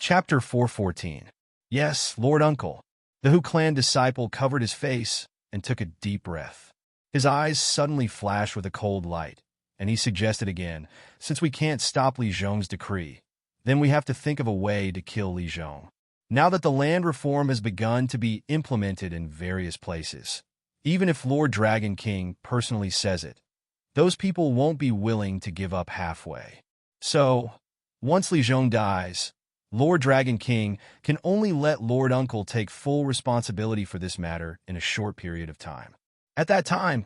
Chapter 414. Yes, Lord Uncle. The Hu clan disciple covered his face and took a deep breath. His eyes suddenly flashed with a cold light, and he suggested again, since we can't stop Li Zhong's decree, then we have to think of a way to kill Li Zhong. Now that the land reform has begun to be implemented in various places, even if Lord Dragon King personally says it, those people won't be willing to give up halfway. So, once Li Zhong dies, Lord Dragon King can only let Lord Uncle take full responsibility for this matter in a short period of time. At that time,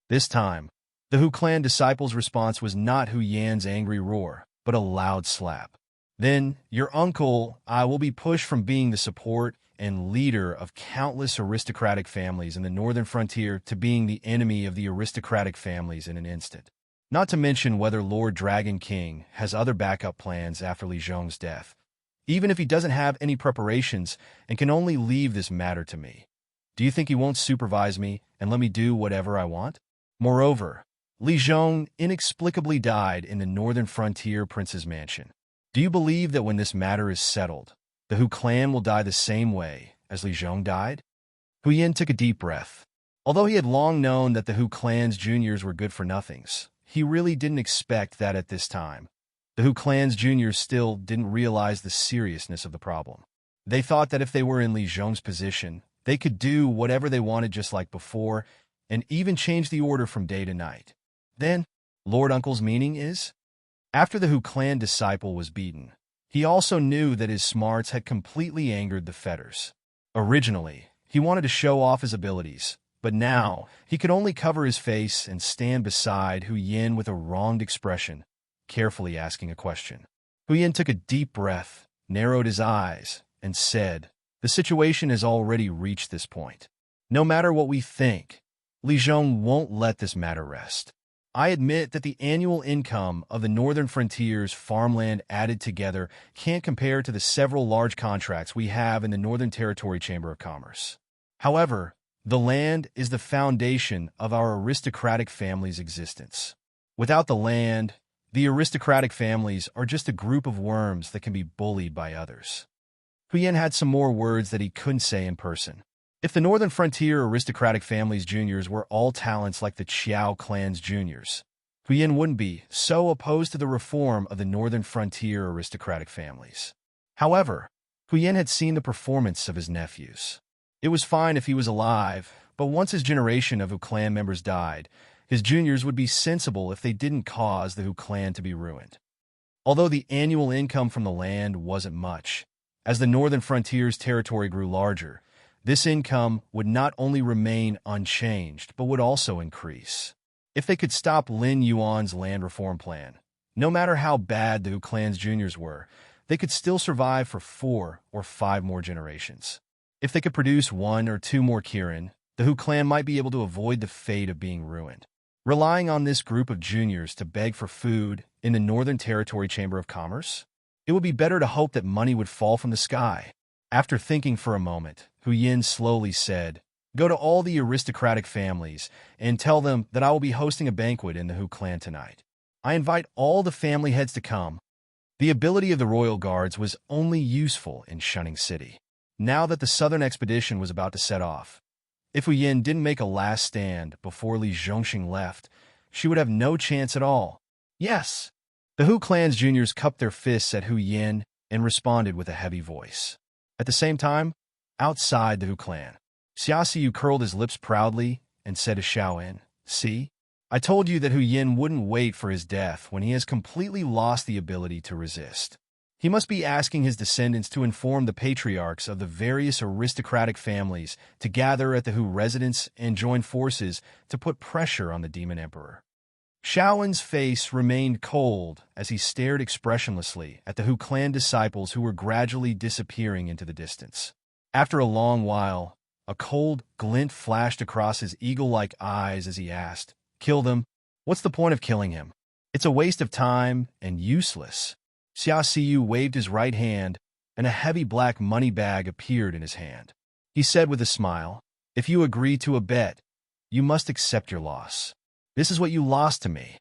This time, the Hu clan disciple's response was not Hu Yan's angry roar, but a loud slap. Then, your uncle, I will be pushed from being the support and leader of countless aristocratic families in the northern frontier to being the enemy of the aristocratic families in an instant. Not to mention whether Lord Dragon King has other backup plans after Li Zhong's death, even if he doesn't have any preparations and can only leave this matter to me. Do you think he won't supervise me and let me do whatever I want? Moreover, Li Zhong inexplicably died in the northern frontier prince's mansion. Do you believe that when this matter is settled, the Hu clan will die the same way as Li Zhong died? Hu Yin took a deep breath. Although he had long known that the Hu clan's juniors were good-for-nothings, he really didn't expect that at this time. The Hu clan's juniors still didn't realize the seriousness of the problem. They thought that if they were in Li Zhong's position, they could do whatever they wanted just like before, and even change the order from day to night. Then, Lord Uncle's meaning is? After the Hu clan disciple was beaten, he also knew that his smarts had completely angered the fetters. Originally, he wanted to show off his abilities, but now he could only cover his face and stand beside Hu Yin with a wronged expression, carefully asking a question. Hu Yin took a deep breath, narrowed his eyes, and said, "The situation has already reached this point. No matter what we think, Li Zhong won't let this matter rest. I admit that the annual income of the northern frontier's farmland added together can't compare to the several large contracts we have in the Northern Territory Chamber of Commerce. However, the land is the foundation of our aristocratic family's existence. Without the land, the aristocratic families are just a group of worms that can be bullied by others." Hu Yin had some more words that he couldn't say in person. If the Northern Frontier aristocratic family's juniors were all talents like the Qiao clan's juniors, Hu Yin wouldn't be so opposed to the reform of the Northern Frontier aristocratic families. However, Hu Yin had seen the performance of his nephews. It was fine if he was alive, but once his generation of Hu clan members died, his juniors would be sensible if they didn't cause the Hu clan to be ruined. Although the annual income from the land wasn't much, as the Northern Frontier's territory grew larger, this income would not only remain unchanged, but would also increase. If they could stop Lin Yuan's land reform plan, no matter how bad the Hu clan's juniors were, they could still survive for 4 or 5 more generations. If they could produce 1 or 2 more Kirin, the Hu clan might be able to avoid the fate of being ruined. Relying on this group of juniors to beg for food in the Northern Territory Chamber of Commerce, it would be better to hope that money would fall from the sky. After thinking for a moment, Hu Yin slowly said, "Go to all the aristocratic families and tell them that I will be hosting a banquet in the Hu clan tonight. I invite all the family heads to come." The ability of the royal guards was only useful in Shunning City. Now that the southern expedition was about to set off, if Hu Yin didn't make a last stand before Li Zhongxing left, she would have no chance at all. Yes! The Hu clan's juniors cupped their fists at Hu Yin and responded with a heavy voice. At the same time, outside the Hu clan, Xia Xiu curled his lips proudly and said to Xiaoyan, "See? I told you that Hu Yin wouldn't wait for his death when he has completely lost the ability to resist. He must be asking his descendants to inform the patriarchs of the various aristocratic families to gather at the Hu residence and join forces to put pressure on the Demon Emperor." Xiaoyan's face remained cold as he stared expressionlessly at the Hu clan disciples who were gradually disappearing into the distance. After a long while, a cold glint flashed across his eagle-like eyes as he asked, "Kill them? What's the point of killing him? It's a waste of time and useless." Xia Xiu waved his right hand, and a heavy black money bag appeared in his hand. He said with a smile, "If you agree to a bet, you must accept your loss. This is what you lost to me."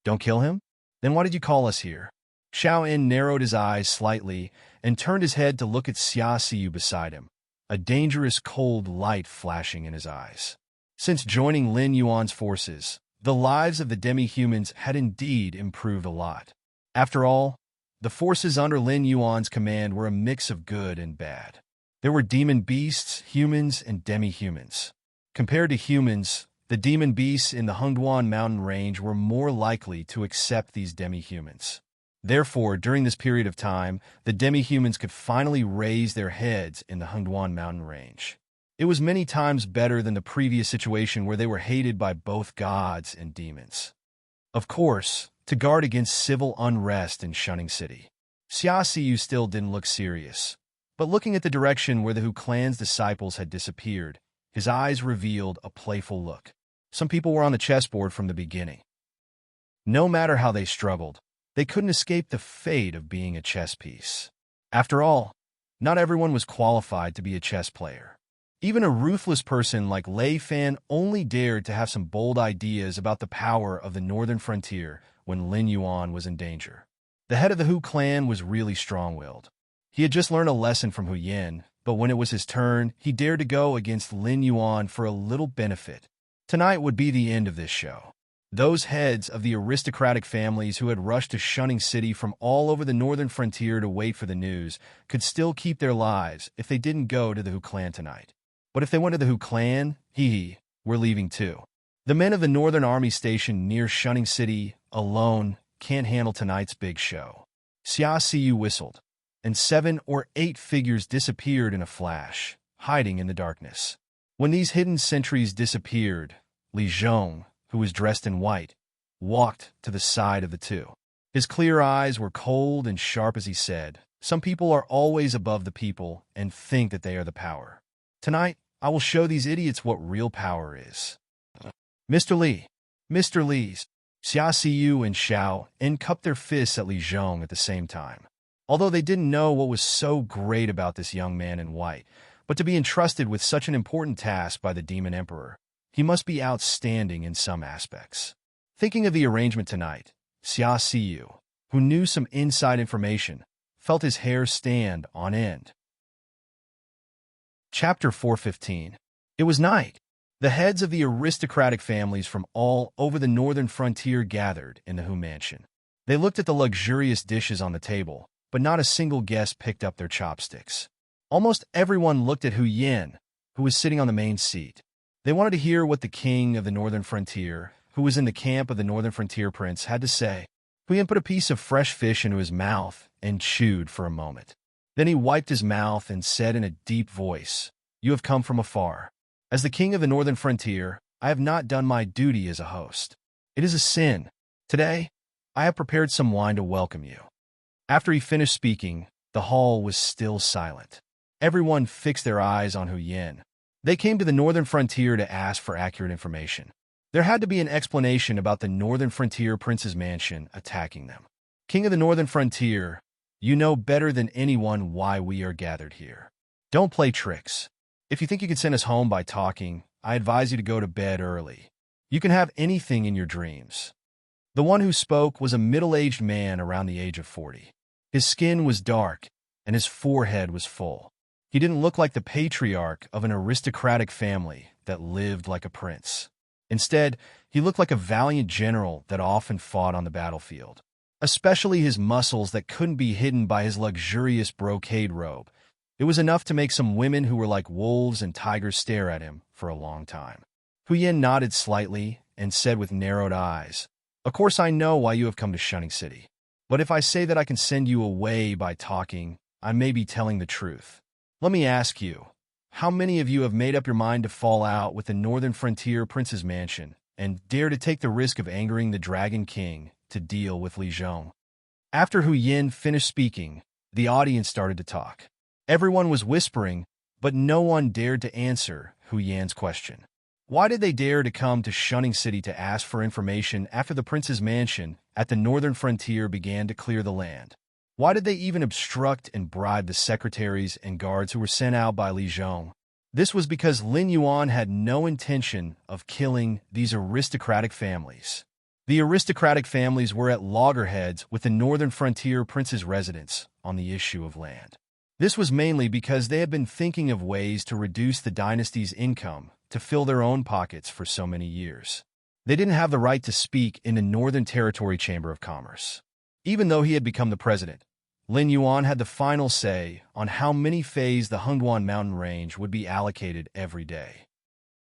"Don't kill him? Then why did you call us here?" Xiao En narrowed his eyes slightly and turned his head to look at Xia Siyu beside him, a dangerous cold light flashing in his eyes. Since joining Lin Yuan's forces, the lives of the demi-humans had indeed improved a lot. After all, the forces under Lin Yuan's command were a mix of good and bad. There were demon beasts, humans, and demi-humans. Compared to humans, the demon beasts in the Hengduan mountain range were more likely to accept these demi-humans. Therefore, during this period of time, the demi-humans could finally raise their heads in the Hengduan mountain range. It was many times better than the previous situation where they were hated by both gods and demons. Of course, to guard against civil unrest in Shunning City, Xia Siyu still didn't look serious. But looking at the direction where the Hu clan's disciples had disappeared, his eyes revealed a playful look. Some people were on the chessboard from the beginning. No matter how they struggled, they couldn't escape the fate of being a chess piece. After all, not everyone was qualified to be a chess player. Even a ruthless person like Lei Fan only dared to have some bold ideas about the power of the northern frontier when Lin Yuan was in danger. The head of the Hu clan was really strong-willed. He had just learned a lesson from Hu Yin, but when it was his turn, he dared to go against Lin Yuan for a little benefit. Tonight would be the end of this show. Those heads of the aristocratic families who had rushed to Shunning City from all over the northern frontier to wait for the news could still keep their lives if they didn't go to the Hu clan tonight. But if they went to the Hu clan, we're leaving too. The men of the northern army stationed near Shunning City alone can't handle tonight's big show. Xia Siyu whistled, and 7 or 8 figures disappeared in a flash, hiding in the darkness. When these hidden sentries disappeared, Li Zhong, who was dressed in white, walked to the side of the two. His clear eyes were cold and sharp as he said, "Some people are always above the people and think that they are the power. Tonight, I will show these idiots what real power is." Mr. Li, Mr. Li's, Xia Siyu and Xiao En cupped their fists at Li Zhong at the same time. Although they didn't know what was so great about this young man in white, but to be entrusted with such an important task by the Demon Emperor, he must be outstanding in some aspects. Thinking of the arrangement tonight, Xia Siyu, who knew some inside information, felt his hair stand on end. Chapter 415. It was night. The heads of the aristocratic families from all over the northern frontier gathered in the Hu mansion. They looked at the luxurious dishes on the table, but not a single guest picked up their chopsticks. Almost everyone looked at Hu Yin, who was sitting on the main seat. They wanted to hear what the king of the northern frontier, who was in the camp of the northern frontier prince, had to say. Hu Yin put a piece of fresh fish into his mouth and chewed for a moment. Then he wiped his mouth and said in a deep voice, "You have come from afar. As the king of the northern frontier, I have not done my duty as a host. It is a sin. Today, I have prepared some wine to welcome you." After he finished speaking, the hall was still silent. Everyone fixed their eyes on Hu Yin. They came to the northern frontier to ask for accurate information. There had to be an explanation about the northern frontier prince's mansion attacking them. King of the northern frontier, you know better than anyone why we are gathered here. Don't play tricks. If you think you can send us home by talking, I advise you to go to bed early. You can have anything in your dreams. The one who spoke was a middle-aged man around the age of 40. His skin was dark, and his forehead was full. He didn't look like the patriarch of an aristocratic family that lived like a prince. Instead, he looked like a valiant general that often fought on the battlefield. Especially his muscles that couldn't be hidden by his luxurious brocade robe. It was enough to make some women who were like wolves and tigers stare at him for a long time. Hu Yin nodded slightly and said with narrowed eyes, "Of course I know why you have come to Shunning City. But if I say that I can send you away by talking, I may be telling the truth. Let me ask you, how many of you have made up your mind to fall out with the northern frontier prince's mansion and dare to take the risk of angering the Dragon King to deal with Li Zhong?" After Hu Yin finished speaking, the audience started to talk. Everyone was whispering, but no one dared to answer Hu Yan's question. Why did they dare to come to Shunning City to ask for information after the prince's mansion at the northern frontier began to clear the land? Why did they even obstruct and bribe the secretaries and guards who were sent out by Li Zhong? This was because Lin Yuan had no intention of killing these aristocratic families. The aristocratic families were at loggerheads with the northern frontier princes' residents on the issue of land. This was mainly because they had been thinking of ways to reduce the dynasty's income to fill their own pockets for so many years. They didn't have the right to speak in the Northern Territory Chamber of Commerce. Even though he had become the president, Lin Yuan had the final say on how many fays the Hungduan mountain range would be allocated every day.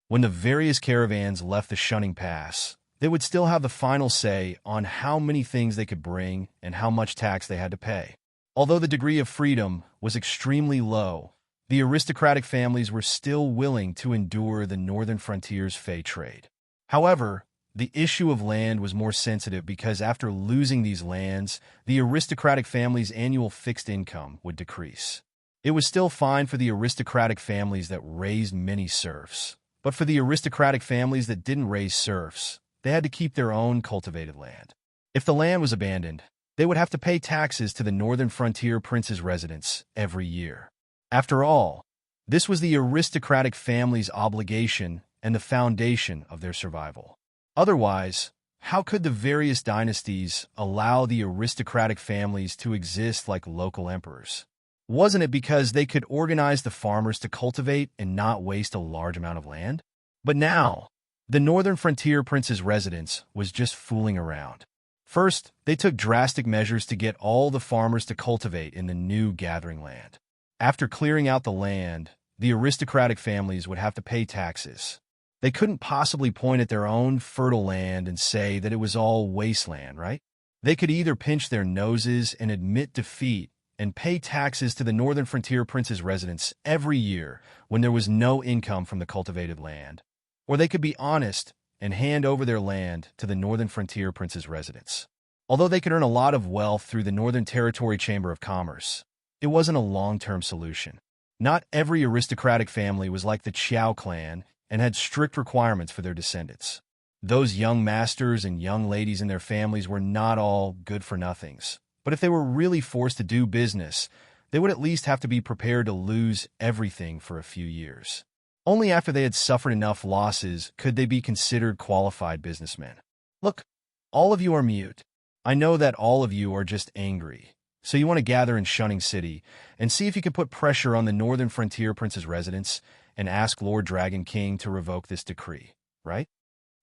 When the various caravans left the Shunning Pass, they would still have the final say on how many things they could bring and how much tax they had to pay. Although the degree of freedom was extremely low, the aristocratic families were still willing to endure the northern frontier's fey trade. However, the issue of land was more sensitive because after losing these lands, the aristocratic family's annual fixed income would decrease. It was still fine for the aristocratic families that raised many serfs, but for the aristocratic families that didn't raise serfs, they had to keep their own cultivated land. If the land was abandoned, they would have to pay taxes to the northern frontier princes' residents every year. After all, this was the aristocratic family's obligation and the foundation of their survival. Otherwise, how could the various dynasties allow the aristocratic families to exist like local emperors? Wasn't it because they could organize the farmers to cultivate and not waste a large amount of land? But now, the northern frontier princes' residence was just fooling around. First, they took drastic measures to get all the farmers to cultivate in the new gathering land. After clearing out the land, the aristocratic families would have to pay taxes. They couldn't possibly point at their own fertile land and say that it was all wasteland, right? They could either pinch their noses and admit defeat and pay taxes to the northern frontier princes' residents every year when there was no income from the cultivated land, or they could be honest and hand over their land to the northern frontier princes' residents. Although they could earn a lot of wealth through the Northern Territory Chamber of Commerce, it wasn't a long-term solution. Not every aristocratic family was like the Qiao clan and had strict requirements for their descendants. Those young masters and young ladies and their families were not all good-for-nothings, but if they were really forced to do business, they would at least have to be prepared to lose everything for a few years. Only after they had suffered enough losses could they be considered qualified businessmen. Look, all of you are mute. I know that all of you are just angry, so you want to gather in Shunning City and see if you can put pressure on the northern frontier prince's residents and ask Lord Dragon King to revoke this decree, right?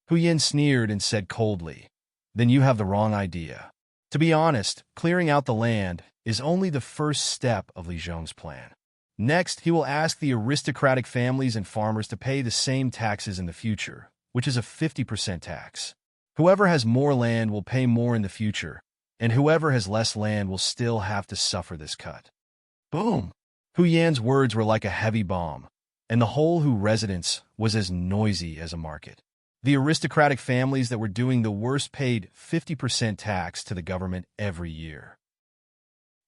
Hu Yin sneered and said coldly, "Then you have the wrong idea. To be honest, clearing out the land is only the first step of Li Zhong's plan. Next, he will ask the aristocratic families and farmers to pay the same taxes in the future, which is a 50% tax. Whoever has more land will pay more in the future, and whoever has less land will still have to suffer this cut." Boom! Hu Yan's words were like a heavy bomb, and the whole Hu residence was as noisy as a market. The aristocratic families that were doing the worst paid 50% tax to the government every year.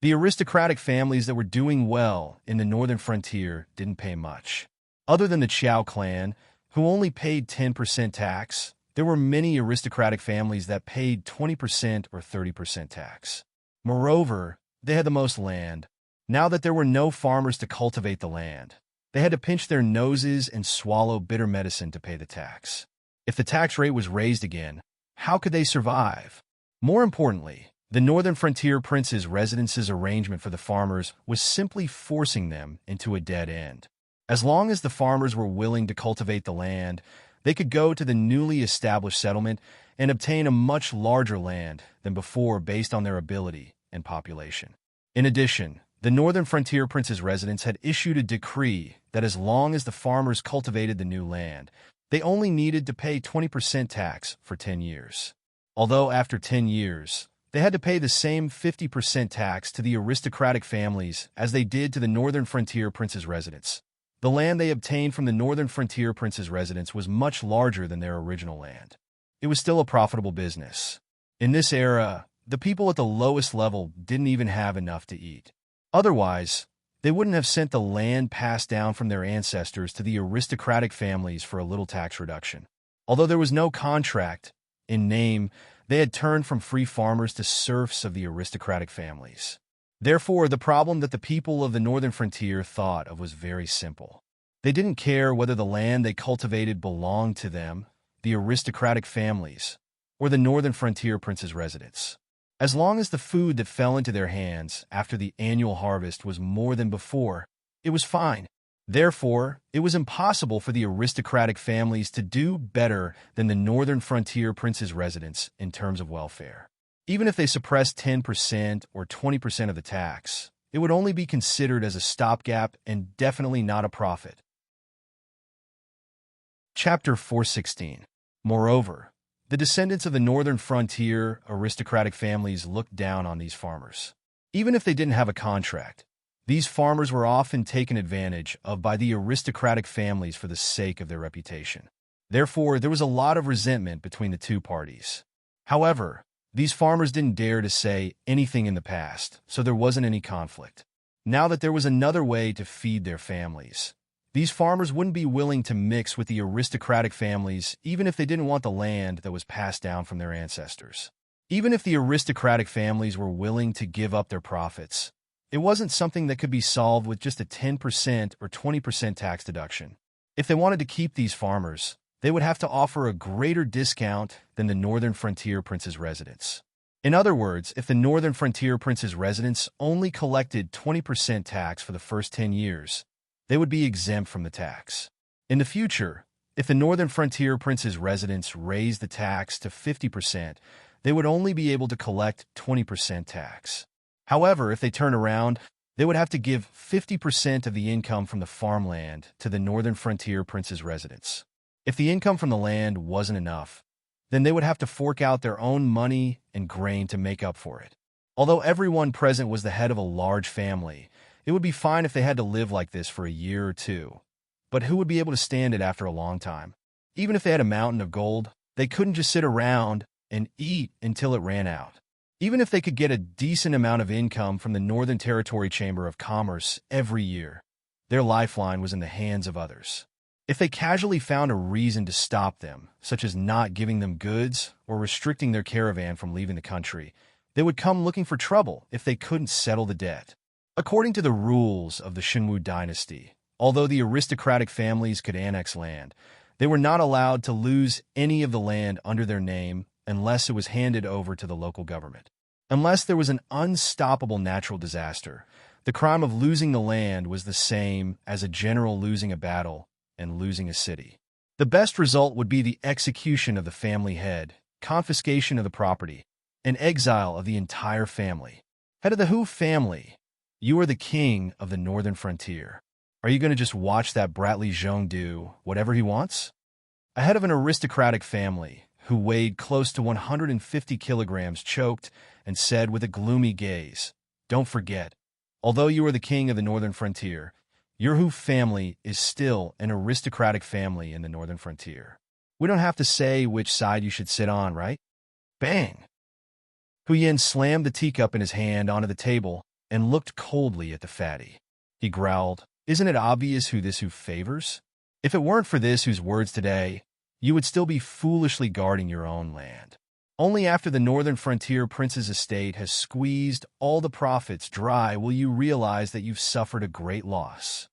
The aristocratic families that were doing well in the northern frontier didn't pay much. Other than the Qiao clan, who only paid 10% tax, there were many aristocratic families that paid 20% or 30% tax. Moreover, they had the most land. Now that there were no farmers to cultivate the land, they had to pinch their noses and swallow bitter medicine to pay the tax. If the tax rate was raised again, how could they survive? More importantly, the northern frontier prince's residence's arrangement for the farmers was simply forcing them into a dead end. As long as the farmers were willing to cultivate the land, they could go to the newly established settlement and obtain a much larger land than before based on their ability and population. In addition, the northern frontier prince's residents had issued a decree that as long as the farmers cultivated the new land, they only needed to pay 20% tax for 10 years. Although after 10 years, they had to pay the same 50% tax to the aristocratic families as they did to the northern frontier prince's residents. The land they obtained from the northern frontier prince's residence was much larger than their original land. It was still a profitable business. In this era, the people at the lowest level didn't even have enough to eat. Otherwise, they wouldn't have sent the land passed down from their ancestors to the aristocratic families for a little tax reduction. Although there was no contract, in name, they had turned from free farmers to serfs of the aristocratic families. Therefore, the problem that the people of the northern frontier thought of was very simple. They didn't care whether the land they cultivated belonged to them, the aristocratic families, or the northern frontier prince's residence. As long as the food that fell into their hands after the annual harvest was more than before, it was fine. Therefore, it was impossible for the aristocratic families to do better than the northern frontier prince's residence in terms of welfare. Even if they suppressed 10% or 20% of the tax, it would only be considered as a stopgap and definitely not a profit. Chapter 416. Moreover, the descendants of the northern frontier aristocratic families looked down on these farmers. Even if they didn't have a contract, these farmers were often taken advantage of by the aristocratic families for the sake of their reputation. Therefore, there was a lot of resentment between the two parties. However, these farmers didn't dare to say anything in the past, so there wasn't any conflict. Now that there was another way to feed their families, these farmers wouldn't be willing to mix with the aristocratic families even if they didn't want the land that was passed down from their ancestors. Even if the aristocratic families were willing to give up their profits, it wasn't something that could be solved with just a 10% or 20% tax deduction. If they wanted to keep these farmers, they would have to offer a greater discount than the northern frontier prince's residence. In other words, if the northern frontier prince's residence only collected 20% tax for the first 10 years, they would be exempt from the tax. In the future, if the northern frontier prince's residence raised the tax to 50%, they would only be able to collect 20% tax. However, if they turn around, they would have to give 50% of the income from the farmland to the northern frontier prince's residence. If the income from the land wasn't enough, then they would have to fork out their own money and grain to make up for it. Although everyone present was the head of a large family, it would be fine if they had to live like this for a year or two. But who would be able to stand it after a long time? Even if they had a mountain of gold, they couldn't just sit around and eat until it ran out. Even if they could get a decent amount of income from the Northern Territory Chamber of Commerce every year, their lifeline was in the hands of others. If they casually found a reason to stop them, such as not giving them goods or restricting their caravan from leaving the country, they would come looking for trouble if they couldn't settle the debt. According to the rules of the Shenwu dynasty, although the aristocratic families could annex land, they were not allowed to lose any of the land under their name unless it was handed over to the local government. Unless there was an unstoppable natural disaster, the crime of losing the land was the same as a general losing a battle and losing a city. The best result would be the execution of the family head, confiscation of the property, and exile of the entire family. Head of the Hu family, you are the king of the northern frontier. Are you going to just watch that Bradley Zhong do whatever he wants? A head of an aristocratic family who weighed close to 150 kilograms choked and said with a gloomy gaze, "Don't forget, although you are the king of the northern frontier, your Hu family is still an aristocratic family in the northern frontier. We don't have to say which side you should sit on, right?" Bang! Hu Yin slammed the teacup in his hand onto the table and looked coldly at the fatty. He growled, "Isn't it obvious who this Hu favors? If it weren't for this Hu's words today, you would still be foolishly guarding your own land. Only after the northern frontier prince's estate has squeezed all the profits dry will you realize that you've suffered a great loss."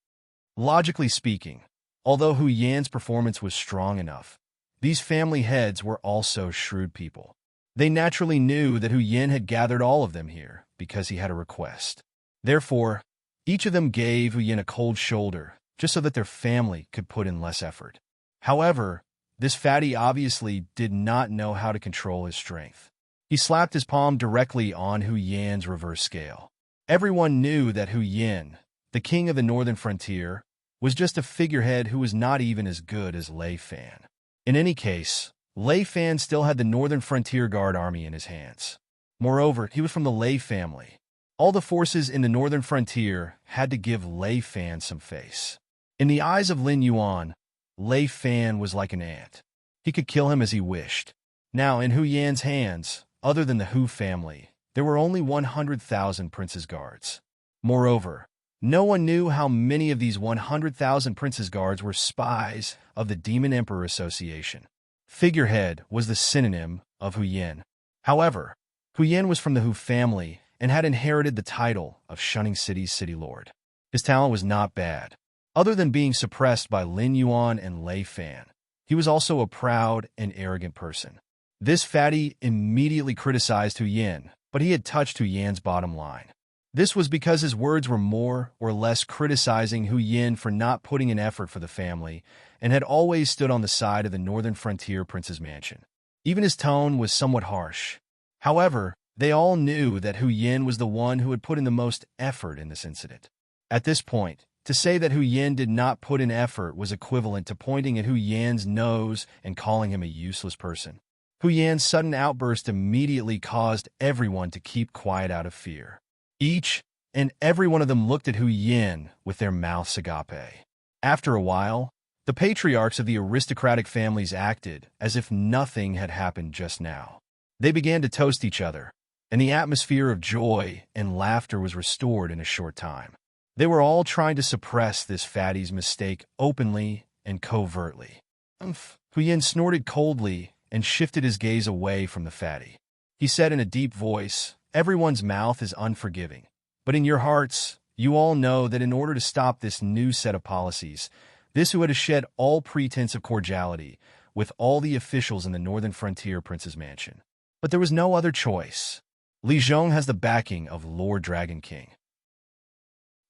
Logically speaking, although Hu Yan's performance was strong enough, these family heads were also shrewd people. They naturally knew that Hu Yan had gathered all of them here because he had a request. Therefore, each of them gave Hu Yan a cold shoulder just so that their family could put in less effort. However, this fatty obviously did not know how to control his strength. He slapped his palm directly on Hu Yan's reverse scale. Everyone knew that Hu Yan, the king of the northern frontier, was just a figurehead who was not even as good as Lei Fan. In any case, Lei Fan still had the Northern Frontier Guard army in his hands. Moreover, he was from the Lei family. All the forces in the Northern Frontier had to give Lei Fan some face. In the eyes of Lin Yuan, Lei Fan was like an ant. He could kill him as he wished. Now, in Hu Yan's hands, other than the Hu family, there were only 100,000 prince's guards. Moreover, no one knew how many of these 100,000 prince's guards were spies of the Demon Emperor Association. Figurehead was the synonym of Hu Yan. However, Hu Yan was from the Hu family and had inherited the title of Shunning City's City Lord. His talent was not bad. Other than being suppressed by Lin Yuan and Lei Fan, he was also a proud and arrogant person. This fatty immediately criticized Hu Yin, but he had touched Hu Yan's bottom line. This was because his words were more or less criticizing Hu Yin for not putting in effort for the family and had always stood on the side of the northern frontier prince's mansion. Even his tone was somewhat harsh. However, they all knew that Hu Yin was the one who had put in the most effort in this incident. At this point, to say that Hu Yin did not put in effort was equivalent to pointing at Hu Yan's nose and calling him a useless person. Hu Yan's sudden outburst immediately caused everyone to keep quiet out of fear. Each and every one of them looked at Hu Yin with their mouths agape. After a while, the patriarchs of the aristocratic families acted as if nothing had happened just now. They began to toast each other, and the atmosphere of joy and laughter was restored in a short time. They were all trying to suppress this fatty's mistake openly and covertly. Hu Yin snorted coldly and shifted his gaze away from the fatty. He said in a deep voice, "Everyone's mouth is unforgiving, but in your hearts, you all know that in order to stop this new set of policies, this who had to shed all pretense of cordiality with all the officials in the northern frontier prince's mansion. But there was no other choice. Li Zhong has the backing of Lord Dragon King.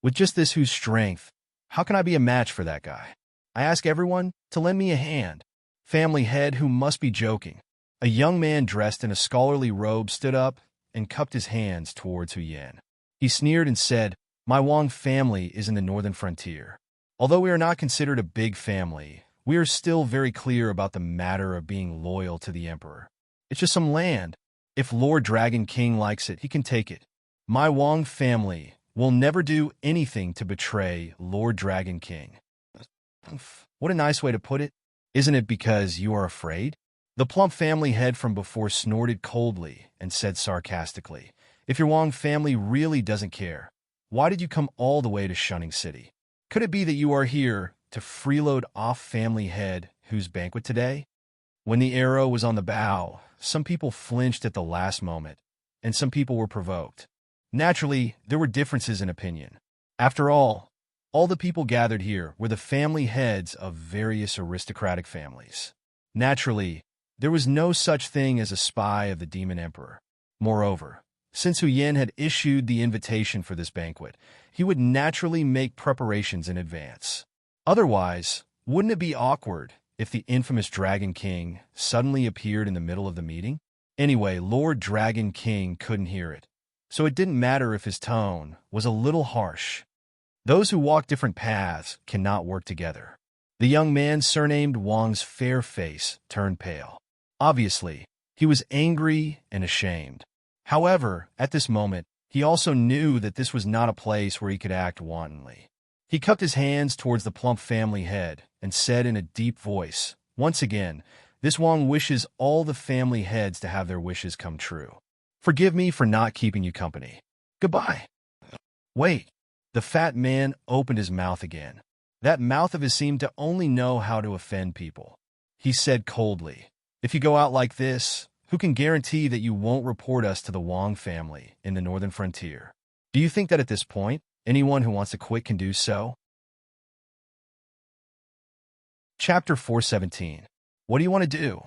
With just this whose strength, how can I be a match for that guy? I ask everyone to lend me a hand." Family head who must be joking. A young man dressed in a scholarly robe stood up and cupped his hands towards Hu Yin. He sneered and said, "My Wang family is in the northern frontier. Although we are not considered a big family, we are still very clear about the matter of being loyal to the emperor. It's just some land. If Lord Dragon King likes it, he can take it. My Wang family will never do anything to betray Lord Dragon King." What a nice way to put it. Isn't it because you are afraid? The plump family head from before snorted coldly and said sarcastically, "If your Wang family really doesn't care, why did you come all the way to Shunning City? Could it be that you are here to freeload off family head whose banquet today?" When the arrow was on the bow, some people flinched at the last moment, and some people were provoked. Naturally, there were differences in opinion. After all the people gathered here were the family heads of various aristocratic families. Naturally, there was no such thing as a spy of the Demon Emperor. Moreover, since Hu Yin had issued the invitation for this banquet, he would naturally make preparations in advance. Otherwise, wouldn't it be awkward if the infamous Dragon King suddenly appeared in the middle of the meeting? Anyway, Lord Dragon King couldn't hear it, so it didn't matter if his tone was a little harsh. Those who walk different paths cannot work together. The young man surnamed Wang's fair face turned pale. Obviously, he was angry and ashamed. However, at this moment, he also knew that this was not a place where he could act wantonly. He cupped his hands towards the plump family head and said in a deep voice, "Once again, this Wang wishes all the family heads to have their wishes come true. Forgive me for not keeping you company. Goodbye." Wait. The fat man opened his mouth again. That mouth of his seemed to only know how to offend people. He said coldly, "If you go out like this, who can guarantee that you won't report us to the Wang family in the northern frontier? Do you think that at this point, anyone who wants to quit can do so?" Chapter 417. What do you want to do?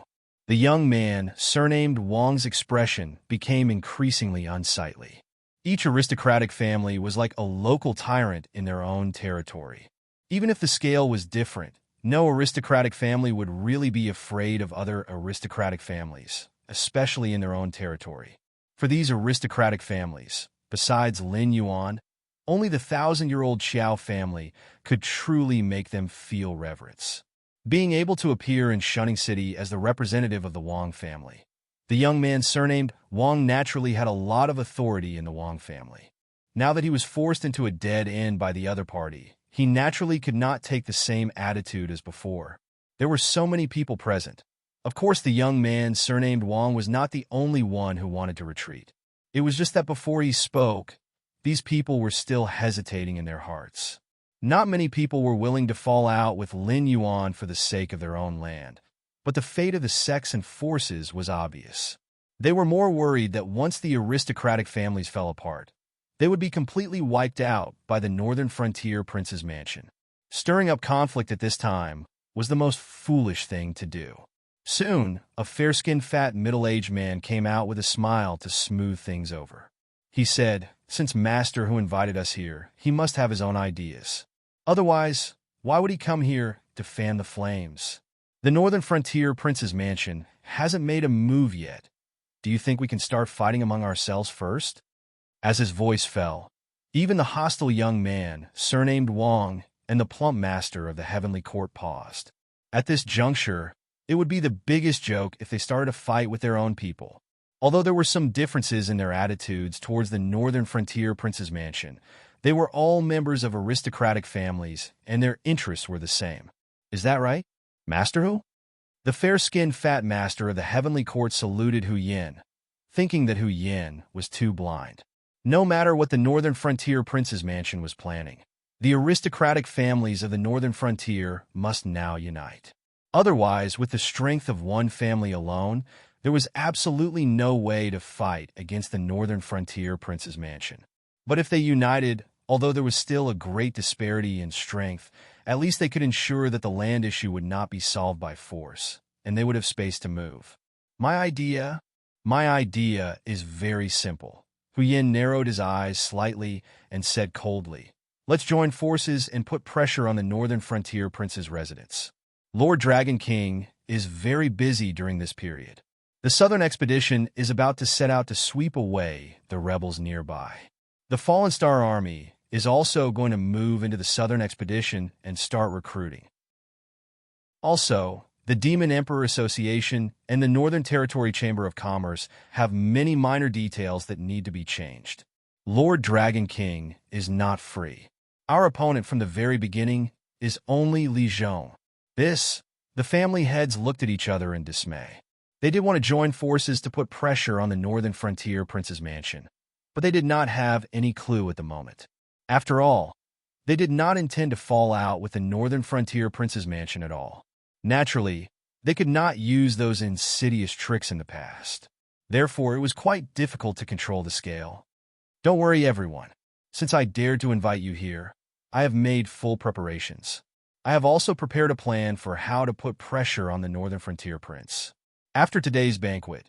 The young man, surnamed Wang's expression became increasingly unsightly. Each aristocratic family was like a local tyrant in their own territory. Even if the scale was different, no aristocratic family would really be afraid of other aristocratic families, especially in their own territory. For these aristocratic families, besides Lin Yuan, only the 1,000-year-old Xiao family could truly make them feel reverence. Being able to appear in Shunning City as the representative of the Wang family, the young man surnamed Wang naturally had a lot of authority in the Wang family. Now that he was forced into a dead end by the other party, he naturally could not take the same attitude as before. There were so many people present. Of course, the young man surnamed Wang was not the only one who wanted to retreat. It was just that before he spoke, these people were still hesitating in their hearts. Not many people were willing to fall out with Lin Yuan for the sake of their own land, but the fate of the sects and forces was obvious. They were more worried that once the aristocratic families fell apart, they would be completely wiped out by the northern frontier prince's mansion. Stirring up conflict at this time was the most foolish thing to do. Soon, a fair-skinned, fat, middle-aged man came out with a smile to smooth things over. He said, "Since Master who invited us here, he must have his own ideas. Otherwise, why would he come here to fan the flames? The Northern Frontier Prince's Mansion hasn't made a move yet. Do you think we can start fighting among ourselves first?" As his voice fell, even the hostile young man, surnamed Wong, and the plump master of the Heavenly Court paused. At this juncture, it would be the biggest joke if they started a fight with their own people. Although there were some differences in their attitudes towards the Northern Frontier Prince's Mansion, they were all members of aristocratic families, and their interests were the same. "Is that right, Master Hu?" The fair-skinned fat master of the Heavenly Court saluted Hu Yin, thinking that Hu Yin was too blind. No matter what the Northern Frontier Prince's Mansion was planning, the aristocratic families of the Northern Frontier must now unite. Otherwise, with the strength of one family alone, there was absolutely no way to fight against the Northern Frontier Prince's Mansion. But if they united, although there was still a great disparity in strength, at least they could ensure that the land issue would not be solved by force, and they would have space to move. My idea is very simple." Hu Yin narrowed his eyes slightly and said coldly, "Let's join forces and put pressure on the Northern Frontier Prince's residence. Lord Dragon King is very busy during this period. The Southern Expedition is about to set out to sweep away the rebels nearby. The Fallen Star Army is also going to move into the Southern Expedition and start recruiting. Also, the Demon Emperor Association and the Northern Territory Chamber of Commerce have many minor details that need to be changed. Lord Dragon King is not free. Our opponent from the very beginning is only Li Zhong." The family heads looked at each other in dismay. They did want to join forces to put pressure on the Northern Frontier Prince's Mansion, but they did not have any clue at the moment. After all, they did not intend to fall out with the Northern Frontier Prince's Mansion at all. Naturally, they could not use those insidious tricks in the past. Therefore, it was quite difficult to control the scale. "Don't worry, everyone. Since I dared to invite you here, I have made full preparations. I have also prepared a plan for how to put pressure on the Northern Frontier Prince. After today's banquet,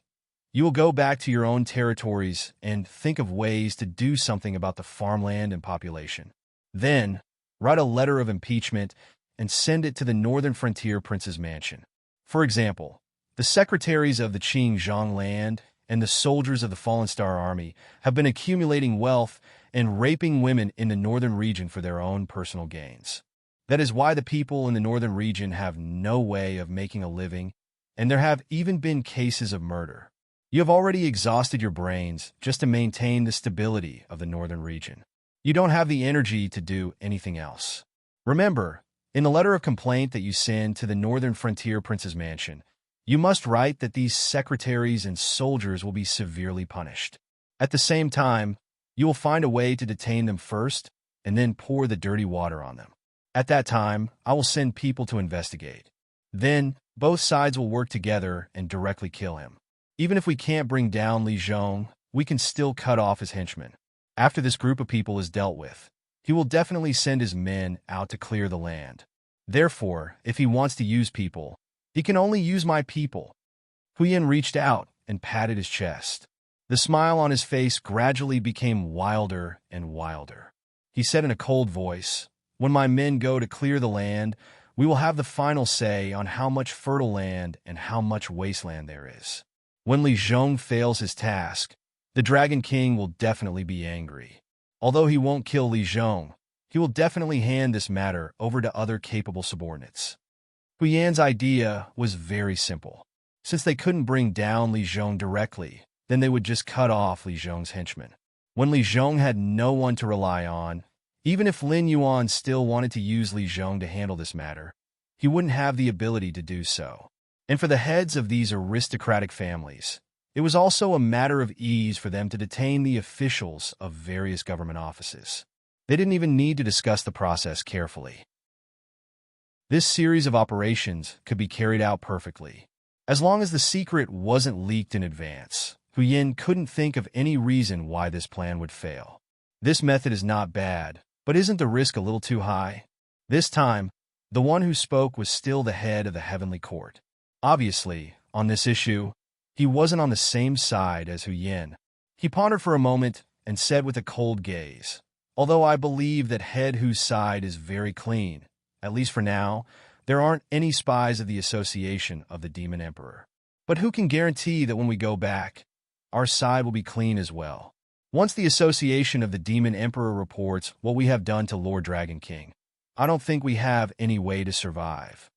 you will go back to your own territories and think of ways to do something about the farmland and population. Then, write a letter of impeachment and send it to the Northern Frontier Prince's Mansion. For example, the secretaries of the Qingzhong land and the soldiers of the Fallen Star Army have been accumulating wealth and raping women in the northern region for their own personal gains. That is why the people in the northern region have no way of making a living, and there have even been cases of murder. You have already exhausted your brains just to maintain the stability of the northern region. You don't have the energy to do anything else. Remember, in the letter of complaint that you send to the Northern Frontier Prince's Mansion, you must write that these secretaries and soldiers will be severely punished. At the same time, you will find a way to detain them first and then pour the dirty water on them. At that time, I will send people to investigate. Then, both sides will work together and directly kill him. Even if we can't bring down Li Zhong, we can still cut off his henchmen. After this group of people is dealt with, he will definitely send his men out to clear the land. Therefore, if he wants to use people, he can only use my people." Hu Yin reached out and patted his chest. The smile on his face gradually became wilder and wilder. He said in a cold voice, "When my men go to clear the land, we will have the final say on how much fertile land and how much wasteland there is. When Li Zhong fails his task, the Dragon King will definitely be angry. Although he won't kill Li Zhong, he will definitely hand this matter over to other capable subordinates." Hu Yan's idea was very simple. Since they couldn't bring down Li Zhong directly, then they would just cut off Li Zhong's henchmen. When Li Zhong had no one to rely on, even if Lin Yuan still wanted to use Li Zhong to handle this matter, he wouldn't have the ability to do so. And for the heads of these aristocratic families, it was also a matter of ease for them to detain the officials of various government offices. They didn't even need to discuss the process carefully. This series of operations could be carried out perfectly. As long as the secret wasn't leaked in advance, Hu Yin couldn't think of any reason why this plan would fail. This method is not bad, but isn't the risk a little too high? This time, the one who spoke was still the head of the Heavenly Court. Obviously, on this issue, he wasn't on the same side as Hu Yin. He pondered for a moment and said with a cold gaze, "Although I believe that head Hu's side is very clean, at least for now, there aren't any spies of the association of the Demon Emperor. But who can guarantee that when we go back, our side will be clean as well? Once the association of the Demon Emperor reports what we have done to Lord Dragon King, I don't think we have any way to survive.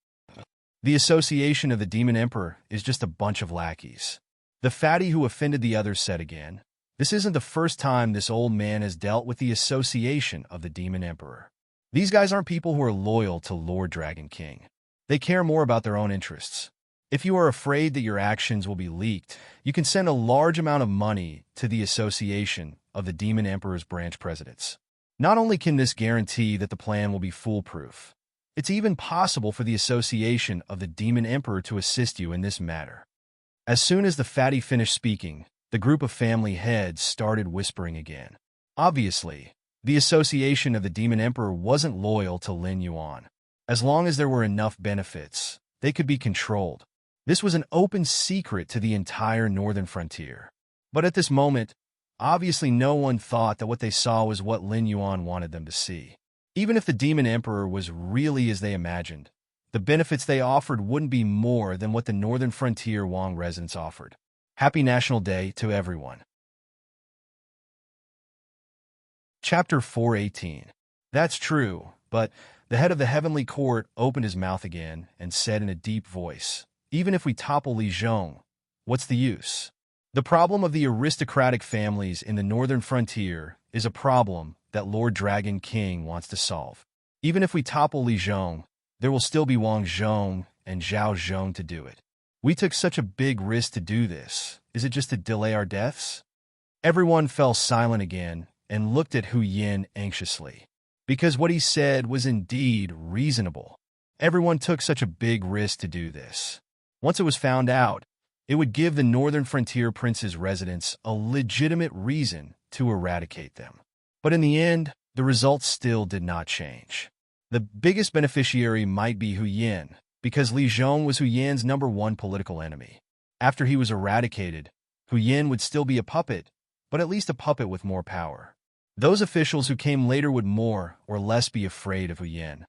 The association of the Demon Emperor is just a bunch of lackeys." The fatty who offended the others said again, "This isn't the first time this old man has dealt with the association of the Demon Emperor. These guys aren't people who are loyal to Lord Dragon King. They care more about their own interests. If you are afraid that your actions will be leaked, you can send a large amount of money to the association of the Demon Emperor's branch presidents. Not only can this guarantee that the plan will be foolproof, it's even possible for the association of the Demon Emperor to assist you in this matter." As soon as the fatty finished speaking, the group of family heads started whispering again. Obviously, the association of the Demon Emperor wasn't loyal to Lin Yuan. As long as there were enough benefits, they could be controlled. This was an open secret to the entire northern frontier. But at this moment, obviously no one thought that what they saw was what Lin Yuan wanted them to see. Even if the Demon Emperor was really as they imagined, the benefits they offered wouldn't be more than what the northern frontier Wang residents offered. Happy National Day to everyone. Chapter 418. That's true, but the head of the heavenly court opened his mouth again and said in a deep voice, "Even if we topple Li Zhong, what's the use? The problem of the aristocratic families in the northern frontier is a problem that Lord Dragon King wants to solve. Even if we topple Li Zhong, there will still be Wang Zhong and Zhao Zhong to do it. We took such a big risk to do this. Is it just to delay our deaths?" Everyone fell silent again and looked at Hu Yin anxiously, because what he said was indeed reasonable. Everyone took such a big risk to do this. Once it was found out, it would give the northern frontier prince's residents a legitimate reason to eradicate them. But in the end, the results still did not change. The biggest beneficiary might be Hu Yin, because Li Zhong was Hu Yin's #1 political enemy. After he was eradicated, Hu Yin would still be a puppet, but at least a puppet with more power. Those officials who came later would more or less be afraid of Hu Yin.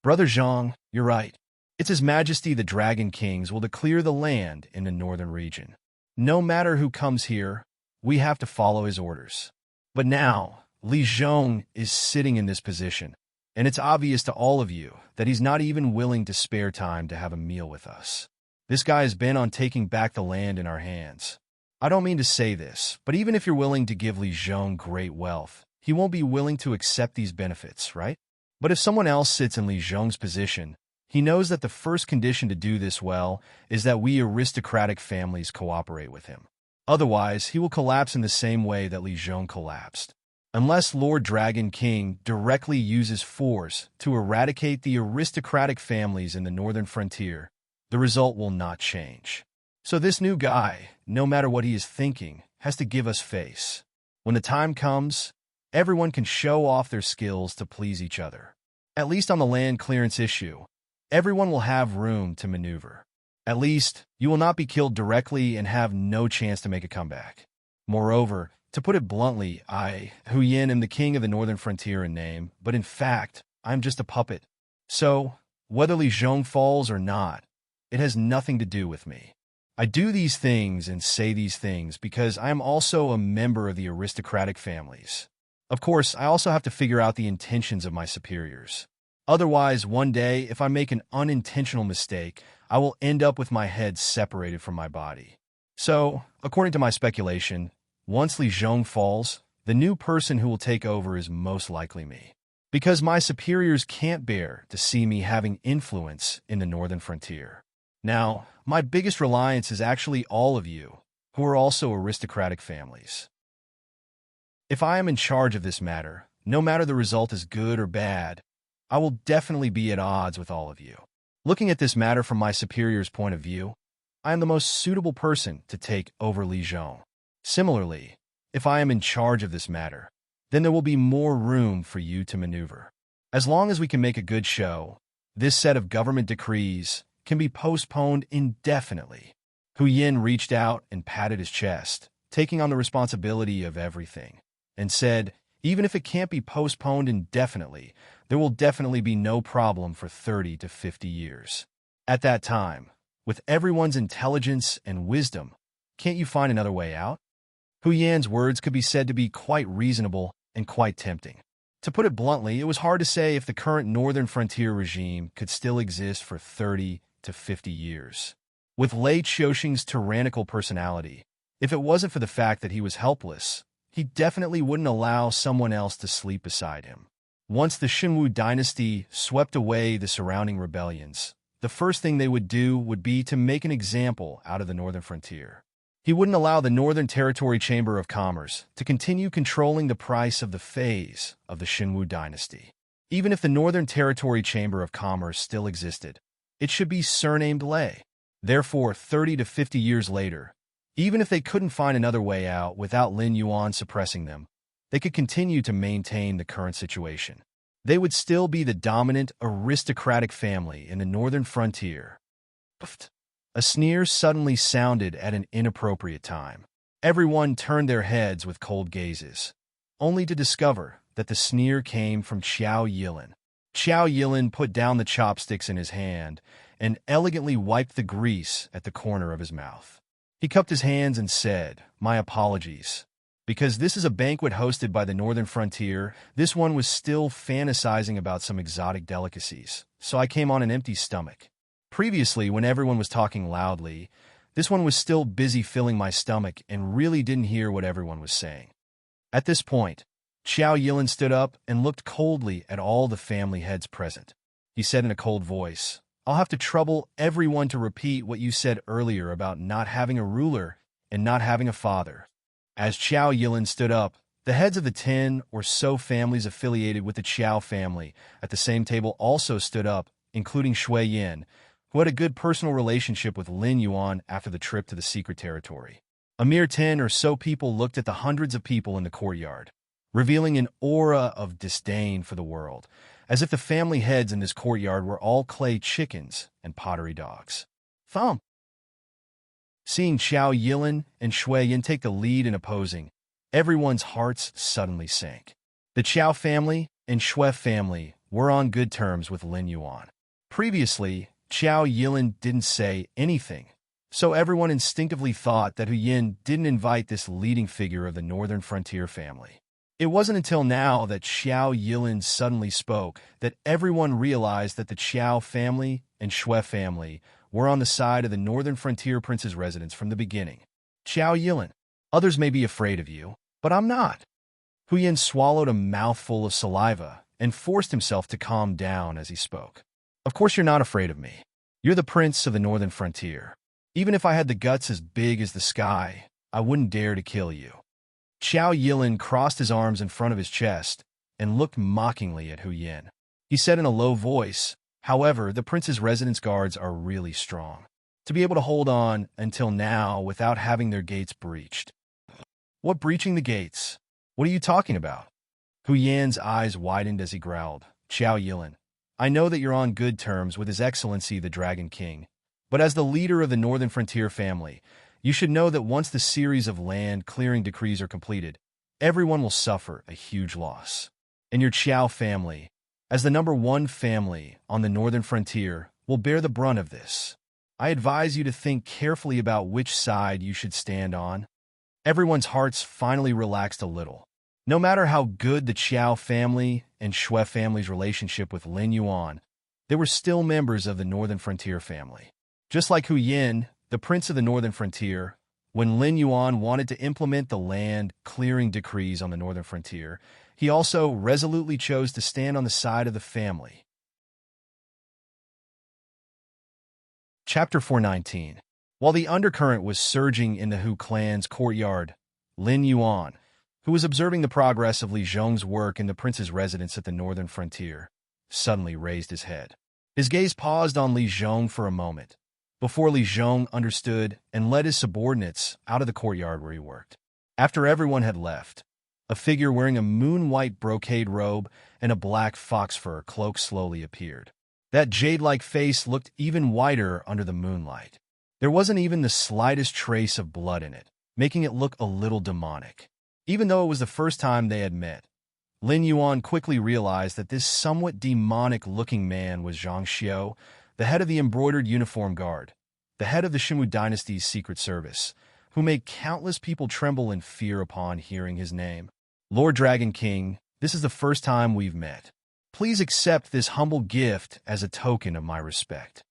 "Brother Zhang, you're right. It's His Majesty the Dragon Kings will declare the land in the northern region. No matter who comes here, we have to follow his orders. But now, Li Zhong is sitting in this position, and it's obvious to all of you that he's not even willing to spare time to have a meal with us. This guy is bent on taking back the land in our hands. I don't mean to say this, but even if you're willing to give Li Zhong great wealth, he won't be willing to accept these benefits, right? But if someone else sits in Li Zhong's position, he knows that the first condition to do this well is that we aristocratic families cooperate with him. Otherwise, he will collapse in the same way that Li Zhong collapsed. Unless Lord Dragon King directly uses force to eradicate the aristocratic families in the northern frontier, the result will not change. So this new guy, no matter what he is thinking, has to give us face. When the time comes, everyone can show off their skills to please each other. At least on the land clearance issue, everyone will have room to maneuver. At least, you will not be killed directly and have no chance to make a comeback. Moreover, to put it bluntly, I, Hu Yin, am the king of the northern frontier in name, but in fact, I'm just a puppet. So, whether Li Zhong falls or not, it has nothing to do with me. I do these things and say these things because I am also a member of the aristocratic families. Of course, I also have to figure out the intentions of my superiors. Otherwise, one day, if I make an unintentional mistake, I will end up with my head separated from my body. So, according to my speculation, once Li Zhong falls, the new person who will take over is most likely me. Because my superiors can't bear to see me having influence in the northern frontier. Now, my biggest reliance is actually all of you, who are also aristocratic families. If I am in charge of this matter, no matter the result is good or bad, I will definitely be at odds with all of you. Looking at this matter from my superior's point of view, I am the most suitable person to take over Li Zhong. Similarly, if I am in charge of this matter, then there will be more room for you to maneuver. As long as we can make a good show, this set of government decrees can be postponed indefinitely. Hu Yin reached out and patted his chest, taking on the responsibility of everything, and said, even if it can't be postponed indefinitely, there will definitely be no problem for 30 to 50 years. At that time, with everyone's intelligence and wisdom, can't you find another way out? Hu Yan's words could be said to be quite reasonable and quite tempting. To put it bluntly, it was hard to say if the current northern frontier regime could still exist for 30 to 50 years. With Lei Qiuxing's tyrannical personality, if it wasn't for the fact that he was helpless, he definitely wouldn't allow someone else to sleep beside him. Once the Xinwu dynasty swept away the surrounding rebellions, the first thing they would do would be to make an example out of the northern frontier. He wouldn't allow the Northern Territory Chamber of Commerce to continue controlling the price of the phase of the Xinwu dynasty. Even if the Northern Territory Chamber of Commerce still existed, it should be surnamed Lei. Therefore, 30 to 50 years later, even if they couldn't find another way out without Lin Yuan suppressing them, they could continue to maintain the current situation. They would still be the dominant aristocratic family in the northern frontier. A sneer suddenly sounded at an inappropriate time. Everyone turned their heads with cold gazes, only to discover that the sneer came from Qiao Yilin. Qiao Yilin put down the chopsticks in his hand and elegantly wiped the grease at the corner of his mouth. He cupped his hands and said, "My apologies. Because this is a banquet hosted by the Northern Frontier, this one was still fantasizing about some exotic delicacies, so I came on an empty stomach. Previously, when everyone was talking loudly, this one was still busy filling my stomach and really didn't hear what everyone was saying." At this point, Qiao Yilin stood up and looked coldly at all the family heads present. He said in a cold voice, "I'll have to trouble everyone to repeat what you said earlier about not having a ruler and not having a father." As Qiao Yilin stood up, the heads of the 10 or so families affiliated with the Qiao family at the same table also stood up, including Shui Yin, who had a good personal relationship with Lin Yuan after the trip to the secret territory. A mere 10 or so people looked at the hundreds of people in the courtyard, revealing an aura of disdain for the world, as if the family heads in this courtyard were all clay chickens and pottery dogs. Thump! Seeing Qiao Yilin and Shui Yin take the lead in opposing, everyone's hearts suddenly sank. The Qiao family and Shui family were on good terms with Lin Yuan. Previously, Qiao Yilin didn't say anything, so everyone instinctively thought that Hu Yin didn't invite this leading figure of the Northern Frontier family. It wasn't until now that Qiao Yilin suddenly spoke that everyone realized that the Qiao family and Shui family were on the side of the Northern Frontier Prince's residence from the beginning. "Qiao Yilin, others may be afraid of you, but I'm not." Hu Yin swallowed a mouthful of saliva and forced himself to calm down as he spoke. "Of course you're not afraid of me. You're the prince of the Northern Frontier. Even if I had the guts as big as the sky, I wouldn't dare to kill you." Qiao Yilin crossed his arms in front of his chest and looked mockingly at Hu Yin. He said in a low voice, "However, the prince's residence guards are really strong. To be able to hold on until now without having their gates breached." "What breaching the gates? What are you talking about?" Hu Yan's eyes widened as he growled, "Qiao Yilin, I know that you're on good terms with His Excellency the Dragon King, but as the leader of the Northern Frontier family, you should know that once the series of land clearing decrees are completed, everyone will suffer a huge loss. And your Qiao family, as the #1 family on the Northern Frontier, will bear the brunt of this. I advise you to think carefully about which side you should stand on." Everyone's hearts finally relaxed a little. No matter how good the Qiao family and Shui family's relationship with Lin Yuan, they were still members of the Northern Frontier family. Just like Hu Yin, the prince of the Northern Frontier, when Lin Yuan wanted to implement the land clearing decrees on the Northern Frontier, he also resolutely chose to stand on the side of the family. Chapter 419. While the undercurrent was surging in the Hu clan's courtyard, Lin Yuan, who was observing the progress of Li Zhong's work in the prince's residence at the Northern Frontier, suddenly raised his head. His gaze paused on Li Zhong for a moment, before Li Zhong understood and led his subordinates out of the courtyard where he worked. After everyone had left, a figure wearing a moon-white brocade robe and a black fox fur cloak slowly appeared. That jade-like face looked even whiter under the moonlight. There wasn't even the slightest trace of blood in it, making it look a little demonic. Even though it was the first time they had met, Lin Yuan quickly realized that this somewhat demonic-looking man was Zhang Xiao, the head of the embroidered uniform guard, the head of the Shenwu dynasty's secret service, who made countless people tremble in fear upon hearing his name. Lord Dragon King, this is the first time we've met. Please accept this humble gift as a token of my respect.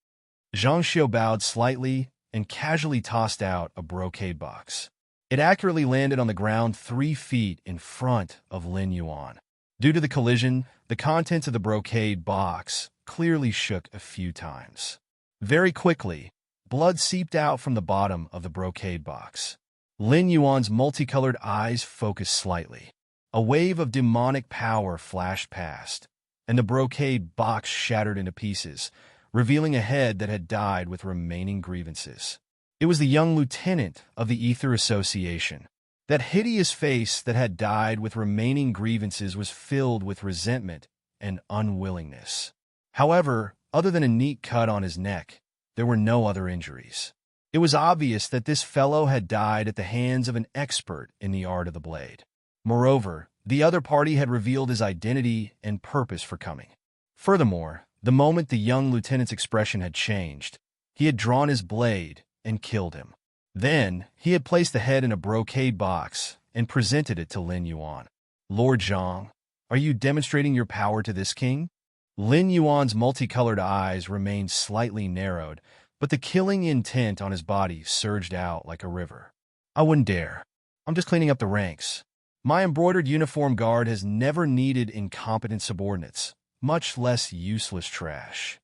Zhang Xiao bowed slightly and casually tossed out a brocade box. It accurately landed on the ground 3 feet in front of Lin Yuan. Due to the collision, the contents of the brocade box clearly shook a few times. Very quickly, blood seeped out from the bottom of the brocade box. Lin Yuan's multicolored eyes focused slightly. A wave of demonic power flashed past, and the brocade box shattered into pieces, revealing a head that had died with remaining grievances. It was the young lieutenant of the Ether Association. That hideous face that had died with remaining grievances was filled with resentment and unwillingness. However, other than a neat cut on his neck, there were no other injuries. It was obvious that this fellow had died at the hands of an expert in the art of the blade. Moreover, the other party had revealed his identity and purpose for coming. Furthermore, the moment the young lieutenant's expression had changed, he had drawn his blade and killed him. Then, he had placed the head in a brocade box and presented it to Lin Yuan. Lord Zhang, are you demonstrating your power to this king? Lin Yuan's multicolored eyes remained slightly narrowed, but the killing intent on his body surged out like a river. I wouldn't dare. I'm just cleaning up the ranks. My embroidered uniform guard has never needed incompetent subordinates, much less useless trash.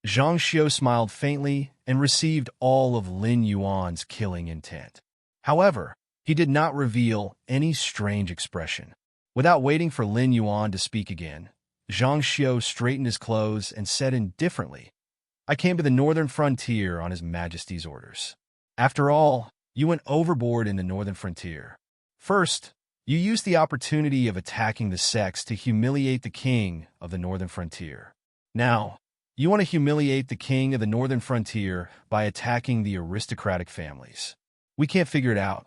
Zhang Xiao smiled faintly and received all of Lin Yuan's killing intent. However, he did not reveal any strange expression. Without waiting for Lin Yuan to speak again, Zhang Xiao straightened his clothes and said indifferently, I came to the northern frontier on His Majesty's orders. After all, you went overboard in the northern frontier. First, you used the opportunity of attacking the sects to humiliate the king of the northern frontier. Now, you want to humiliate the king of the northern frontier by attacking the aristocratic families. We can't figure it out.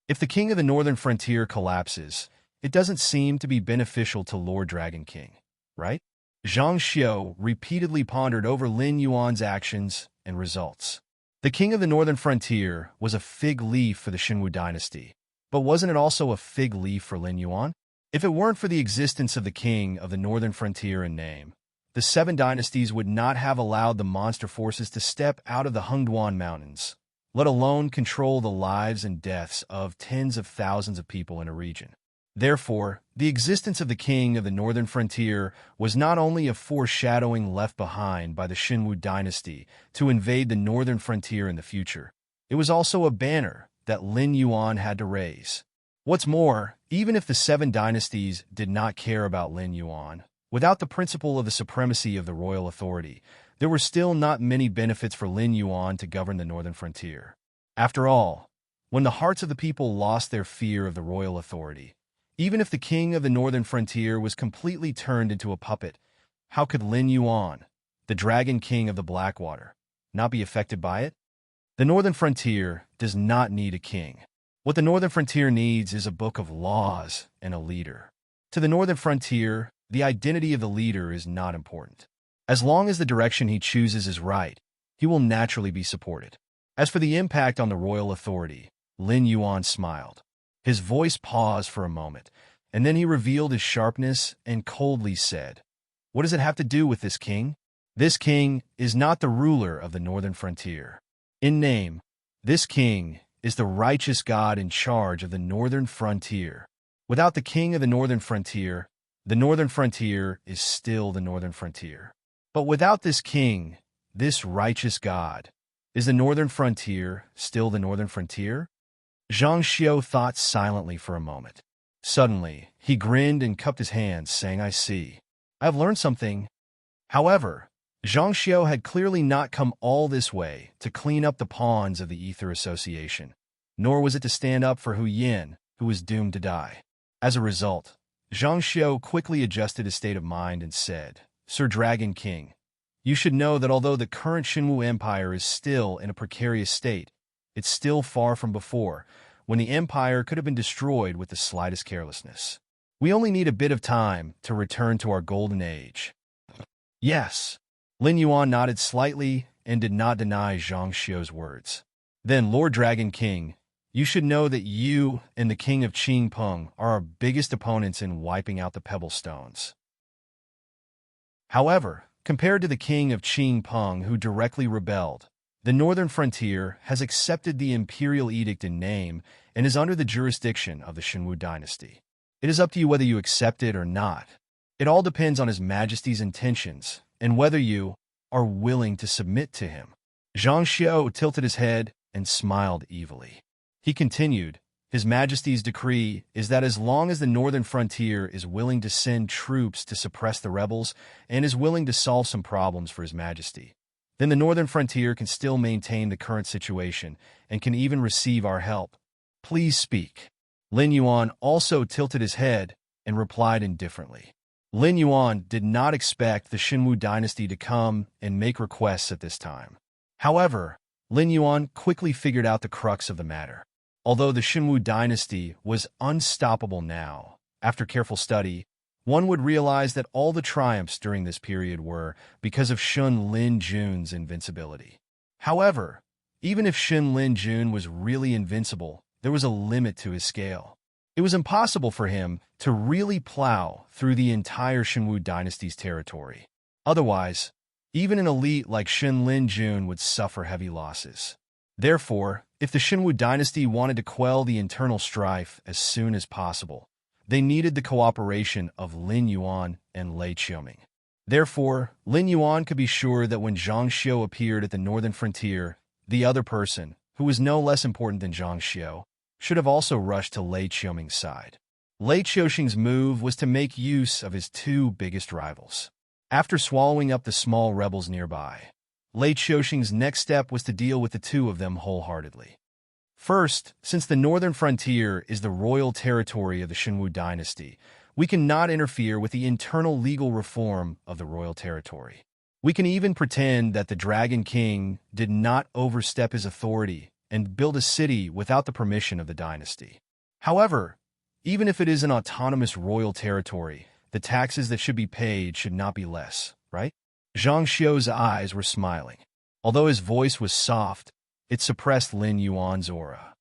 If the king of the northern frontier collapses, it doesn't seem to be beneficial to Lord Dragon King, right? Zhang Xiao repeatedly pondered over Lin Yuan's actions and results. The king of the northern frontier was a fig leaf for the Shenwu dynasty, but wasn't it also a fig leaf for Lin Yuan? If it weren't for the existence of the king of the northern frontier in name, the 7 dynasties would not have allowed the monster forces to step out of the Hengduan Mountains, let alone control the lives and deaths of tens of thousands of people in a region. Therefore, the existence of the king of the northern frontier was not only a foreshadowing left behind by the Shenwu dynasty to invade the northern frontier in the future, it was also a banner that Lin Yuan had to raise. What's more, even if the 7 dynasties did not care about Lin Yuan, without the principle of the supremacy of the royal authority, there were still not many benefits for Lin Yuan to govern the northern frontier. After all, when the hearts of the people lost their fear of the royal authority, even if the king of the northern frontier was completely turned into a puppet, how could Lin Yuan, the dragon king of the Blackwater, not be affected by it? The northern frontier does not need a king. What the northern frontier needs is a book of laws and a leader. To the northern frontier, the identity of the leader is not important. As long as the direction he chooses is right, he will naturally be supported. As for the impact on the royal authority, Lin Yuan smiled. His voice paused for a moment, and then he revealed his sharpness and coldly said, What does it have to do with this king? This king is not the ruler of the northern frontier. In name, this king is the righteous God in charge of the northern frontier. Without the king of the northern frontier is still the northern frontier. But without this king, this righteous God, is the northern frontier still the northern frontier? Zhang Xiao thought silently for a moment. Suddenly, he grinned and cupped his hands, saying, I see. I have learned something. However, Zhang Xiao had clearly not come all this way to clean up the pawns of the Ether Association, nor was it to stand up for Hu Yin, who was doomed to die. As a result, Zhang Xiao quickly adjusted his state of mind and said, Sir Dragon King, you should know that although the current Shenwu Empire is still in a precarious state, it's still far from before, when the empire could have been destroyed with the slightest carelessness. We only need a bit of time to return to our golden age. Yes. Lin Yuan nodded slightly and did not deny Zhang Xiu's words. Then, Lord Dragon King, you should know that you and the King of Qing Peng are our biggest opponents in wiping out the Pebble Stones. However, compared to the King of Qing Peng who directly rebelled, the northern frontier has accepted the imperial edict in name and is under the jurisdiction of the Shenwu dynasty. It is up to you whether you accept it or not. It all depends on His Majesty's intentions and whether you are willing to submit to him. Zhang Xiu tilted his head and smiled evilly. He continued, His Majesty's decree is that as long as the northern frontier is willing to send troops to suppress the rebels and is willing to solve some problems for His Majesty, then the northern frontier can still maintain the current situation and can even receive our help. Please speak. Lin Yuan also tilted his head and replied indifferently. Lin Yuan did not expect the Shenwu dynasty to come and make requests at this time. However, Lin Yuan quickly figured out the crux of the matter. Although the Shenwu dynasty was unstoppable now, after careful study, one would realize that all the triumphs during this period were because of Shun Lin Jun's invincibility. However, even if Shun Lin Jun was really invincible, there was a limit to his scale. It was impossible for him to really plow through the entire Shenwu dynasty's territory. Otherwise, even an elite like Shun Lin Jun would suffer heavy losses. Therefore, if the Shenwu dynasty wanted to quell the internal strife as soon as possible, they needed the cooperation of Lin Yuan and Lei Qiuming. Therefore, Lin Yuan could be sure that when Zhang Xiu appeared at the northern frontier, the other person, who was no less important than Zhang Xiu, should have also rushed to Lei Qiuming's side. Lei Qiuming's move was to make use of his two biggest rivals. After swallowing up the small rebels nearby, Lei Qiuming's next step was to deal with the two of them wholeheartedly. First, since the northern frontier is the royal territory of the Shenwu dynasty, we cannot interfere with the internal legal reform of the royal territory. We can even pretend that the Dragon King did not overstep his authority and build a city without the permission of the dynasty. However, even if it is an autonomous royal territory, the taxes that should be paid should not be less, right? Zhang Xiu's eyes were smiling. Although his voice was soft, it suppressed Lin Yuan's aura.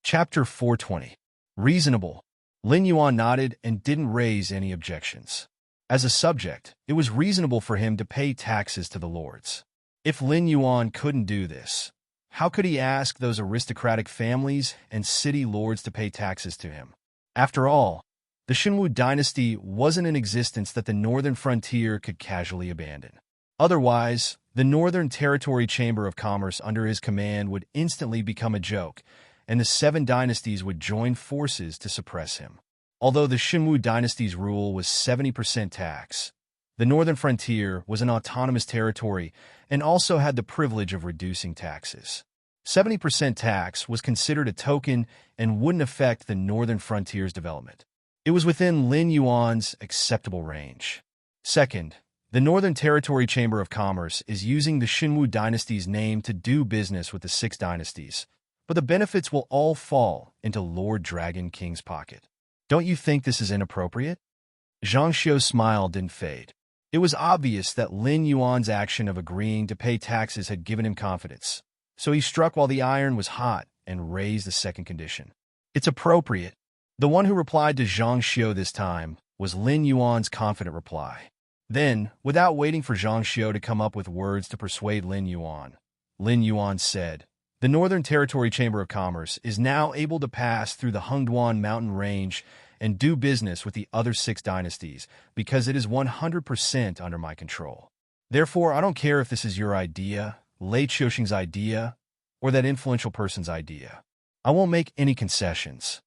Chapter 420. Reasonable. Lin Yuan nodded and didn't raise any objections. As a subject, it was reasonable for him to pay taxes to the lords. If Lin Yuan couldn't do this, how could he ask those aristocratic families and city lords to pay taxes to him? After all, the Shenwu dynasty wasn't in existence that the northern frontier could casually abandon. Otherwise, the Northern Territory Chamber of Commerce under his command would instantly become a joke, and the seven dynasties would join forces to suppress him. Although the Shenwu dynasty's rule was 70% tax, the northern frontier was an autonomous territory and also had the privilege of reducing taxes. 70% tax was considered a token and wouldn't affect the northern frontier's development. It was within Lin Yuan's acceptable range. Second, the Northern Territory Chamber of Commerce is using the Shenwu dynasty's name to do business with the six dynasties, but the benefits will all fall into Lord Dragon King's pocket. Don't you think this is inappropriate? Zhang Xiu's smile didn't fade. It was obvious that Lin Yuan's action of agreeing to pay taxes had given him confidence, so he struck while the iron was hot and raised the second condition. It's appropriate. The one who replied to Zhang Xiu this time was Lin Yuan's confident reply. Then, without waiting for Zhang Xiu to come up with words to persuade Lin Yuan said, "The Northern Territory Chamber of Commerce is now able to pass through the Hengduan mountain range and do business with the other six dynasties because it is 100% under my control. Therefore, I don't care if this is your idea, Lei Qiuming's idea, or that influential person's idea. I won't make any concessions."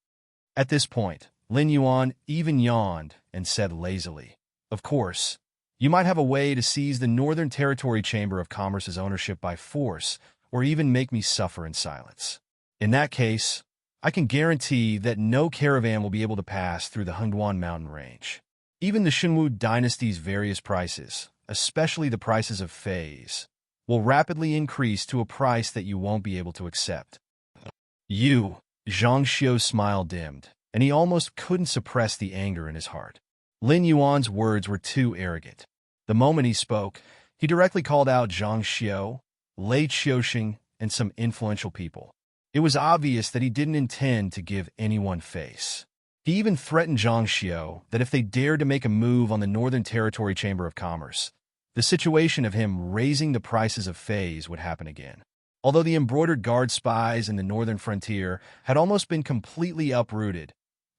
At this point, Lin Yuan even yawned and said lazily, "Of course, you might have a way to seize the Northern Territory Chamber of Commerce's ownership by force, or even make me suffer in silence. In that case, I can guarantee that no caravan will be able to pass through the Hengduan mountain range. Even the Xinwu dynasty's various prices, especially the prices of feis, will rapidly increase to a price that you won't be able to accept. You, Zhang Xiu's smile dimmed, and he almost couldn't suppress the anger in his heart. Lin Yuan's words were too arrogant. The moment he spoke, he directly called out Zhang Xiu, Lei Qiuxing, and some influential people. It was obvious that he didn't intend to give anyone face. He even threatened Zhang Xiu that if they dared to make a move on the Northern Territory Chamber of Commerce, the situation of him raising the prices of feis would happen again. Although the embroidered guard spies in the northern frontier had almost been completely uprooted,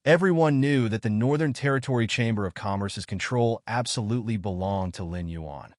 everyone knew that the Northern Territory Chamber of Commerce's control absolutely belonged to Lin Yuan.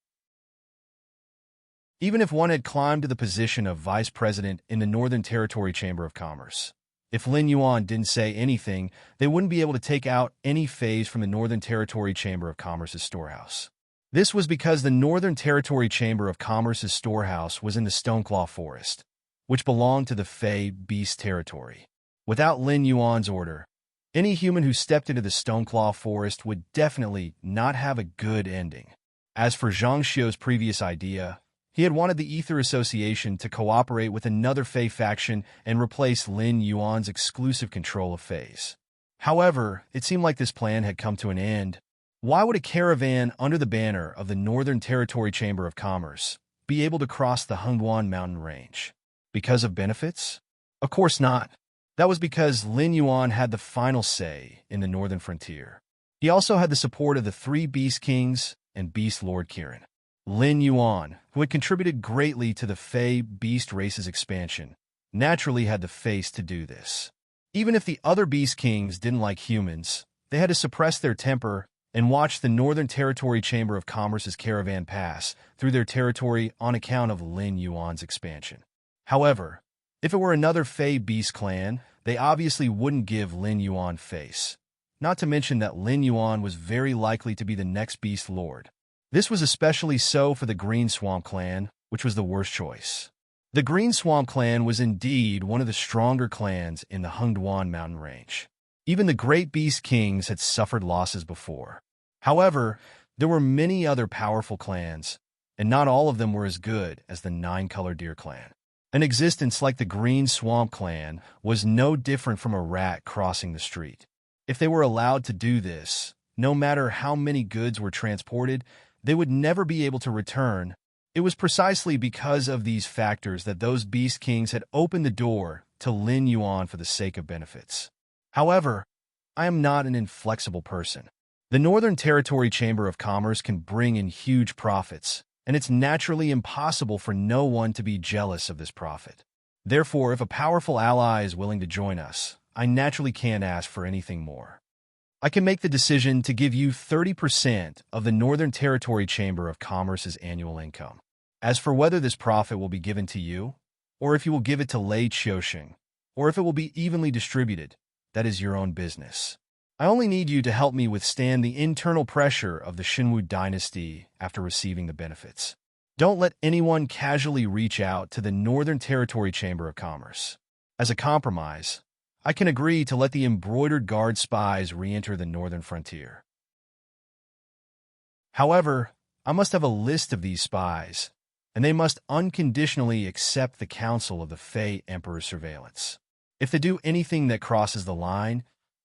Even if one had climbed to the position of vice president in the Northern Territory Chamber of Commerce, if Lin Yuan didn't say anything, they wouldn't be able to take out any feis from the Northern Territory Chamber of Commerce's storehouse. This was because the Northern Territory Chamber of Commerce's storehouse was in the Stoneclaw Forest, which belonged to the Fey Beast Territory. Without Lin Yuan's order, any human who stepped into the Stoneclaw Forest would definitely not have a good ending. As for Zhang Xiu's previous idea, he had wanted the Ether Association to cooperate with another Fey faction and replace Lin Yuan's exclusive control of feis. However, it seemed like this plan had come to an end. Why would a caravan under the banner of the Northern Territory Chamber of Commerce be able to cross the Hengduan mountain range? Because of benefits? Of course not. That was because Lin Yuan had the final say in the northern frontier. He also had the support of the three Beast Kings and Beast Lord Kirin. Lin Yuan, who had contributed greatly to the Fey beast race's expansion, naturally had the face to do this. Even if the other Beast Kings didn't like humans, they had to suppress their temper and watch the Northern Territory Chamber of Commerce's caravan pass through their territory on account of Lin Yuan's expansion. However, if it were another Fey beast clan, they obviously wouldn't give Lin Yuan face. Not to mention that Lin Yuan was very likely to be the next Beast Lord. This was especially so for the Green Swamp clan, which was the worst choice. The Green Swamp clan was indeed one of the stronger clans in the Hengduan mountain range. Even the Great Beast Kings had suffered losses before. However, there were many other powerful clans, and not all of them were as good as the Nine-Colored Deer clan. An existence like the Green Swamp clan was no different from a rat crossing the street. If they were allowed to do this, no matter how many goods were transported, they would never be able to return. It was precisely because of these factors that those Beast Kings had opened the door to Lin Yuan for the sake of benefits. However, I am not an inflexible person. The Northern Territory Chamber of Commerce can bring in huge profits, and it's naturally impossible for no one to be jealous of this profit. Therefore, if a powerful ally is willing to join us, I naturally can't ask for anything more. I can make the decision to give you 30% of the Northern Territory Chamber of Commerce's annual income. As for whether this profit will be given to you, or if you will give it to Lei Qiuxing, or if it will be evenly distributed, that is your own business. I only need you to help me withstand the internal pressure of the Xinwu dynasty after receiving the benefits. Don't let anyone casually reach out to the Northern Territory Chamber of Commerce. As a compromise, I can agree to let the embroidered guard spies re-enter the northern frontier. However, I must have a list of these spies, and they must unconditionally accept the counsel of the Fey Emperor's surveillance. If they do anything that crosses the line,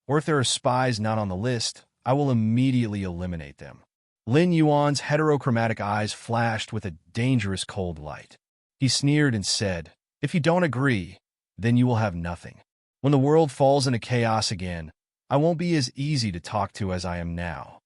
or if there are spies not on the list, I will immediately eliminate them. Lin Yuan's heterochromatic eyes flashed with a dangerous cold light. He sneered and said, "If you don't agree, then you will have nothing. When the world falls into chaos again, I won't be as easy to talk to as I am now."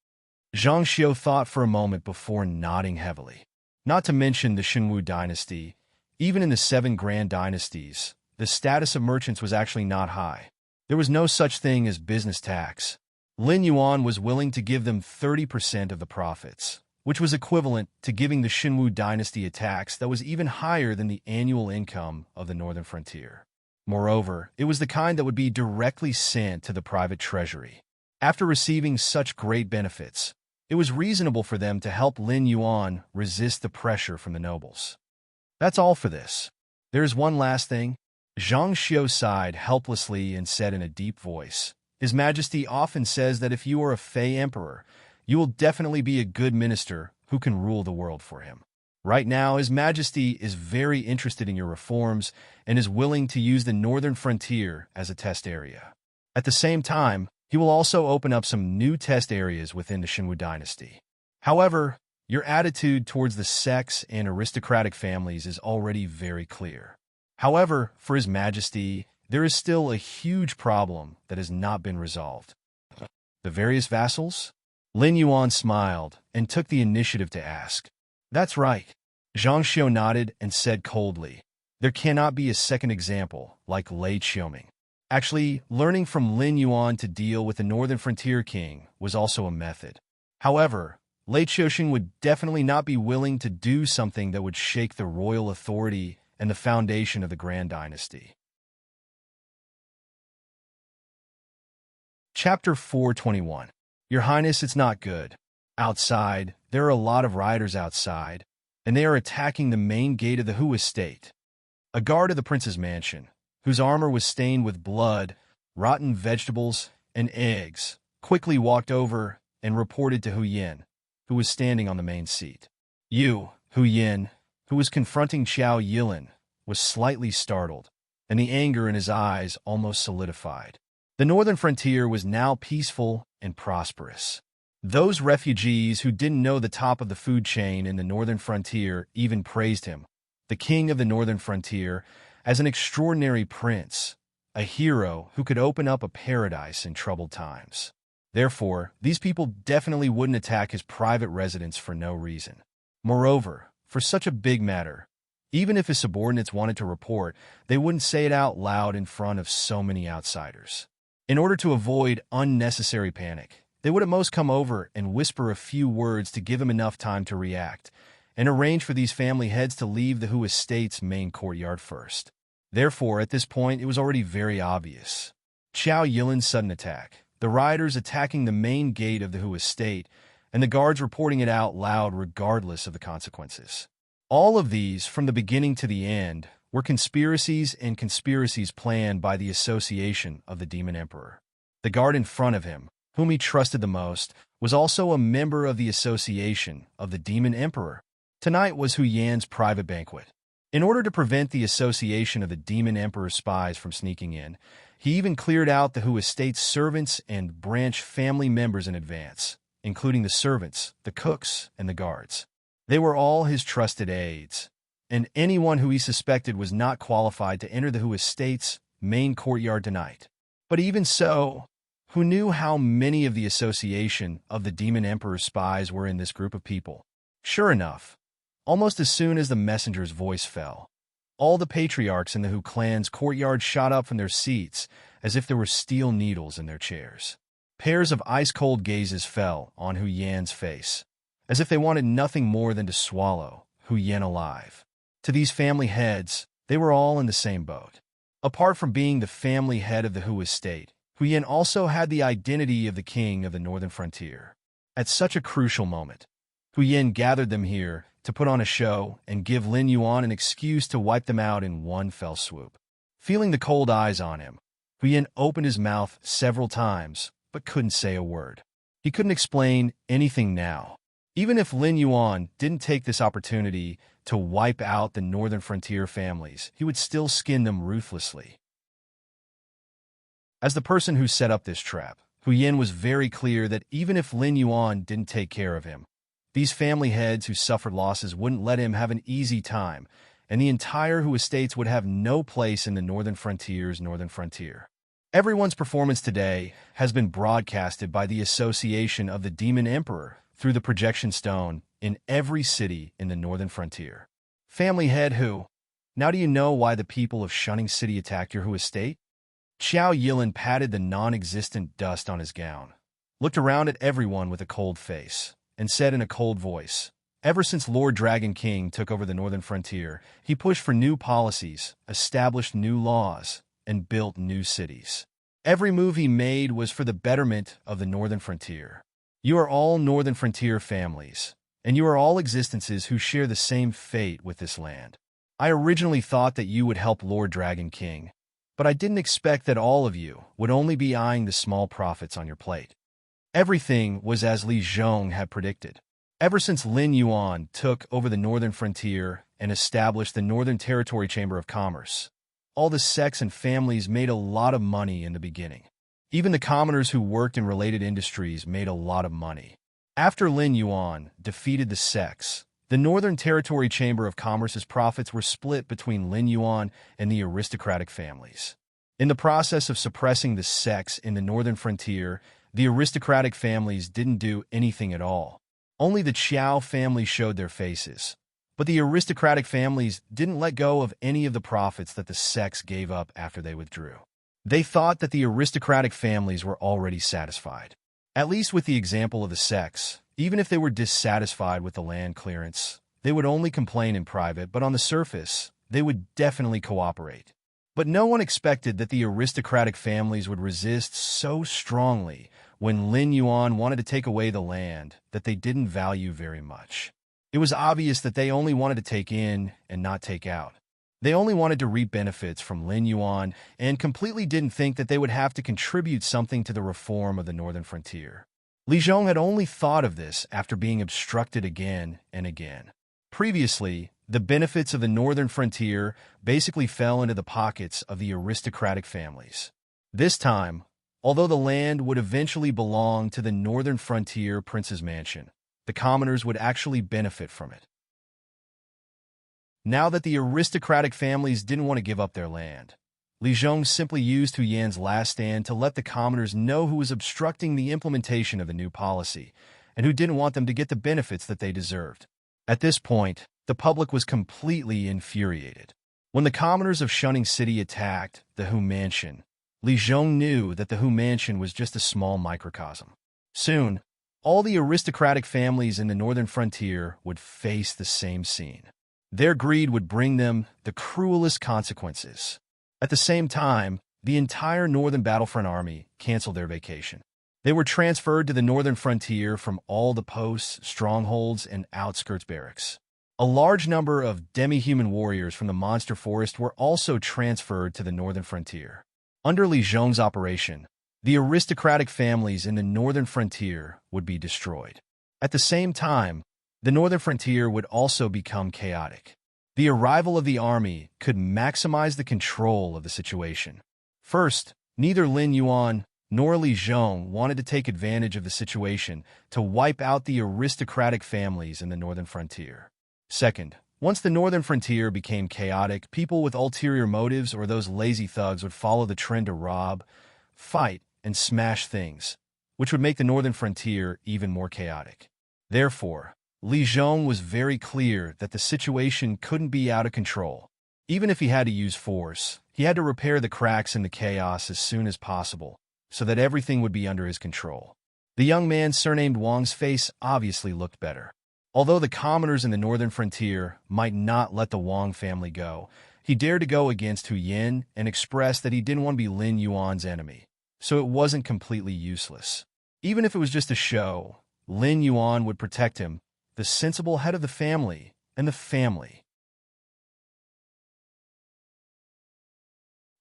Zhang Xiu thought for a moment before nodding heavily. Not to mention the Xinwu dynasty, even in the 7 grand dynasties, the status of merchants was actually not high. There was no such thing as business tax. Lin Yuan was willing to give them 30% of the profits, which was equivalent to giving the Xinwu dynasty a tax that was even higher than the annual income of the northern frontier. Moreover, it was the kind that would be directly sent to the private treasury. After receiving such great benefits, it was reasonable for them to help Lin Yuan resist the pressure from the nobles. That's all for this. There is one last thing. Zhang Xiu sighed helplessly and said in a deep voice, His Majesty often says that if you are a Fey Emperor, you will definitely be a good minister who can rule the world for him. Right now, His Majesty is very interested in your reforms and is willing to use the northern frontier as a test area. At the same time, he will also open up some new test areas within the Xinwu dynasty. However, your attitude towards the sex and aristocratic families is already very clear. However, for His Majesty, there is still a huge problem that has not been resolved. The various vassals? Lin Yuan smiled and took the initiative to ask. That's right. Zhang Xiu nodded and said coldly, There cannot be a second example like Lei Qiuming. Actually, learning from Lin Yuan to deal with the Northern Frontier King was also a method. However, Lei Qiuxing would definitely not be willing to do something that would shake the royal authority and the foundation of the Grand Dynasty. Chapter 421. Your Highness, it's not good. Outside, there are a lot of rioters outside, and they are attacking the main gate of the Hu estate. A guard of the prince's mansion, whose armor was stained with blood, rotten vegetables, and eggs, quickly walked over and reported to Hu Yin, who was standing on the main seat. Hu Yin, who was confronting Qiao Yilin, was slightly startled, and the anger in his eyes almost solidified. The northern frontier was now peaceful and prosperous. Those refugees who didn't know the top of the food chain in the northern frontier even praised him, the king of the northern frontier, as an extraordinary prince, a hero who could open up a paradise in troubled times. Therefore, these people definitely wouldn't attack his private residence for no reason. Moreover, for such a big matter, even if his subordinates wanted to report, they wouldn't say it out loud in front of so many outsiders. In order to avoid unnecessary panic, they would at most come over and whisper a few words to give him enough time to react, and arrange for these family heads to leave the Hu estate's main courtyard first. Therefore, at this point, it was already very obvious. Qiao Yilin's sudden attack, the rioters attacking the main gate of the Hu estate, and the guards reporting it out loud regardless of the consequences. All of these, from the beginning to the end, were conspiracies planned by the association of the Demon Emperor. The guard in front of him, whom he trusted the most, was also a member of the association of the Demon Emperor. Tonight was Hu Yan's private banquet. In order to prevent the association of the Demon Emperor spies from sneaking in, he even cleared out the Hu estate's servants and branch family members in advance, including the servants, the cooks, and the guards. They were all his trusted aides, and anyone who he suspected was not qualified to enter the Hu estate's main courtyard tonight. But even so, who knew how many of the association of the Demon Emperor's spies were in this group of people? Sure enough, almost as soon as the messenger's voice fell, all the patriarchs in the Hu clan's courtyard shot up from their seats as if there were steel needles in their chairs. Pairs of ice-cold gazes fell on Hu Yan's face, as if they wanted nothing more than to swallow Hu Yan alive. To these family heads, they were all in the same boat. Apart from being the family head of the Hu estate, Hu Yan also had the identity of the king of the northern frontier. At such a crucial moment, Hu Yan gathered them here to put on a show and give Lin Yuan an excuse to wipe them out in one fell swoop. Feeling the cold eyes on him, Hu Yan opened his mouth several times, but couldn't say a word. He couldn't explain anything now. Even if Lin Yuan didn't take this opportunity to wipe out the northern frontier families, he would still skin them ruthlessly. As the person who set up this trap, Hu Yan was very clear that even if Lin Yuan didn't take care of him, these family heads who suffered losses wouldn't let him have an easy time, and the entire Hu estates would have no place in the northern frontier's northern frontier. Everyone's performance today has been broadcasted by the association of the Demon Emperor through the projection stone in every city in the northern frontier. Family head Hu, now do you know why the people of Shunning City attacked your Hu estate? Qiao Yilin patted the non-existent dust on his gown, looked around at everyone with a cold face, and said in a cold voice, Ever since Lord Dragon King took over the northern frontier, he pushed for new policies, established new laws, and built new cities. Every move he made was for the betterment of the northern frontier. You are all northern frontier families, and you are all existences who share the same fate with this land. I originally thought that you would help Lord Dragon King, but I didn't expect that all of you would only be eyeing the small profits on your plate. Everything was as Li Zhong had predicted. Ever since Lin Yuan took over the northern frontier and established the Northern Territory Chamber of Commerce, all the sects and families made a lot of money in the beginning. Even the commoners who worked in related industries made a lot of money. After Lin Yuan defeated the sects, the Northern Territory Chamber of Commerce's profits were split between Lin Yuan and the aristocratic families. In the process of suppressing the sects in the northern frontier, the aristocratic families didn't do anything at all. Only the Qiao family showed their faces. But the aristocratic families didn't let go of any of the profits that the sects gave up after they withdrew. They thought that the aristocratic families were already satisfied. At least with the example of the sects, even if they were dissatisfied with the land clearance, they would only complain in private, but on the surface, they would definitely cooperate. But no one expected that the aristocratic families would resist so strongly when Lin Yuan wanted to take away the land that they didn't value very much. It was obvious that they only wanted to take in and not take out. They only wanted to reap benefits from Lin Yuan and completely didn't think that they would have to contribute something to the reform of the northern frontier. Li Zhong had only thought of this after being obstructed again and again. Previously, the benefits of the northern frontier basically fell into the pockets of the aristocratic families. This time, although the land would eventually belong to the northern frontier prince's mansion, the commoners would actually benefit from it. Now that the aristocratic families didn't want to give up their land, Li Zhong simply used Hu Yan's last stand to let the commoners know who was obstructing the implementation of the new policy and who didn't want them to get the benefits that they deserved. At this point, the public was completely infuriated. When the commoners of Shunning City attacked the Hu Mansion, Li Zhong knew that the Hu Mansion was just a small microcosm. Soon, all the aristocratic families in the northern frontier would face the same scene. Their greed would bring them the cruelest consequences. At the same time, the entire northern battlefront army canceled their vacation. They were transferred to the northern frontier from all the posts, strongholds, and outskirts barracks. A large number of demi-human warriors from the monster forest were also transferred to the northern frontier. Under Li Zhong's operation, the aristocratic families in the northern frontier would be destroyed. At the same time, the northern frontier would also become chaotic. The arrival of the army could maximize the control of the situation. First, neither Lin Yuan nor Li Zhong wanted to take advantage of the situation to wipe out the aristocratic families in the northern frontier. Second, once the northern frontier became chaotic, people with ulterior motives or those lazy thugs would follow the trend to rob, fight, and smash things, which would make the northern frontier even more chaotic. Therefore, Li Zhong was very clear that the situation couldn't be out of control. Even if he had to use force, he had to repair the cracks in the chaos as soon as possible, so that everything would be under his control. The young man surnamed Wang's face obviously looked better. Although the commoners in the northern frontier might not let the Wang family go, he dared to go against Hu Yan and express that he didn't want to be Lin Yuan's enemy, so it wasn't completely useless. Even if it was just a show, Lin Yuan would protect him, the sensible head of the family, and the family.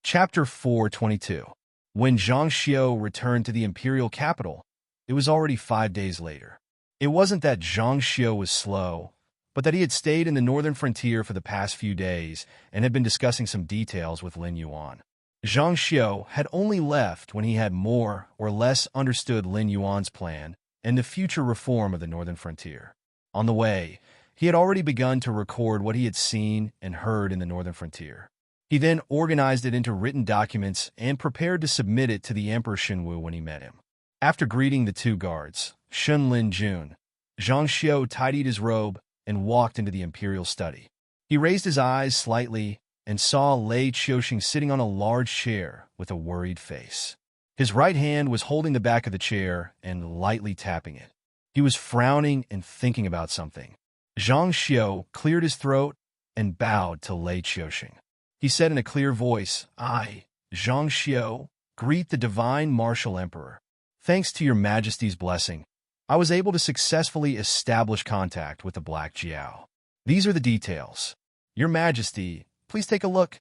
Chapter 422. When Zhang Xiu returned to the imperial capital, it was already 5 days later. It wasn't that Zhang Xiu was slow, but that he had stayed in the northern frontier for the past few days and had been discussing some details with Lin Yuan. Zhang Xiu had only left when he had more or less understood Lin Yuan's plan and the future reform of the northern frontier. On the way, he had already begun to record what he had seen and heard in the northern frontier. He then organized it into written documents and prepared to submit it to the Emperor Shenwu when he met him. After greeting the two guards, Shun Lin Jun, Zhang Xiu tidied his robe and walked into the imperial study. He raised his eyes slightly and saw Lei Qiuxing sitting on a large chair with a worried face. His right hand was holding the back of the chair and lightly tapping it. He was frowning and thinking about something. Zhang Xiu cleared his throat and bowed to Lei Qiuxing. He said in a clear voice, "I, Zhang Xiu, greet the divine martial emperor. Thanks to your majesty's blessing, I was able to successfully establish contact with the Black Jiao. These are the details. "Your Majesty, please take a look."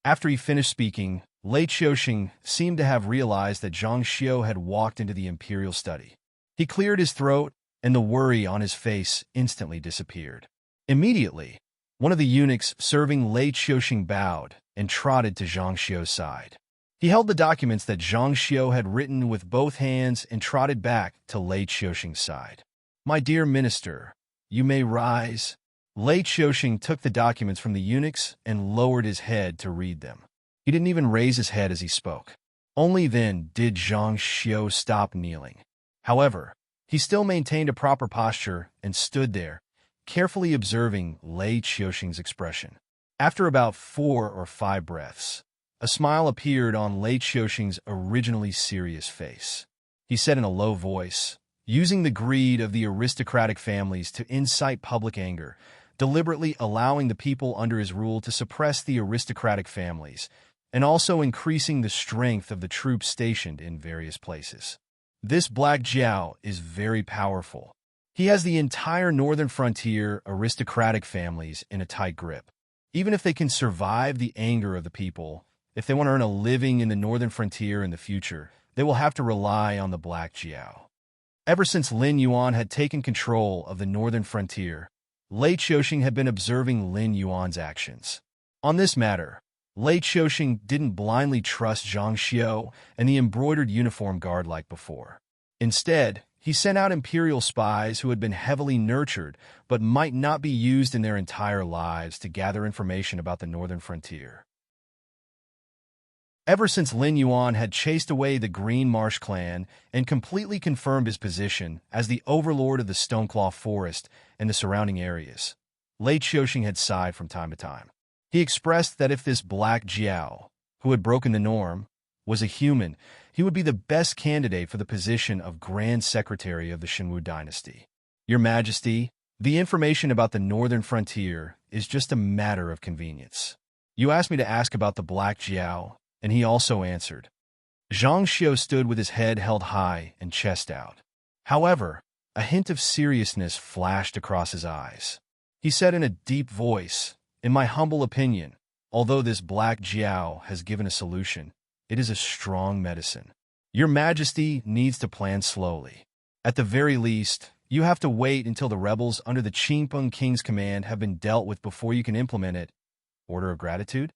After he finished speaking, Lei Qiuxing seemed to have realized that Zhang Xiu had walked into the imperial study. He cleared his throat, and the worry on his face instantly disappeared. Immediately, one of the eunuchs serving Lei Qiuxing bowed and trotted to Zhang Xiu's side. He held the documents that Zhang Xiu had written with both hands and trotted back to Lei Qiuxing's side. "My dear minister, you may rise." Lei Qiuxing took the documents from the eunuchs and lowered his head to read them. He didn't even raise his head as he spoke. Only then did Zhang Xiu stop kneeling. However, he still maintained a proper posture and stood there, carefully observing Lei Qiuxing's expression. After about 4 or 5 breaths, a smile appeared on Lei Qiuxing's originally serious face. He said in a low voice, using the greed of the aristocratic families to incite public anger, deliberately allowing the people under his rule to suppress the aristocratic families, and also increasing the strength of the troops stationed in various places. "This Black Jiao is very powerful. He has the entire northern frontier aristocratic families in a tight grip. Even if they can survive the anger of the people, if they want to earn a living in the northern frontier in the future, they will have to rely on the Black Jiao." Ever since Lin Yuan had taken control of the northern frontier, Lei Qiuxing had been observing Lin Yuan's actions. On this matter, Lei Qiuxing didn't blindly trust Zhang Xiu and the embroidered uniform guard like before. Instead, he sent out imperial spies who had been heavily nurtured but might not be used in their entire lives to gather information about the northern frontier. Ever since Lin Yuan had chased away the Green Marsh clan and completely confirmed his position as the overlord of the Stoneclaw Forest and the surrounding areas, Lei Qiuxing had sighed from time to time. He expressed that if this Black Jiao, who had broken the norm, was a human, he would be the best candidate for the position of Grand Secretary of the Shenwu dynasty. "Your Majesty, the information about the northern frontier is just a matter of convenience. You asked me to ask about the Black Jiao, and he also answered." Zhang Xiu stood with his head held high and chest out. However, a hint of seriousness flashed across his eyes. He said in a deep voice, "In my humble opinion, although this Black Jiao has given a solution, it is a strong medicine. Your Majesty needs to plan slowly. At the very least, you have to wait until the rebels under the Qingpeng King's command have been dealt with before you can implement it." Order of gratitude?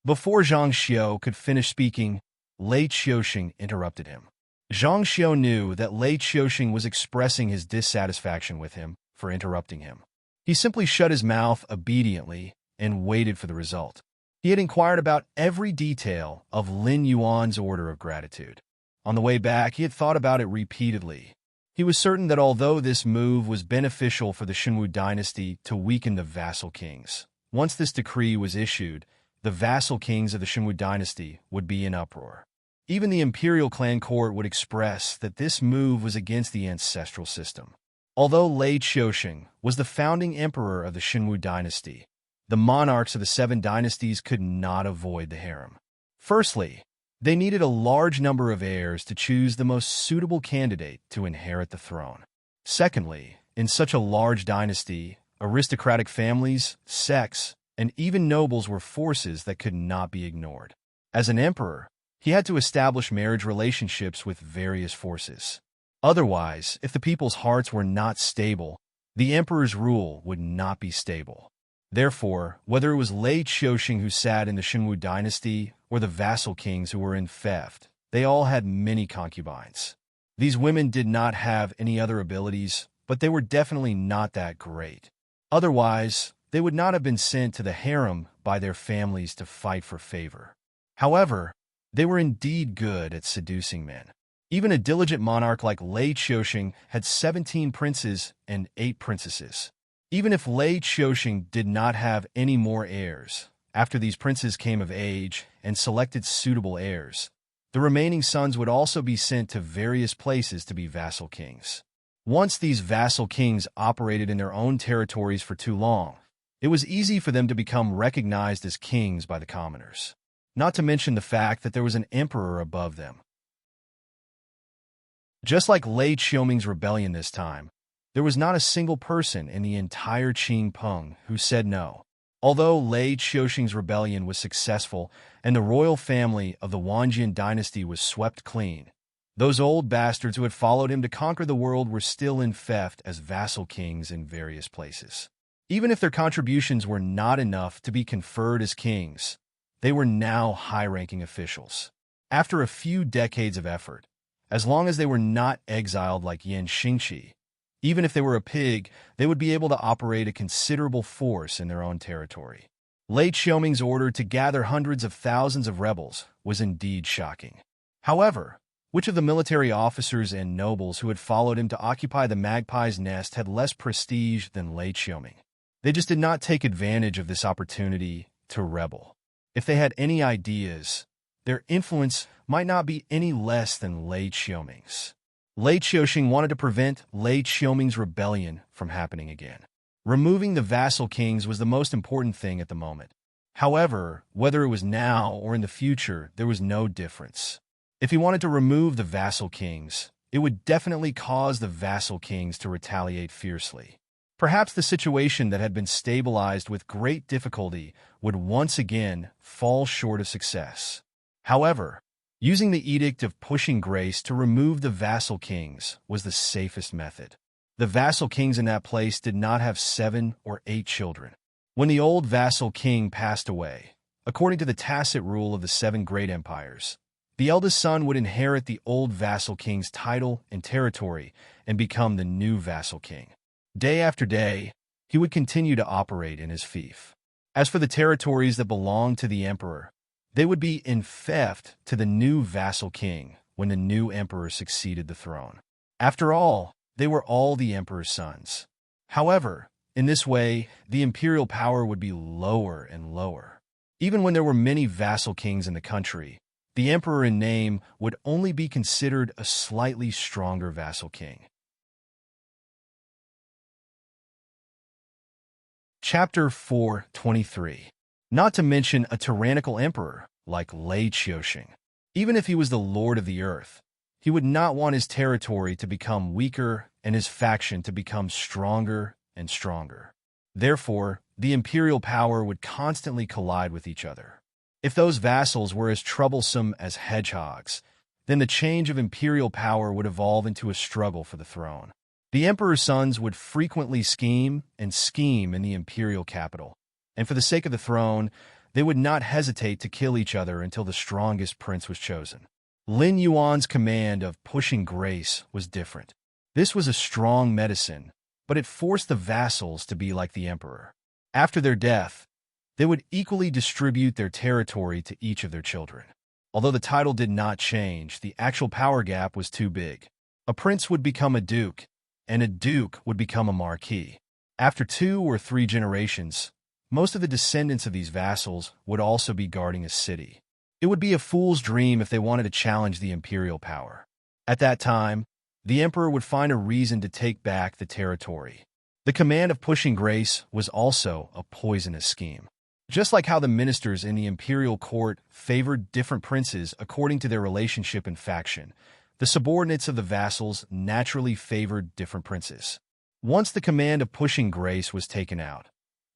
Before Zhang Xiu could finish speaking, Lei Qiuxing interrupted him. Zhang Xiu knew that Lei Qiuxing was expressing his dissatisfaction with him for interrupting him. He simply shut his mouth obediently and waited for the result. He had inquired about every detail of Lin Yuan's order of gratitude. On the way back, he had thought about it repeatedly. He was certain that although this move was beneficial for the Shenwu dynasty to weaken the vassal kings, once this decree was issued, the vassal kings of the Shenwu dynasty would be in uproar. Even the imperial clan court would express that this move was against the ancestral system. Although Lei Qiuxing was the founding emperor of the Shenwu dynasty, the monarchs of the 7 dynasties could not avoid the harem. Firstly, they needed a large number of heirs to choose the most suitable candidate to inherit the throne. Secondly, in such a large dynasty, aristocratic families, sects, and even nobles were forces that could not be ignored. As an emperor, he had to establish marriage relationships with various forces. Otherwise, if the people's hearts were not stable, the emperor's rule would not be stable. Therefore, whether it was Lei Qiuxing who sat in the Shenwu dynasty or the vassal kings who were in theft, they all had many concubines. These women did not have any other abilities, but they were definitely not that great. Otherwise, they would not have been sent to the harem by their families to fight for favor. However, they were indeed good at seducing men. Even a diligent monarch like Lei Qiuxing had 17 princes and 8 princesses. Even if Lei Qiuxing did not have any more heirs, after these princes came of age and selected suitable heirs, the remaining sons would also be sent to various places to be vassal kings. Once these vassal kings operated in their own territories for too long, it was easy for them to become recognized as kings by the commoners, not to mention the fact that there was an emperor above them. Just like Lei Qiuming's rebellion this time, there was not a single person in the entire Qingpeng who said no. Although Lei Qiuxing's rebellion was successful and the royal family of the Wanjian dynasty was swept clean, those old bastards who had followed him to conquer the world were still in theft as vassal kings in various places. Even if their contributions were not enough to be conferred as kings, they were now high-ranking officials. After a few decades of effort, as long as they were not exiled like Yan Xingqi, even if they were a pig, they would be able to operate a considerable force in their own territory. Lei Qiuming's order to gather hundreds of thousands of rebels was indeed shocking. However, which of the military officers and nobles who had followed him to occupy the Magpie's Nest had less prestige than Lei Qiuming? They just did not take advantage of this opportunity to rebel. If they had any ideas, their influence might not be any less than Lei Qiuming's. Lei Qiuxing wanted to prevent Lei Qiuming's rebellion from happening again. Removing the vassal kings was the most important thing at the moment. However, whether it was now or in the future, there was no difference. If he wanted to remove the vassal kings, it would definitely cause the vassal kings to retaliate fiercely. Perhaps the situation that had been stabilized with great difficulty would once again fall short of success. However, using the Edict of Pushing Grace to remove the vassal kings was the safest method. The vassal kings in that place did not have 7 or 8 children. When the old vassal king passed away, according to the tacit rule of the 7 great empires, the eldest son would inherit the old vassal king's title and territory and become the new vassal king. Day after day, he would continue to operate in his fief. As for the territories that belonged to the emperor, they would be in theft to the new vassal king when the new emperor succeeded the throne. After all, they were all the emperor's sons. However, in this way, the imperial power would be lower and lower. Even when there were many vassal kings in the country, the emperor in name would only be considered a slightly stronger vassal king. Chapter 4:23. Not to mention a tyrannical emperor like Lei Qiuxing. Even if he was the lord of the earth, he would not want his territory to become weaker and his faction to become stronger and stronger. Therefore, the imperial power would constantly collide with each other. If those vassals were as troublesome as hedgehogs, then the change of imperial power would evolve into a struggle for the throne. The emperor's sons would frequently scheme in the imperial capital, and for the sake of the throne, they would not hesitate to kill each other until the strongest prince was chosen. Lin Yuan's command of pushing grace was different. This was a strong medicine, but it forced the vassals to be like the emperor. After their death, they would equally distribute their territory to each of their children. Although the title did not change, the actual power gap was too big. A prince would become a duke, and a duke would become a marquis. After 2 or 3 generations, most of the descendants of these vassals would also be guarding a city. It would be a fool's dream if they wanted to challenge the imperial power. At that time, the emperor would find a reason to take back the territory. The command of pushing grace was also a poisonous scheme. Just like how the ministers in the imperial court favored different princes according to their relationship and faction, the subordinates of the vassals naturally favored different princes. Once the command of pushing grace was taken out,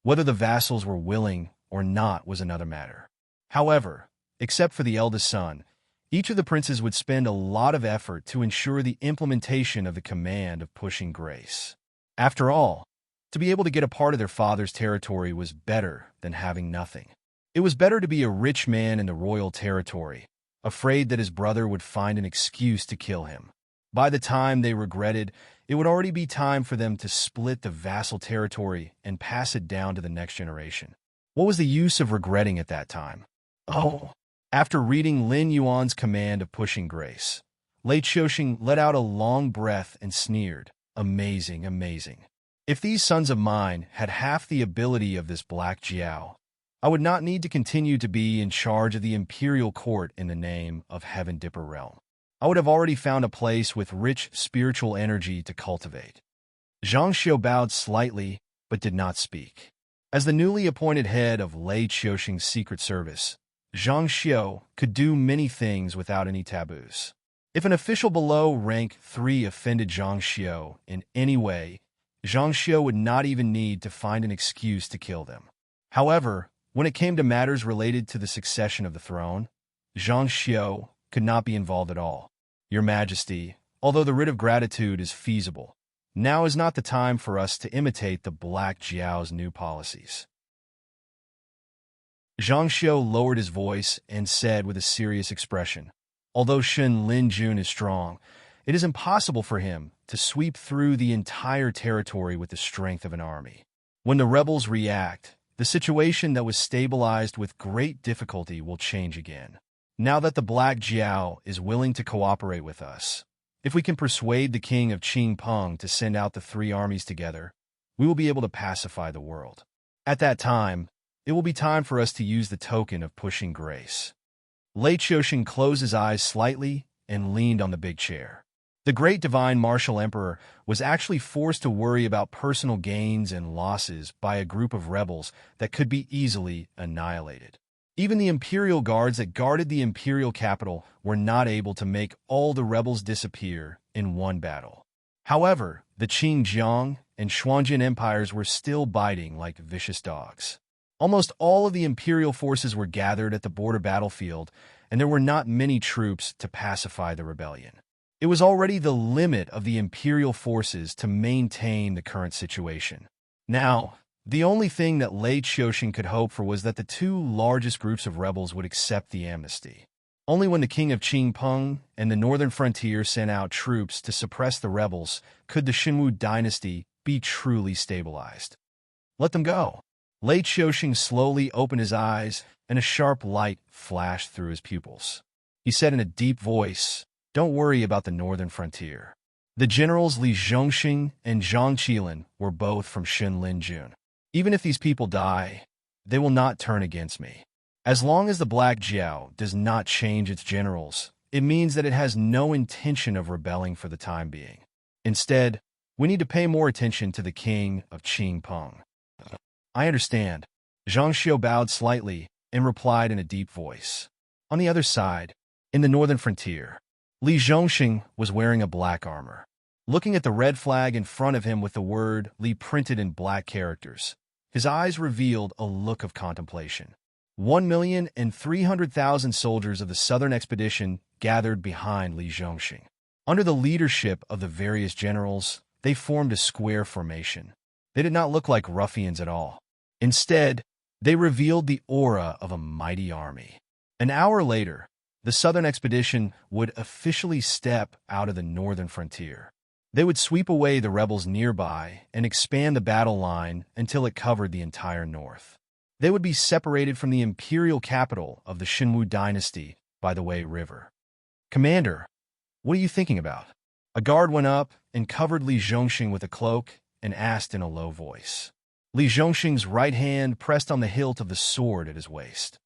whether the vassals were willing or not was another matter. However, except for the eldest son, each of the princes would spend a lot of effort to ensure the implementation of the command of pushing grace. After all, to be able to get a part of their father's territory was better than having nothing. It was better to be a rich man in the royal territory, afraid that his brother would find an excuse to kill him. By the time they regretted, it would already be time for them to split the vassal territory and pass it down to the next generation. What was the use of regretting at that time? Oh! After reading Lin Yuan's command of pushing grace, Lei Qiuxing let out a long breath and sneered, "Amazing, amazing. If these sons of mine had half the ability of this Black Jiao, I would not need to continue to be in charge of the imperial court in the name of Heaven Dipper Realm. I would have already found a place with rich spiritual energy to cultivate." Zhang Xiu bowed slightly, but did not speak. As the newly appointed head of Lei Qiuxing's secret service, Zhang Xiu could do many things without any taboos. If an official below rank 3 offended Zhang Xiu in any way, Zhang Xiu would not even need to find an excuse to kill them. However, when it came to matters related to the succession of the throne, Zhang Xiu could not be involved at all. Your Majesty, although the writ of gratitude is feasible, now is not the time for us to imitate the Black Jiao's new policies. Zhang Xiu lowered his voice and said with a serious expression, although Shen Linjun is strong, it is impossible for him to sweep through the entire territory with the strength of an army. When the rebels react, the situation that was stabilized with great difficulty will change again. Now that the Black Jiao is willing to cooperate with us, if we can persuade the king of Qingpeng to send out the three armies together, we will be able to pacify the world. At that time, it will be time for us to use the token of pushing grace. Lei Qiuxing closed his eyes slightly and leaned on the big chair. The great divine martial emperor was actually forced to worry about personal gains and losses by a group of rebels that could be easily annihilated. Even the imperial guards that guarded the imperial capital were not able to make all the rebels disappear in one battle. However, the Qingjiang and Xuanjin empires were still biting like vicious dogs. Almost all of the imperial forces were gathered at the border battlefield, and there were not many troops to pacify the rebellion. It was already the limit of the imperial forces to maintain the current situation. Now, the only thing that Lei Qiuxing could hope for was that the two largest groups of rebels would accept the amnesty. Only when the king of Qingpeng and the northern frontier sent out troops to suppress the rebels could the Xinwu dynasty be truly stabilized. Let them go. Lei Qiuxing slowly opened his eyes, and a sharp light flashed through his pupils. He said in a deep voice, "Don't worry about the northern frontier." The generals Li Zhongxing and Zhang Qilin were both from Shen Linjun. Even if these people die, they will not turn against me. As long as the Black Jiao does not change its generals, it means that it has no intention of rebelling for the time being. Instead, we need to pay more attention to the king of Qingpeng. I understand. Zhang Xiu bowed slightly and replied in a deep voice. On the other side, in the northern frontier, Li Zhongxing was wearing a black armor. Looking at the red flag in front of him with the word Li printed in black characters, his eyes revealed a look of contemplation. 1,300,000 soldiers of the southern expedition gathered behind Li Zhongxing. Under the leadership of the various generals, they formed a square formation. They did not look like ruffians at all. Instead, they revealed the aura of a mighty army. An hour later, the southern expedition would officially step out of the northern frontier. They would sweep away the rebels nearby and expand the battle line until it covered the entire north. They would be separated from the imperial capital of the Xinwu dynasty by the Wei River. "Commander, what are you thinking about?" A guard went up and covered Li Zhongxing with a cloak and asked in a low voice. Li Zhongxing's right hand pressed on the hilt of the sword at his waist.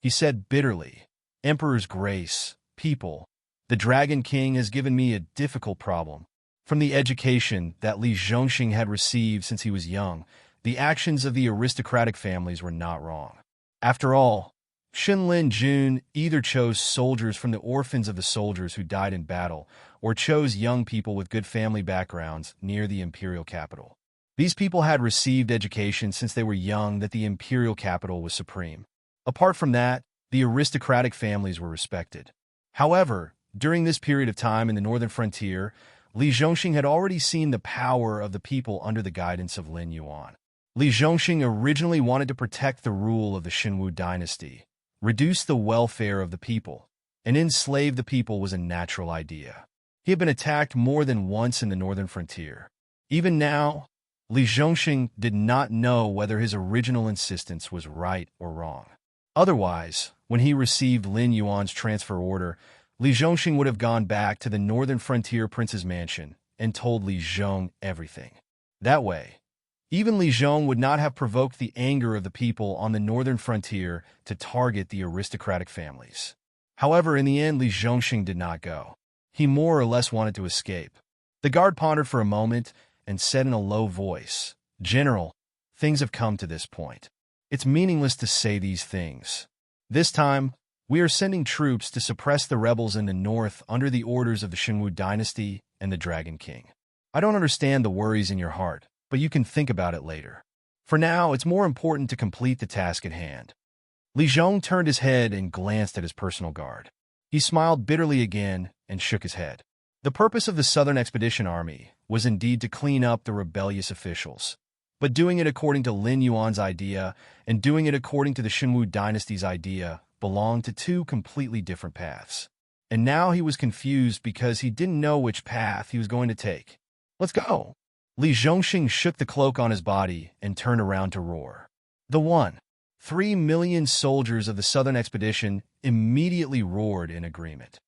He said bitterly, "Emperor's grace, people, the Dragon King has given me a difficult problem. From the education that Li Zhongxing had received since he was young, the actions of the aristocratic families were not wrong. After all, Shen Linjun either chose soldiers from the orphans of the soldiers who died in battle, or chose young people with good family backgrounds near the imperial capital. These people had received education since they were young that the imperial capital was supreme. Apart from that, the aristocratic families were respected. However, during this period of time in the northern frontier, Li Zhongxing had already seen the power of the people under the guidance of Lin Yuan. Li Zhongxing originally wanted to protect the rule of the Xinwu dynasty, reduce the welfare of the people, and enslave the people was a natural idea. He had been attacked more than once in the northern frontier. Even now, Li Zhongxing did not know whether his original insistence was right or wrong. Otherwise, when he received Lin Yuan's transfer order, Li Zhongxing would have gone back to the northern frontier prince's mansion and told Li Zhong everything. That way, even Li Zhong would not have provoked the anger of the people on the northern frontier to target the aristocratic families. However, in the end, Li Zhongxing did not go. He more or less wanted to escape. The guard pondered for a moment and said in a low voice, "General, things have come to this point. It's meaningless to say these things. This time, we are sending troops to suppress the rebels in the north under the orders of the Xinwu dynasty and the Dragon King. I don't understand the worries in your heart, but you can think about it later. For now, it's more important to complete the task at hand. Li Zhong turned his head and glanced at his personal guard. He smiled bitterly again and shook his head. The purpose of the Southern Expedition Army was indeed to clean up the rebellious officials, but doing it according to Lin Yuan's idea and doing it according to the Xinwu dynasty's idea belonged to two completely different paths. And now he was confused because he didn't know which path he was going to take. Let's go! Li Zhongxing shook the cloak on his body and turned around to roar. The 3 million soldiers of the Southern Expedition immediately roared in agreement.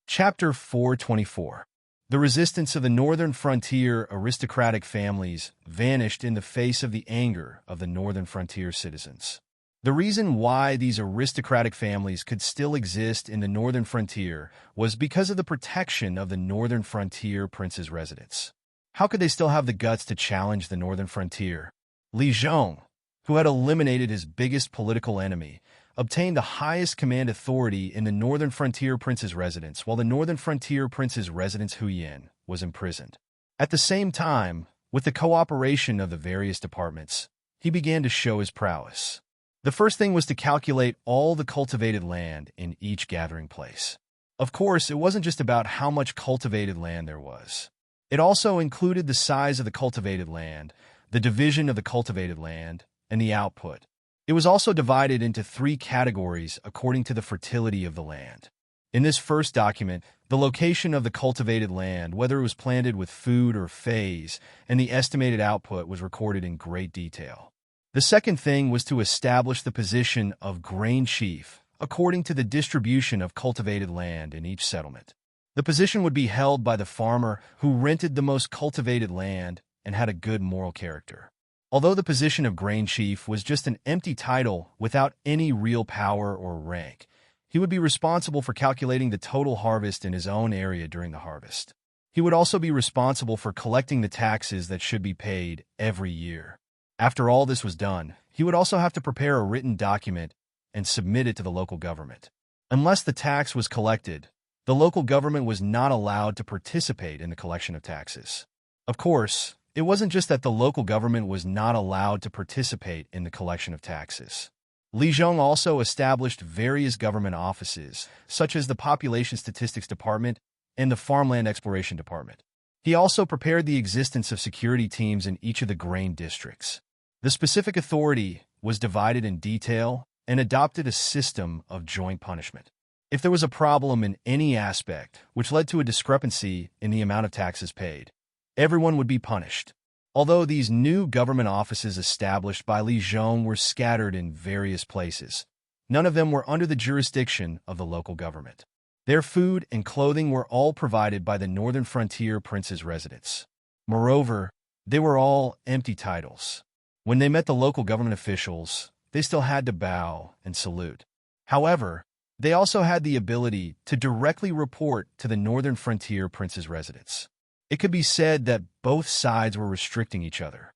Chapter 424. The resistance of the northern frontier aristocratic families vanished in the face of the anger of the northern frontier citizens. The reason why these aristocratic families could still exist in the northern frontier was because of the protection of the northern frontier prince's residence. How could they still have the guts to challenge the northern frontier? Li Zhong, who had eliminated his biggest political enemy, obtained the highest command authority in the northern frontier prince's residence, while the northern frontier prince's residence Huyan was imprisoned. At the same time, with the cooperation of the various departments, he began to show his prowess. The first thing was to calculate all the cultivated land in each gathering place. Of course, it wasn't just about how much cultivated land there was. It also included the size of the cultivated land, the division of the cultivated land, and the output. It was also divided into 3 categories according to the fertility of the land. In this first document, the location of the cultivated land, whether it was planted with food or phase, and the estimated output was recorded in great detail. The second thing was to establish the position of grain chief according to the distribution of cultivated land in each settlement. The position would be held by the farmer who rented the most cultivated land and had a good moral character. Although the position of grain chief was just an empty title without any real power or rank, he would be responsible for calculating the total harvest in his own area during the harvest. He would also be responsible for collecting the taxes that should be paid every year. After all this was done, he would also have to prepare a written document and submit it to the local government. Unless the tax was collected, the local government was not allowed to participate in the collection of taxes. Of course, it wasn't just that the local government was not allowed to participate in the collection of taxes. Li Zhong also established various government offices, such as the Population Statistics Department and the Farmland Exploration Department. He also prepared the existence of security teams in each of the grain districts. The specific authority was divided in detail and adopted a system of joint punishment. If there was a problem in any aspect which led to a discrepancy in the amount of taxes paid, everyone would be punished. Although these new government offices established by Li Zhong were scattered in various places, none of them were under the jurisdiction of the local government. Their food and clothing were all provided by the northern frontier prince's residence. Moreover, they were all empty titles. When they met the local government officials, they still had to bow and salute. However, they also had the ability to directly report to the northern frontier prince's residence. It could be said that both sides were restricting each other.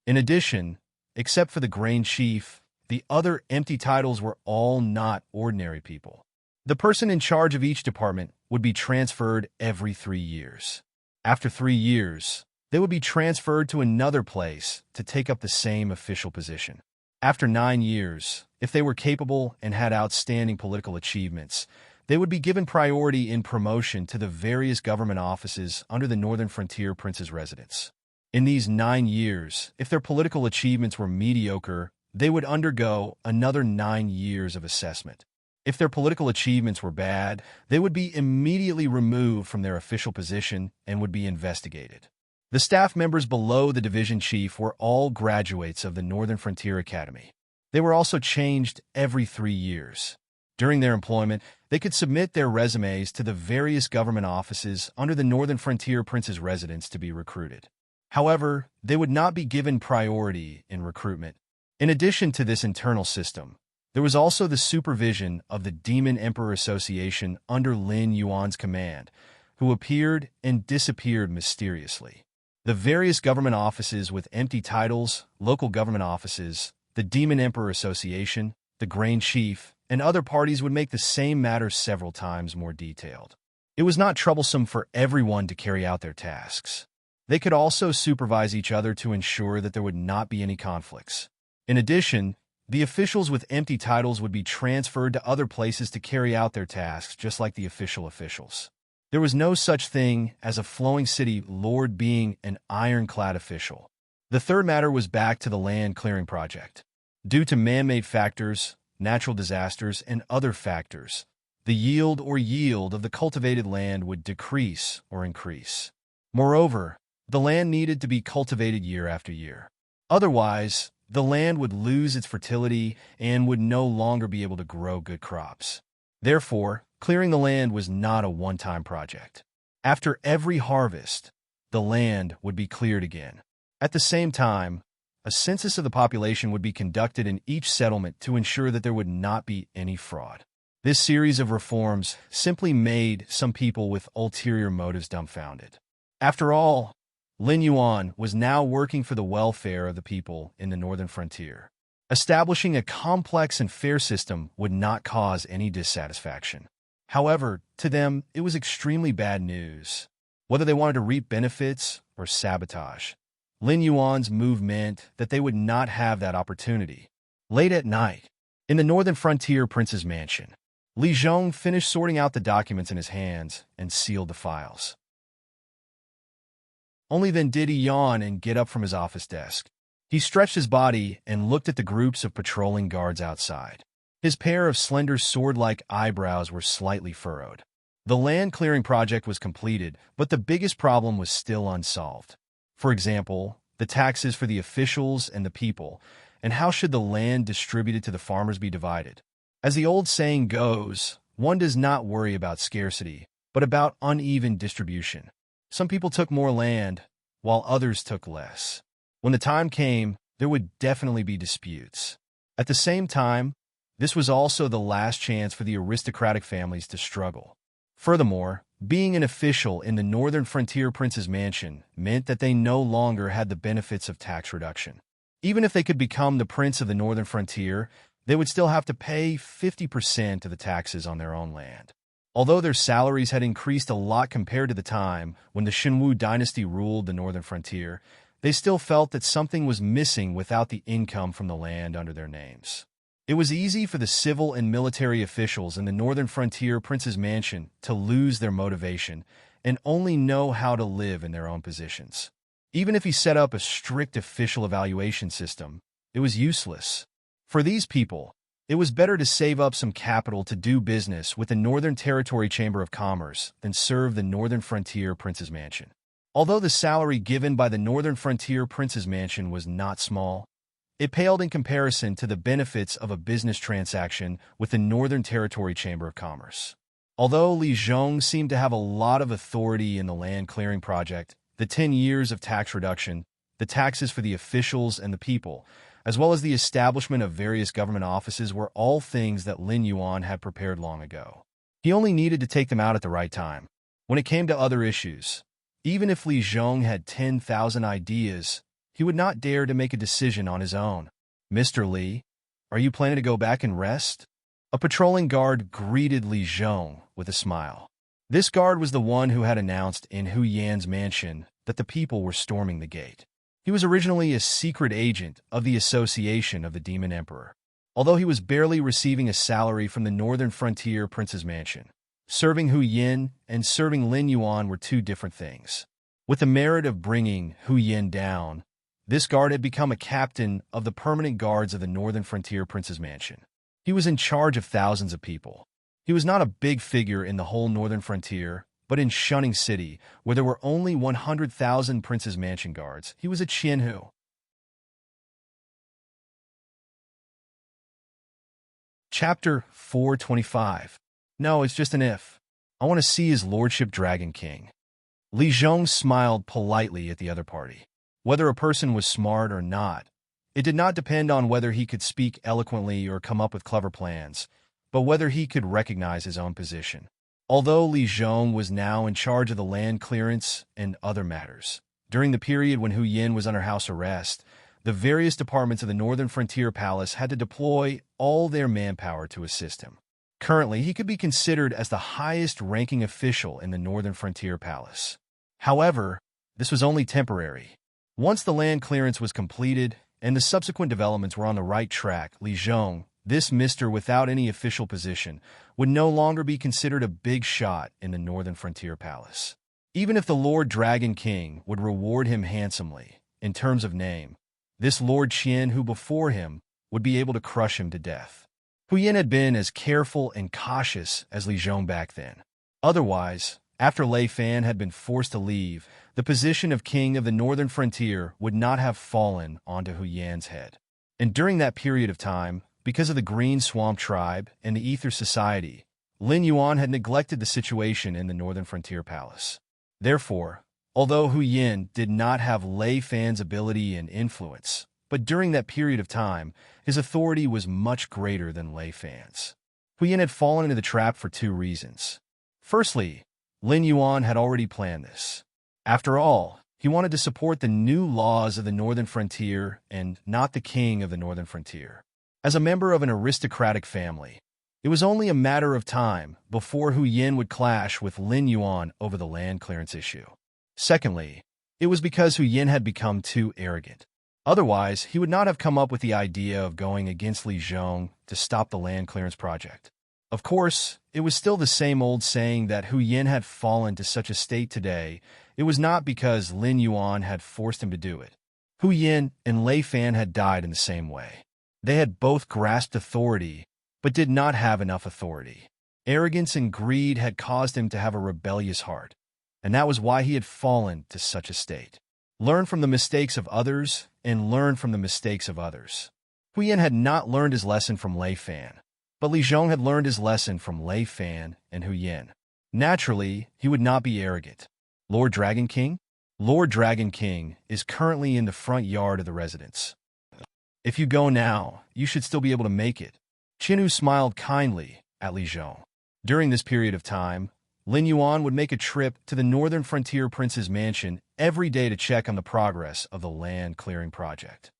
In addition, except for the grain chief, the other empty titles were all not ordinary people. The person in charge of each department would be transferred every 3 years. After 3 years, they would be transferred to another place to take up the same official position. After 9 years, if they were capable and had outstanding political achievements, they would be given priority in promotion to the various government offices under the northern frontier prince's residence. In these 9 years, if their political achievements were mediocre, they would undergo another 9 years of assessment. If their political achievements were bad, they would be immediately removed from their official position and would be investigated. The staff members below the division chief were all graduates of the Northern Frontier Academy. They were also changed every 3 years. During their employment, they could submit their resumes to the various government offices under the Northern Frontier Prince's residence to be recruited. However, they would not be given priority in recruitment. In addition to this internal system, there was also the supervision of the Demon Emperor Association under Lin Yuan's command, who appeared and disappeared mysteriously. The various government offices with empty titles, local government offices, the Demon Emperor Association, the Grain Chief, and other parties would make the same matter several times more detailed. It was not troublesome for everyone to carry out their tasks. They could also supervise each other to ensure that there would not be any conflicts. In addition, the officials with empty titles would be transferred to other places to carry out their tasks, just like the official officials. There was no such thing as a flowing city lord being an ironclad official. The third matter was back to the land clearing project. Due to man-made factors, natural disasters, and other factors, the yield of the cultivated land would decrease or increase. Moreover, the land needed to be cultivated year after year. Otherwise, the land would lose its fertility and would no longer be able to grow good crops. Therefore, clearing the land was not a one-time project. After every harvest, the land would be cleared again. At the same time, a census of the population would be conducted in each settlement to ensure that there would not be any fraud. This series of reforms simply made some people with ulterior motives dumbfounded. After all, Lin Yuan was now working for the welfare of the people in the northern frontier. Establishing a complex and fair system would not cause any dissatisfaction. However, to them, it was extremely bad news. Whether they wanted to reap benefits or sabotage, Lin Yuan's move meant that they would not have that opportunity. Late at night, in the northern frontier prince's mansion, Li Zhong finished sorting out the documents in his hands and sealed the files. Only then did he yawn and get up from his office desk. He stretched his body and looked at the groups of patrolling guards outside. His pair of slender sword-like eyebrows were slightly furrowed. The land clearing project was completed, but the biggest problem was still unsolved. For example, the taxes for the officials and the people, and how should the land distributed to the farmers be divided? As the old saying goes, one does not worry about scarcity, but about uneven distribution. Some people took more land, while others took less. When the time came, there would definitely be disputes. At the same time, this was also the last chance for the aristocratic families to struggle. Furthermore, being an official in the northern frontier prince's mansion meant that they no longer had the benefits of tax reduction. Even if they could become the prince of the northern frontier, they would still have to pay 50% of the taxes on their own land. Although their salaries had increased a lot compared to the time when the Xinwu dynasty ruled the northern frontier, they still felt that something was missing without the income from the land under their names. It was easy for the civil and military officials in the northern frontier prince's mansion to lose their motivation and only know how to live in their own positions. Even if he set up a strict official evaluation system, it was useless. For these people, it was better to save up some capital to do business with the Northern Territory Chamber of Commerce than serve the Northern Frontier Prince's Mansion. Although the salary given by the Northern Frontier Prince's Mansion was not small, it paled in comparison to the benefits of a business transaction with the Northern Territory Chamber of Commerce. Although Li Zhong seemed to have a lot of authority in the land clearing project, the 10 years of tax reduction, the taxes for the officials and the people, as well as the establishment of various government offices were all things that Lin Yuan had prepared long ago. He only needed to take them out at the right time. When it came to other issues, even if Li Zhong had 10,000 ideas, he would not dare to make a decision on his own. "Mr. Li, are you planning to go back and rest?" A patrolling guard greeted Li Zhong with a smile. This guard was the one who had announced in Hu Yan's mansion that the people were storming the gate. He was originally a secret agent of the Association of the Demon Emperor. Although he was barely receiving a salary from the Northern Frontier Prince's Mansion, serving Hu Yan and serving Lin Yuan were two different things. With the merit of bringing Hu Yan down, this guard had become a captain of the permanent guards of the Northern Frontier Prince's Mansion. He was in charge of thousands of people. He was not a big figure in the whole Northern Frontier, but in Shunning City, where there were only 100,000 Prince's Mansion guards, he was a Qianhu. Chapter 425. No, it's just an if. I want to see his lordship Dragon King. Li Zhong smiled politely at the other party. Whether a person was smart or not, it did not depend on whether he could speak eloquently or come up with clever plans, but whether he could recognize his own position. Although Li Zhong was now in charge of the land clearance and other matters, during the period when Hu Yan was under house arrest, the various departments of the Northern Frontier Palace had to deploy all their manpower to assist him. Currently, he could be considered as the highest-ranking official in the Northern Frontier Palace. However, this was only temporary. Once the land clearance was completed and the subsequent developments were on the right track, Li Zhong, this mister without any official position, would no longer be considered a big shot in the Northern Frontier Palace. Even if the Lord Dragon King would reward him handsomely, in terms of name, this Lord Qian who before him would be able to crush him to death. Hu Yin had been as careful and cautious as Li Zhong back then. Otherwise, after Lei Fan had been forced to leave, the position of king of the northern frontier would not have fallen onto Hu Yan's head. And during that period of time, because of the Green Swamp Tribe and the Ether Society, Lin Yuan had neglected the situation in the Northern Frontier Palace. Therefore, although Hu Yin did not have Lei Fan's ability and influence, but during that period of time, his authority was much greater than Lei Fan's. Hu Yin had fallen into the trap for two reasons. Firstly, Lin Yuan had already planned this. After all, he wanted to support the new laws of the Northern Frontier and not the king of the Northern Frontier. As a member of an aristocratic family, it was only a matter of time before Hu Yin would clash with Lin Yuan over the land clearance issue. Secondly, it was because Hu Yin had become too arrogant. Otherwise, he would not have come up with the idea of going against Li Zhong to stop the land clearance project. Of course, it was still the same old saying that Hu Yin had fallen to such a state today. It was not because Lin Yuan had forced him to do it. Hu Yin and Lei Fan had died in the same way. They had both grasped authority, but did not have enough authority. Arrogance and greed had caused him to have a rebellious heart, and that was why he had fallen to such a state. Learn from the mistakes of others, and learn from the mistakes of others. Hu Yin had not learned his lesson from Lei Fan, but Li Zhong had learned his lesson from Lei Fan and Hu Yin. Naturally, he would not be arrogant. Lord Dragon King? Lord Dragon King is currently in the front yard of the residence. If you go now, you should still be able to make it. Qinhu smiled kindly at Li Zhong. During this period of time, Lin Yuan would make a trip to the Northern Frontier Prince's mansion every day to check on the progress of the land clearing project.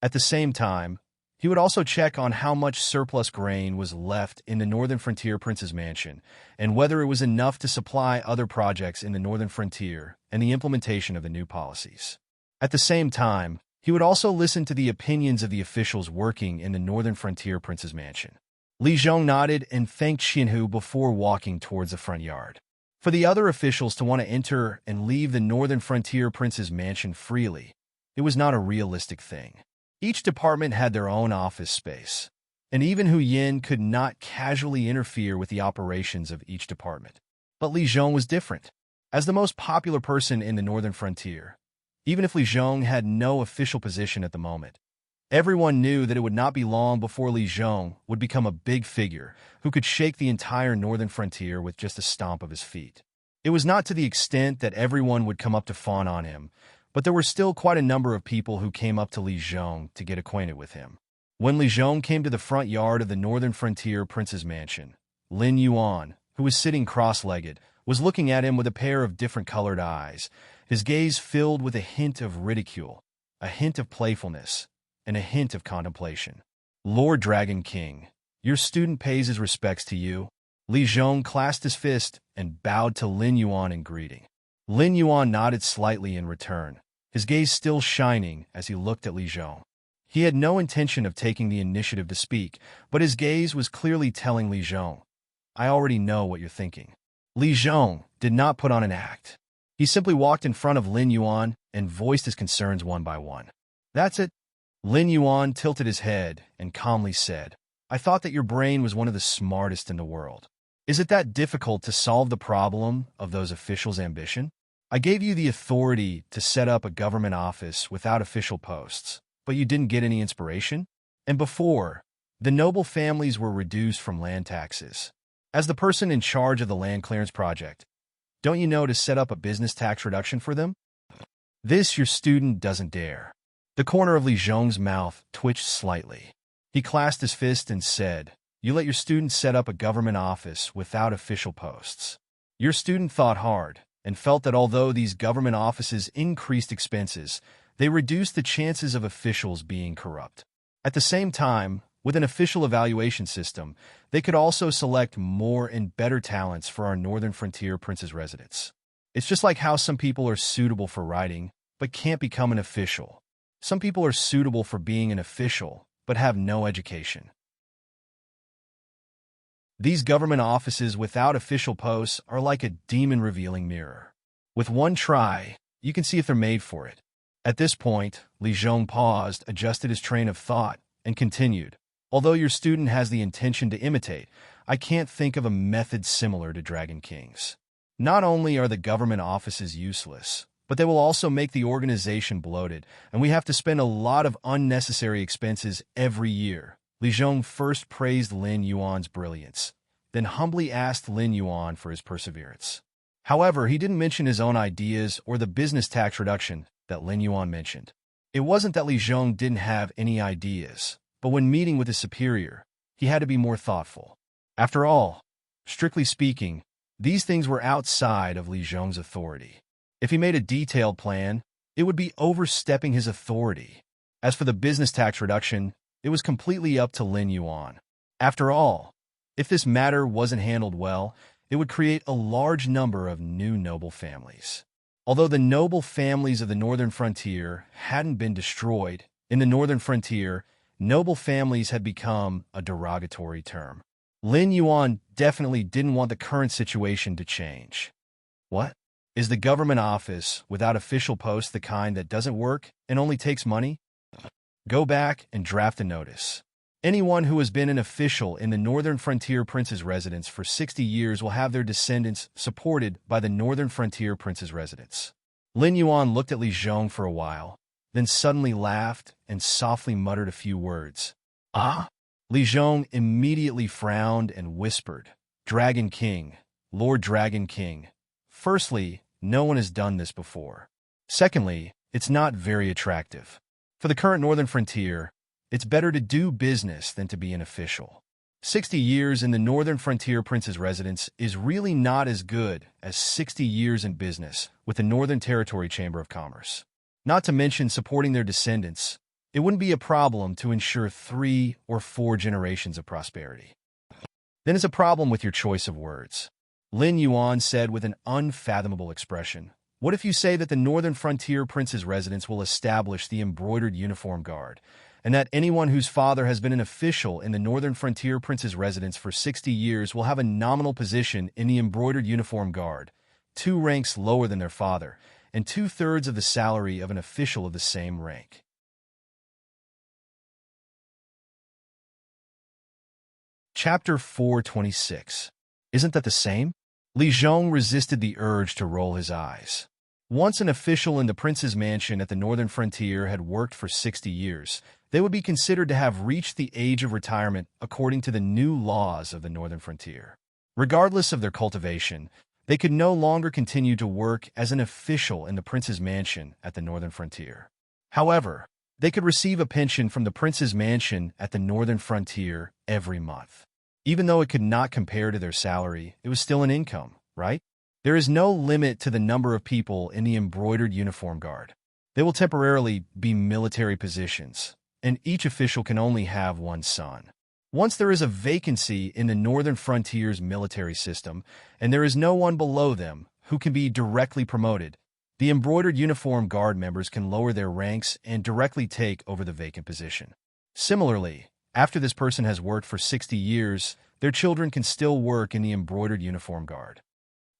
At the same time, he would also check on how much surplus grain was left in the Northern Frontier Prince's mansion and whether it was enough to supply other projects in the Northern Frontier and the implementation of the new policies. At the same time, he would also listen to the opinions of the officials working in the Northern Frontier Prince's mansion. Li Zhong nodded and thanked Xinhu before walking towards the front yard. For the other officials to want to enter and leave the Northern Frontier Prince's mansion freely, it was not a realistic thing. Each department had their own office space, and even Hu Yin could not casually interfere with the operations of each department. But Li Zhong was different. As the most popular person in the Northern Frontier, even if Li Zhong had no official position at the moment, everyone knew that it would not be long before Li Zhong would become a big figure who could shake the entire Northern Frontier with just a stomp of his feet. It was not to the extent that everyone would come up to fawn on him, but there were still quite a number of people who came up to Li Zhong to get acquainted with him. When Li Zhong came to the front yard of the Northern Frontier Prince's mansion, Lin Yuan, who was sitting cross-legged, was looking at him with a pair of different-colored eyes, his gaze filled with a hint of ridicule, a hint of playfulness, and a hint of contemplation. Lord Dragon King, your student pays his respects to you. Li Zhong clasped his fist and bowed to Lin Yuan in greeting. Lin Yuan nodded slightly in return, his gaze still shining as he looked at Li Zhong. He had no intention of taking the initiative to speak, but his gaze was clearly telling Li Zhong, I already know what you're thinking. Li Zhong did not put on an act. He simply walked in front of Lin Yuan and voiced his concerns one by one. That's it. Lin Yuan tilted his head and calmly said, I thought that your brain was one of the smartest in the world. Is it that difficult to solve the problem of those officials' ambition? I gave you the authority to set up a government office without official posts, but you didn't get any inspiration? And before, the noble families were reduced from land taxes. As the person in charge of the land clearance project, don't you know to set up a business tax reduction for them? This your student doesn't dare. The corner of Li Zhong's mouth twitched slightly. He clasped his fist and said, You let your student set up a government office without official posts. Your student thought hard and felt that although these government offices increased expenses, they reduced the chances of officials being corrupt. At the same time, With an official evaluation system, they could also select more and better talents for our Northern Frontier Prince's residence. It's just like how some people are suitable for writing, but can't become an official. Some people are suitable for being an official, but have no education. These government offices without official posts are like a demon-revealing mirror. With one try, you can see if they're made for it. At this point, Li Zhong paused, adjusted his train of thought, and continued. Although your student has the intention to imitate, I can't think of a method similar to Dragon King's. Not only are the government offices useless, but they will also make the organization bloated, and we have to spend a lot of unnecessary expenses every year. Li Zhong first praised Lin Yuan's brilliance, then humbly asked Lin Yuan for his perseverance. However, he didn't mention his own ideas or the business tax reduction that Lin Yuan mentioned. It wasn't that Li Zhong didn't have any ideas, but when meeting with his superior, he had to be more thoughtful. After all, strictly speaking, these things were outside of Li Zhong's authority. If he made a detailed plan, it would be overstepping his authority. As for the business tax reduction, it was completely up to Lin Yuan. After all, if this matter wasn't handled well, it would create a large number of new noble families. Although the noble families of the Northern Frontier hadn't been destroyed, in the Northern Frontier, noble families had become a derogatory term. Lin Yuan definitely didn't want the current situation to change. What? Is the government office without official posts the kind that doesn't work and only takes money? Go back and draft a notice. Anyone who has been an official in the Northern Frontier Prince's residence for 60 years will have their descendants supported by the Northern Frontier Prince's residence. Lin Yuan looked at Li Zhong for a while, then suddenly laughed and softly muttered a few words. Ah? Li Zhong immediately frowned and whispered, Dragon King, Lord Dragon King. Firstly, no one has done this before. Secondly, it's not very attractive. For the current Northern Frontier, it's better to do business than to be an official. 60 years in the Northern Frontier Prince's residence is really not as good as 60 years in business with the Northern Territory Chamber of Commerce. Not to mention supporting their descendants, it wouldn't be a problem to ensure 3 or 4 generations of prosperity. Then it's a problem with your choice of words. Lin Yuan said with an unfathomable expression, What if you say that the Northern Frontier Prince's residence will establish the embroidered uniform guard, and that anyone whose father has been an official in the Northern Frontier Prince's residence for 60 years will have a nominal position in the embroidered uniform guard, 2 ranks lower than their father, and 2/3 of the salary of an official of the same rank. Chapter 426. Isn't that the same? Li Zhong resisted the urge to roll his eyes. Once an official in the prince's mansion at the Northern Frontier had worked for 60 years, they would be considered to have reached the age of retirement according to the new laws of the Northern Frontier. Regardless of their cultivation, they could no longer continue to work as an official in the prince's mansion at the Northern Frontier. However, they could receive a pension from the prince's mansion at the Northern Frontier every month. Even though it could not compare to their salary, it was still an income, right? There is no limit to the number of people in the embroidered uniform guard. They will temporarily be military positions, and each official can only have one son. Once there is a vacancy in the Northern Frontier's military system, and there is no one below them who can be directly promoted, the embroidered uniform guard members can lower their ranks and directly take over the vacant position. Similarly, after this person has worked for 60 years, their children can still work in the embroidered uniform guard.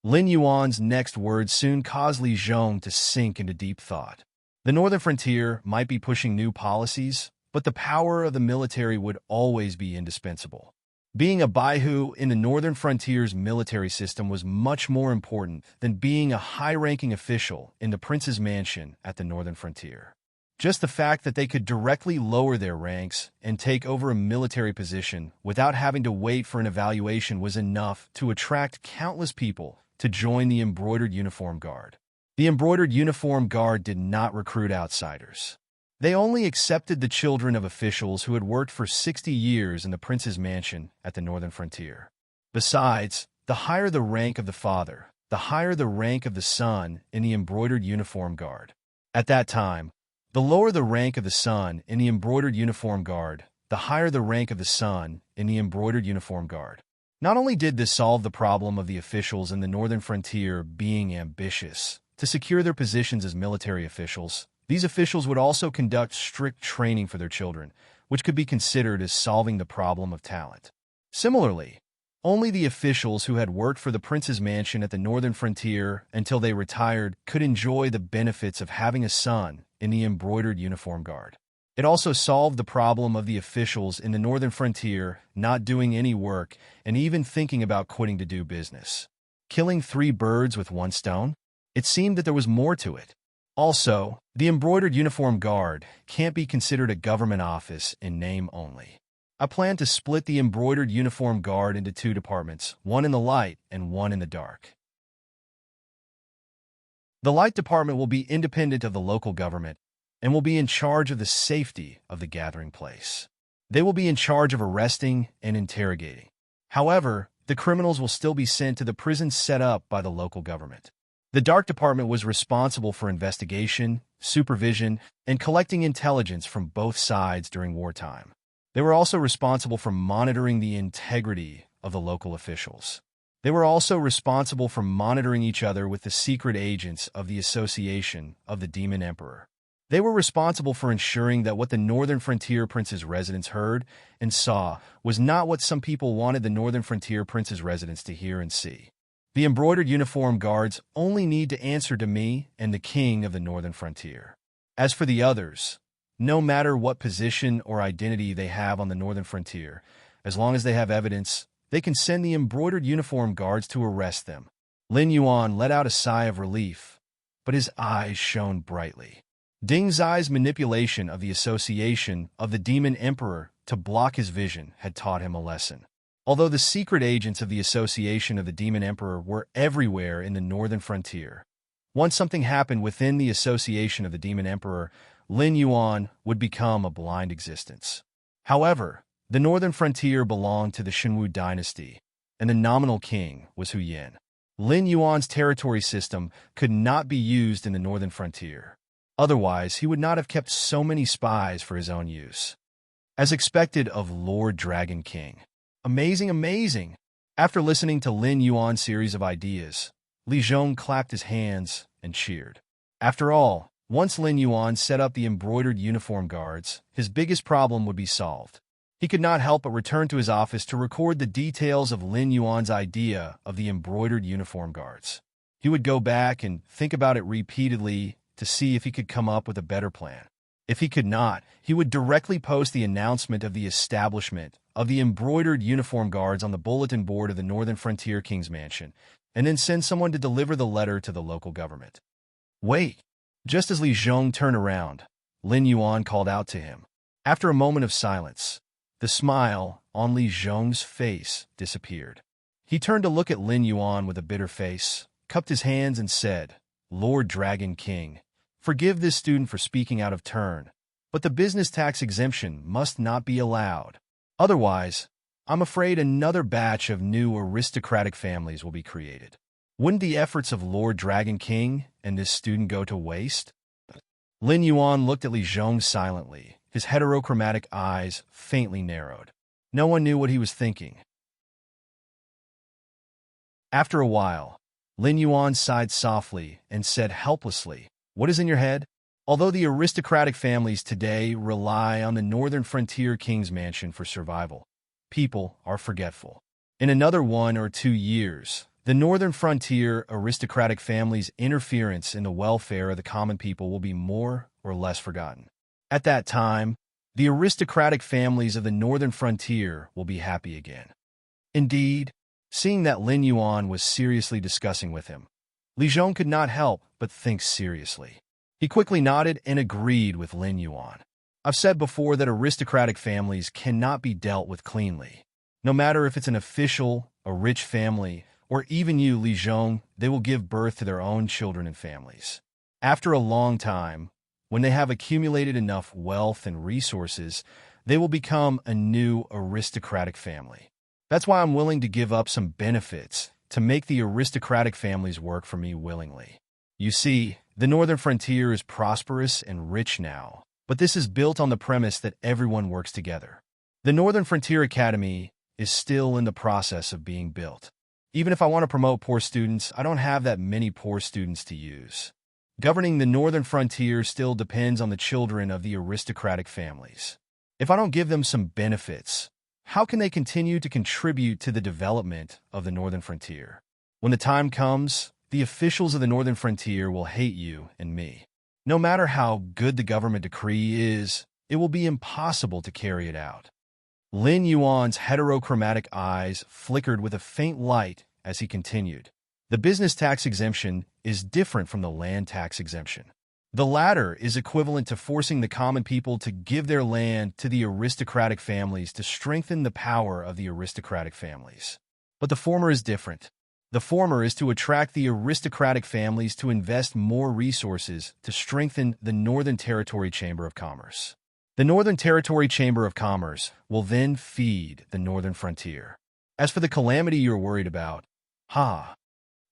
Lin Yuan's next words soon caused Li Zhong to sink into deep thought. The Northern Frontier might be pushing new policies, but the power of the military would always be indispensable. Being a Baihu in the Northern Frontier's military system was much more important than being a high-ranking official in the prince's mansion at the Northern Frontier. Just the fact that they could directly lower their ranks and take over a military position without having to wait for an evaluation was enough to attract countless people to join the embroidered uniform guard. The embroidered uniform guard did not recruit outsiders. They only accepted the children of officials who had worked for 60 years in the prince's mansion at the Northern Frontier. Besides, the higher the rank of the father, the higher the rank of the son in the embroidered uniform guard. At that time, the lower the rank of the son in the embroidered uniform guard, the higher the rank of the son in the embroidered uniform guard. Not only did this solve the problem of the officials in the northern frontier being ambitious to secure their positions as military officials, these officials would also conduct strict training for their children, which could be considered as solving the problem of talent. Similarly, only the officials who had worked for the prince's mansion at the northern frontier until they retired could enjoy the benefits of having a son in the embroidered uniform guard. It also solved the problem of the officials in the northern frontier not doing any work and even thinking about quitting to do business. Killing 3 birds with 1 stone? It seemed that there was more to it. Also, the embroidered uniform guard can't be considered a government office in name only. I plan to split the embroidered uniform guard into 2 departments, one in the light and one in the dark. The light department will be independent of the local government and will be in charge of the safety of the gathering place. They will be in charge of arresting and interrogating. However, the criminals will still be sent to the prisons set up by the local government. The dark department was responsible for investigation, supervision, and collecting intelligence from both sides during wartime. They were also responsible for monitoring the integrity of the local officials. They were also responsible for monitoring each other with the secret agents of the Association of the Demon Emperor. They were responsible for ensuring that what the Northern Frontier Prince's residents heard and saw was not what some people wanted the Northern Frontier Prince's residents to hear and see. The embroidered uniform guards only need to answer to me and the king of the Northern Frontier. As for the others, no matter what position or identity they have on the Northern Frontier, as long as they have evidence, they can send the embroidered uniform guards to arrest them. Lin Yuan let out a sigh of relief, but his eyes shone brightly. Ding Zai's manipulation of the Association of the Demon Emperor to block his vision had taught him a lesson. Although the secret agents of the Association of the Demon Emperor were everywhere in the Northern Frontier, once something happened within the Association of the Demon Emperor, Lin Yuan would become a blind existence. However, the Northern Frontier belonged to the Shenwu dynasty, and the nominal king was Hu Yin. Lin Yuan's territory system could not be used in the Northern Frontier. Otherwise, he would not have kept so many spies for his own use. As expected of Lord Dragon King. Amazing, amazing! After listening to Lin Yuan's series of ideas, Li Zhong clapped his hands and cheered. After all, once Lin Yuan set up the embroidered uniform guards, his biggest problem would be solved. He could not help but return to his office to record the details of Lin Yuan's idea of the embroidered uniform guards. He would go back and think about it repeatedly to see if he could come up with a better plan. If he could not, he would directly post the announcement of the establishment of the embroidered uniform guards on the bulletin board of the Northern Frontier King's Mansion, and then send someone to deliver the letter to the local government. Wait! Just as Li Zhong turned around, Lin Yuan called out to him. After a moment of silence, the smile on Li Zhong's face disappeared. He turned to look at Lin Yuan with a bitter face, cupped his hands and said, "Lord Dragon King, forgive this student for speaking out of turn, but the business tax exemption must not be allowed. Otherwise, I'm afraid another batch of new aristocratic families will be created. Wouldn't the efforts of Lord Dragon King and this student go to waste?" Lin Yuan looked at Li Zhong silently, his heterochromatic eyes faintly narrowed. No one knew what he was thinking. After a while, Lin Yuan sighed softly and said helplessly, "What is in your head?" Although the aristocratic families today rely on the Northern Frontier King's Mansion for survival, people are forgetful. In another 1 or 2 years, the Northern Frontier aristocratic families' interference in the welfare of the common people will be more or less forgotten. At that time, the aristocratic families of the Northern Frontier will be happy again. Indeed, seeing that Lin Yuan was seriously discussing with him, Li Zhong could not help but think seriously. He quickly nodded and agreed with Lin Yuan. I've said before that aristocratic families cannot be dealt with cleanly. No matter if it's an official, a rich family, or even you, Li Zhong, they will give birth to their own children and families. After a long time, when they have accumulated enough wealth and resources, they will become a new aristocratic family. That's why I'm willing to give up some benefits to make the aristocratic families work for me willingly. You see, the Northern Frontier is prosperous and rich now, but this is built on the premise that everyone works together. The Northern Frontier Academy is still in the process of being built. Even if I want to promote poor students, I don't have that many poor students to use. Governing the Northern Frontier still depends on the children of the aristocratic families. If I don't give them some benefits, how can they continue to contribute to the development of the Northern Frontier? When the time comes, the officials of the Northern Frontier will hate you and me. No matter how good the government decree is, it will be impossible to carry it out. Lin Yuan's heterochromatic eyes flickered with a faint light as he continued. The business tax exemption is different from the land tax exemption. The latter is equivalent to forcing the common people to give their land to the aristocratic families to strengthen the power of the aristocratic families. But the former is different. The former is to attract the aristocratic families to invest more resources to strengthen the Northern Territory Chamber of Commerce. The Northern Territory Chamber of Commerce will then feed the Northern Frontier. As for the calamity you're worried about,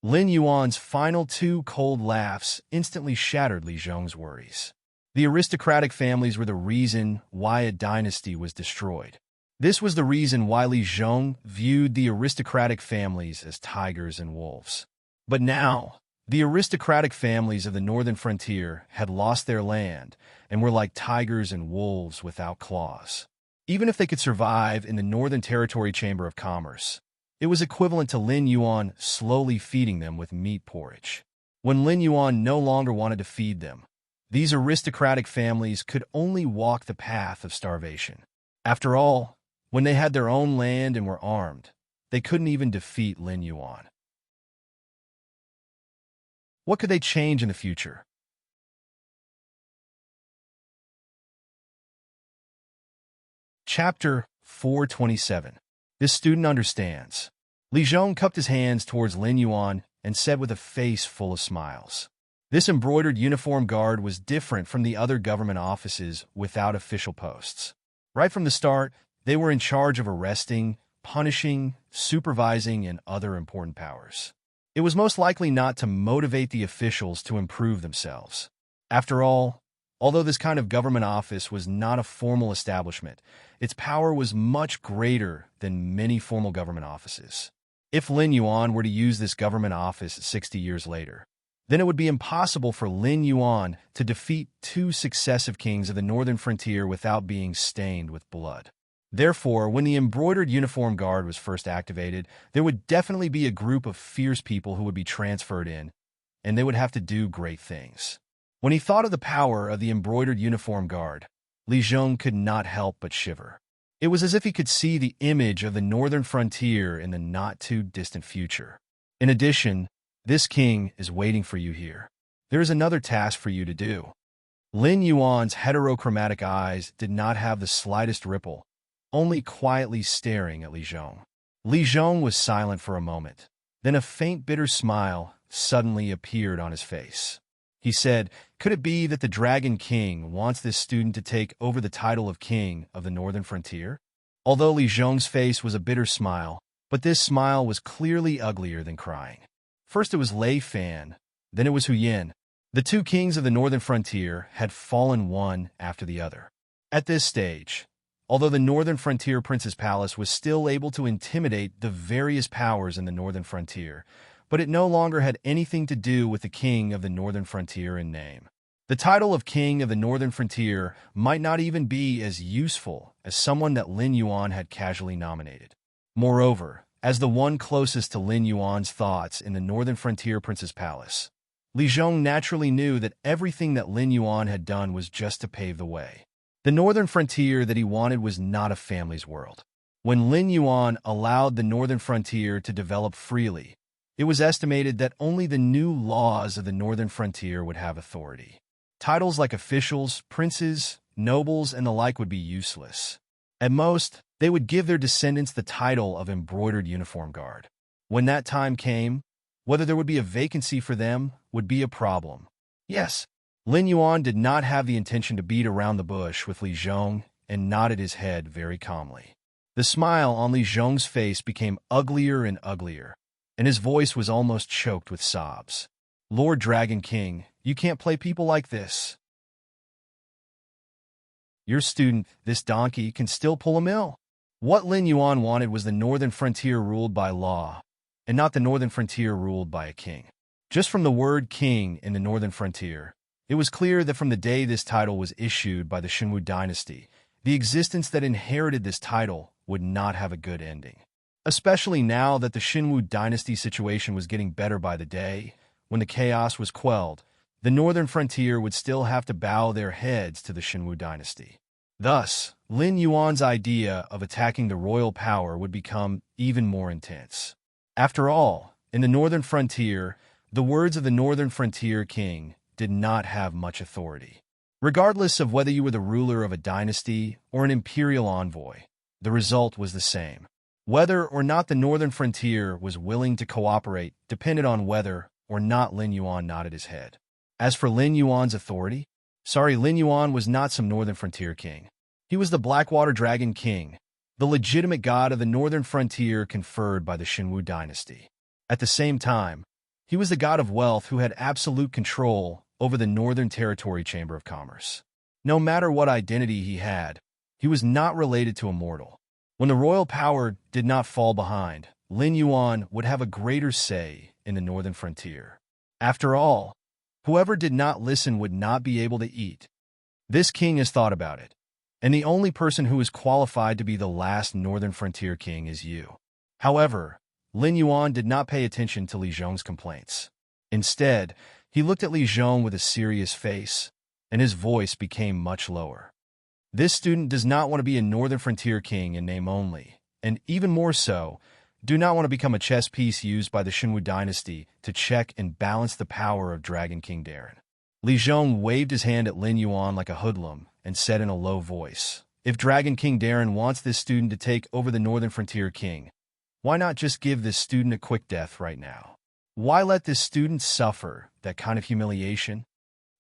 Lin Yuan's final two cold laughs instantly shattered Li Zhong's worries. The aristocratic families were the reason why a dynasty was destroyed. This was the reason why Li Zhong viewed the aristocratic families as tigers and wolves. But now, the aristocratic families of the Northern Frontier had lost their land and were like tigers and wolves without claws. Even if they could survive in the Northern Territory Chamber of Commerce, it was equivalent to Lin Yuan slowly feeding them with meat porridge. When Lin Yuan no longer wanted to feed them, these aristocratic families could only walk the path of starvation. After all, when they had their own land and were armed, they couldn't even defeat Lin Yuan. What could they change in the future? Chapter 427. This student understands. Li Zhong cupped his hands towards Lin Yuan and said with a face full of smiles. This embroidered uniform guard was different from the other government offices without official posts. Right from the start, they were in charge of arresting, punishing, supervising, and other important powers. It was most likely not to motivate the officials to improve themselves. After all, although this kind of government office was not a formal establishment, its power was much greater than many formal government offices. If Lin Yuan were to use this government office 60 years later, then it would be impossible for Lin Yuan to defeat two successive kings of the Northern Frontier without being stained with blood. Therefore, when the embroidered uniform guard was first activated, there would definitely be a group of fierce people who would be transferred in, and they would have to do great things. When he thought of the power of the embroidered uniform guard, Li Zhong could not help but shiver. It was as if he could see the image of the Northern Frontier in the not-too-distant future. In addition, this king is waiting for you here. There is another task for you to do. Lin Yuan's heterochromatic eyes did not have the slightest ripple, only quietly staring at Li Zhong. Li Zhong was silent for a moment. Then a faint bitter smile suddenly appeared on his face. He said, "Could it be that the Dragon King wants this student to take over the title of King of the Northern Frontier?" Although Li Zhong's face was a bitter smile, but this smile was clearly uglier than crying. First it was Lei Fan, then it was Hu Yin. The two kings of the Northern Frontier had fallen one after the other. At this stage, although the Northern Frontier Prince's Palace was still able to intimidate the various powers in the Northern Frontier, but it no longer had anything to do with the King of the Northern Frontier in name. The title of King of the Northern Frontier might not even be as useful as someone that Lin Yuan had casually nominated. Moreover, as the one closest to Lin Yuan's thoughts in the Northern Frontier Prince's Palace, Li Zhong naturally knew that everything that Lin Yuan had done was just to pave the way. The Northern Frontier that he wanted was not a family's world. When Lin Yuan allowed the Northern Frontier to develop freely, it was estimated that only the new laws of the Northern Frontier would have authority. Titles like officials, princes, nobles, and the like would be useless. At most, they would give their descendants the title of embroidered uniform guard. When that time came, whether there would be a vacancy for them would be a problem. Yes, Lin Yuan did not have the intention to beat around the bush with Li Zhong and nodded his head very calmly. The smile on Li Zhong's face became uglier and uglier, and his voice was almost choked with sobs. "Lord Dragon King, you can't play people like this." Your student, this donkey, can still pull a mill. What Lin Yuan wanted was the northern frontier ruled by law, and not the northern frontier ruled by a king. Just from the word king in the northern frontier, it was clear that from the day this title was issued by the Xinwu dynasty, the existence that inherited this title would not have a good ending. Especially now that the Xinwu dynasty situation was getting better by the day, when the chaos was quelled, the northern frontier would still have to bow their heads to the Xinwu dynasty. Thus, Lin Yuan's idea of attacking the royal power would become even more intense. After all, in the northern frontier, the words of the northern frontier king did not have much authority. Regardless of whether you were the ruler of a dynasty or an imperial envoy, the result was the same. Whether or not the northern frontier was willing to cooperate depended on whether or not Lin Yuan nodded his head. As for Lin Yuan's authority, Lin Yuan was not some northern frontier king. He was the Blackwater Dragon King, the legitimate god of the northern frontier conferred by the Xinwu dynasty. At the same time, he was the god of wealth who had absolute control over the Northern Territory Chamber of Commerce. No matter what identity he had, he was not related to a mortal. When the royal power did not fall behind, Lin Yuan would have a greater say in the northern frontier. After all, whoever did not listen would not be able to eat. This king has thought about it, and the only person who is qualified to be the last northern frontier king is you. However, Lin Yuan did not pay attention to Li Zhong's complaints. Instead, he looked at Li Zhong with a serious face, and his voice became much lower. This student does not want to be a northern frontier king in name only, and even more so, do not want to become a chess piece used by the Xinwu dynasty to check and balance the power of Dragon King Darren. Li Zhong waved his hand at Lin Yuan like a hoodlum and said in a low voice, "If Dragon King Darren wants this student to take over the northern frontier king, why not just give this student a quick death right now? Why let this student suffer that kind of humiliation?"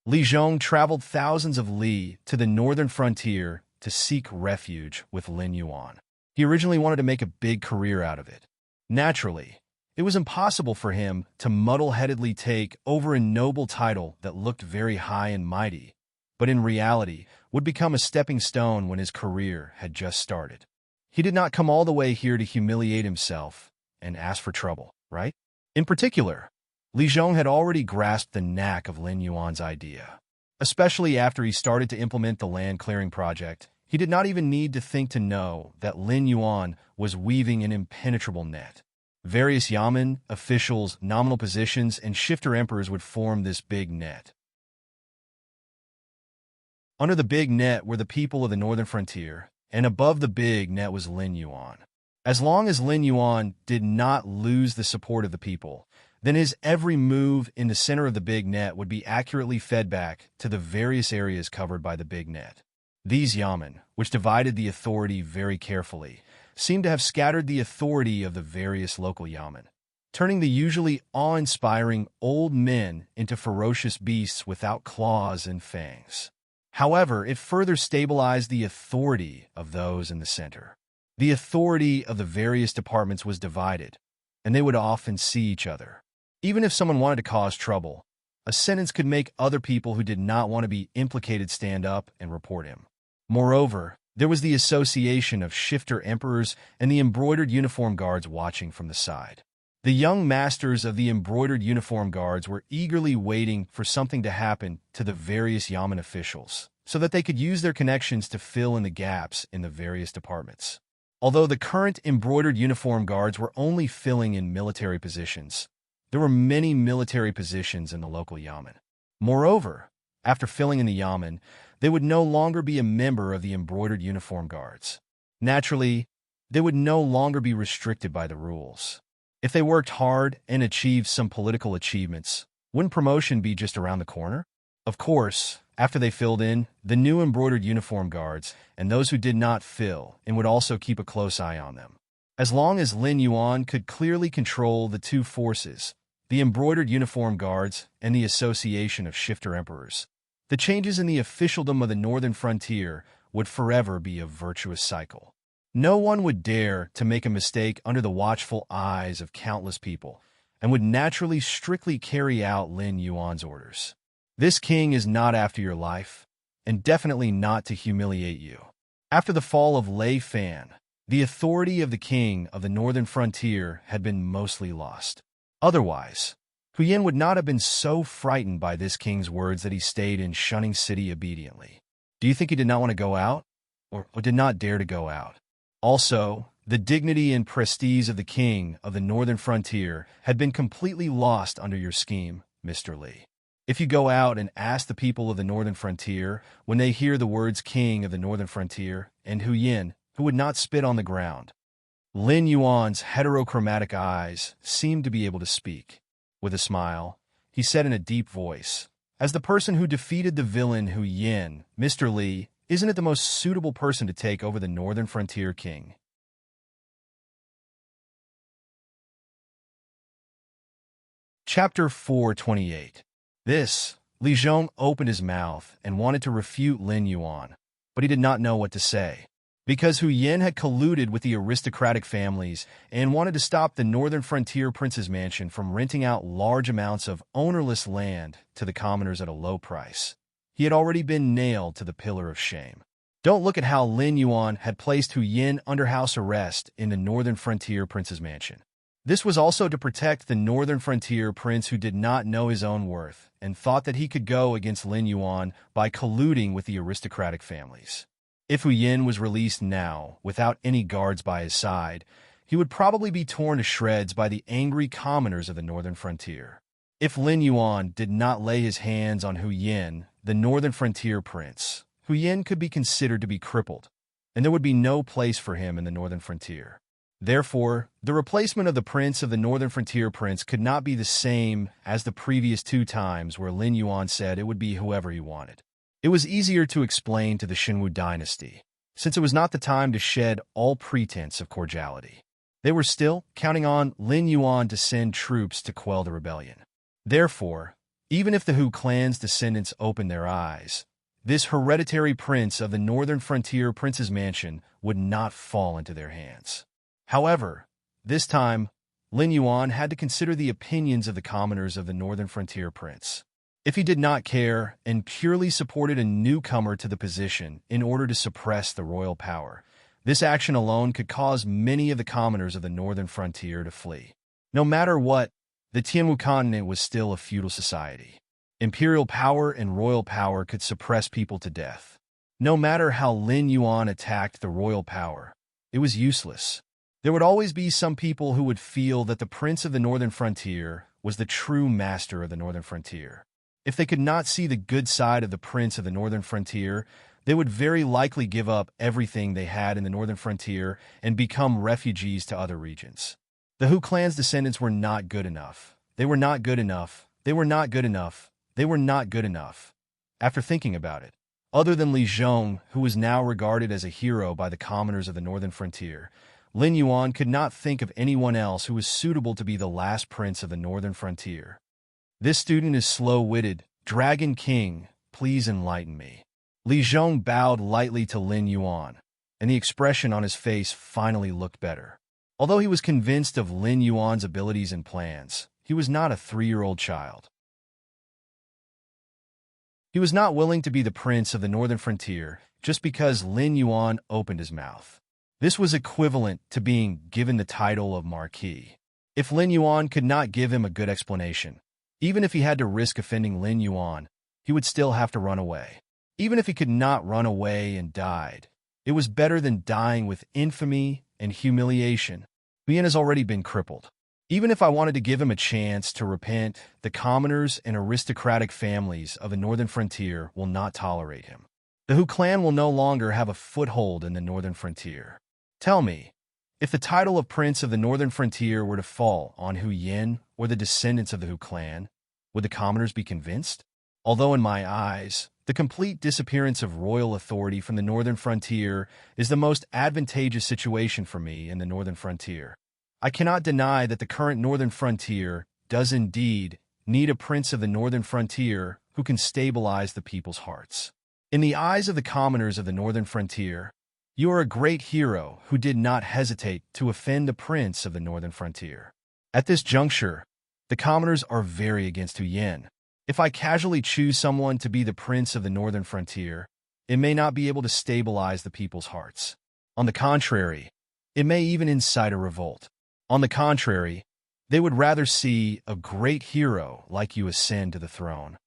Li Zhong traveled thousands of li to the northern frontier to seek refuge with Lin Yuan. He originally wanted to make a big career out of it. Naturally, it was impossible for him to muddle-headedly take over a noble title that looked very high and mighty, but in reality would become a stepping stone when his career had just started. He did not come all the way here to humiliate himself and ask for trouble, right? In particular, Li Zhong had already grasped the knack of Lin Yuan's idea. Especially after he started to implement the land clearing project, he did not even need to think to know that Lin Yuan was weaving an impenetrable net. Various yamen, officials, nominal positions, and shifter emperors would form this big net. Under the big net were the people of the northern frontier, and above the big net was Lin Yuan. As long as Lin Yuan did not lose the support of the people, then his every move in the center of the big net would be accurately fed back to the various areas covered by the big net. These yamen, which divided the authority very carefully, seemed to have scattered the authority of the various local yamen, turning the usually awe-inspiring old men into ferocious beasts without claws and fangs. However, it further stabilized the authority of those in the center. The authority of the various departments was divided, and they would often see each other. Even if someone wanted to cause trouble, a sentence could make other people who did not want to be implicated stand up and report him. Moreover, there was the association of shifter emperors and the embroidered uniform guards watching from the side. The young masters of the embroidered uniform guards were eagerly waiting for something to happen to the various yamen officials, so that they could use their connections to fill in the gaps in the various departments. Although the current embroidered uniform guards were only filling in military positions, there were many military positions in the local yamen. Moreover, after filling in the yamen, they would no longer be a member of the embroidered uniform guards. Naturally, they would no longer be restricted by the rules. If they worked hard and achieved some political achievements, wouldn't promotion be just around the corner? Of course, after they filled in, the new embroidered uniform guards and those who did not fill in would also keep a close eye on them. As long as Lin Yuan could clearly control the two forces, the embroidered uniform guards and the association of shifter emperors, the changes in the officialdom of the northern frontier would forever be a virtuous cycle. No one would dare to make a mistake under the watchful eyes of countless people, and would naturally strictly carry out Lin Yuan's orders. This king is not after your life, and definitely not to humiliate you. After the fall of Lei Fan, the authority of the king of the northern frontier had been mostly lost. Otherwise, Huyen would not have been so frightened by this king's words that he stayed in Shunning City obediently. Do you think he did not want to go out? Or did not dare to go out? Also, the dignity and prestige of the king of the northern frontier had been completely lost under your scheme, Mr. Li. If you go out and ask the people of the northern frontier, when they hear the words king of the northern frontier, and Huyen, who would not spit on the ground, Lin Yuan's heterochromatic eyes seemed to be able to speak. With a smile, he said in a deep voice, "As the person who defeated the villain Huyen, Mr. Li, isn't it the most suitable person to take over the northern frontier king?" Chapter 428. This, Li Zhong opened his mouth and wanted to refute Lin Yuan, but he did not know what to say. Because Huyen had colluded with the aristocratic families and wanted to stop the northern frontier prince's mansion from renting out large amounts of ownerless land to the commoners at a low price, he had already been nailed to the pillar of shame. Don't look at how Lin Yuan had placed Huyen under house arrest in the northern frontier prince's mansion. This was also to protect the northern frontier prince who did not know his own worth and thought that he could go against Lin Yuan by colluding with the aristocratic families. If Huyen was released now, without any guards by his side, he would probably be torn to shreds by the angry commoners of the northern frontier. If Lin Yuan did not lay his hands on Huyen, the northern frontier prince, Huyen could be considered to be crippled, and there would be no place for him in the northern frontier. Therefore, the replacement of the prince of the northern frontier prince could not be the same as the previous two times where Lin Yuan said it would be whoever he wanted. It was easier to explain to the Xinwu dynasty, since it was not the time to shed all pretense of cordiality. They were still counting on Lin Yuan to send troops to quell the rebellion. Therefore, even if the Hu clan's descendants opened their eyes, this hereditary prince of the northern frontier prince's mansion would not fall into their hands. However, this time, Lin Yuan had to consider the opinions of the commoners of the northern frontier prince. If he did not care and purely supported a newcomer to the position in order to suppress the royal power, this action alone could cause many of the commoners of the northern frontier to flee. No matter what, the Tianwu continent was still a feudal society. Imperial power and royal power could suppress people to death. No matter how Lin Yuan attacked the royal power, it was useless. There would always be some people who would feel that the prince of the northern frontier was the true master of the northern frontier. If they could not see the good side of the prince of the northern frontier, they would very likely give up everything they had in the northern frontier and become refugees to other regions. The Hu clan's descendants were not good enough. They were not good enough. They were not good enough. They were not good enough. After thinking about it, other than Li Zhong, who was now regarded as a hero by the commoners of the northern frontier, Lin Yuan could not think of anyone else who was suitable to be the last prince of the northern frontier. This student is slow-witted. Dragon King, please enlighten me. Li Zhong bowed lightly to Lin Yuan, and the expression on his face finally looked better. Although he was convinced of Lin Yuan's abilities and plans, he was not a 3-year-old child. He was not willing to be the prince of the northern frontier just because Lin Yuan opened his mouth. This was equivalent to being given the title of Marquis. If Lin Yuan could not give him a good explanation, even if he had to risk offending Lin Yuan, he would still have to run away. Even if he could not run away and died, it was better than dying with infamy and humiliation. Huyen has already been crippled. Even if I wanted to give him a chance to repent, the commoners and aristocratic families of the northern frontier will not tolerate him. The Hu clan will no longer have a foothold in the northern frontier. Tell me, if the title of Prince of the Northern Frontier were to fall on Huyen or the descendants of the Hu clan, would the commoners be convinced? Although in my eyes, the complete disappearance of royal authority from the Northern Frontier is the most advantageous situation for me in the Northern Frontier, I cannot deny that the current Northern Frontier does indeed need a Prince of the Northern Frontier who can stabilize the people's hearts. In the eyes of the commoners of the Northern Frontier, you are a great hero who did not hesitate to offend the Prince of the Northern Frontier. At this juncture, the commoners are very against Huyen. If I casually choose someone to be the Prince of the Northern Frontier, it may not be able to stabilize the people's hearts. On the contrary, it may even incite a revolt. On the contrary, they would rather see a great hero like you ascend to the throne.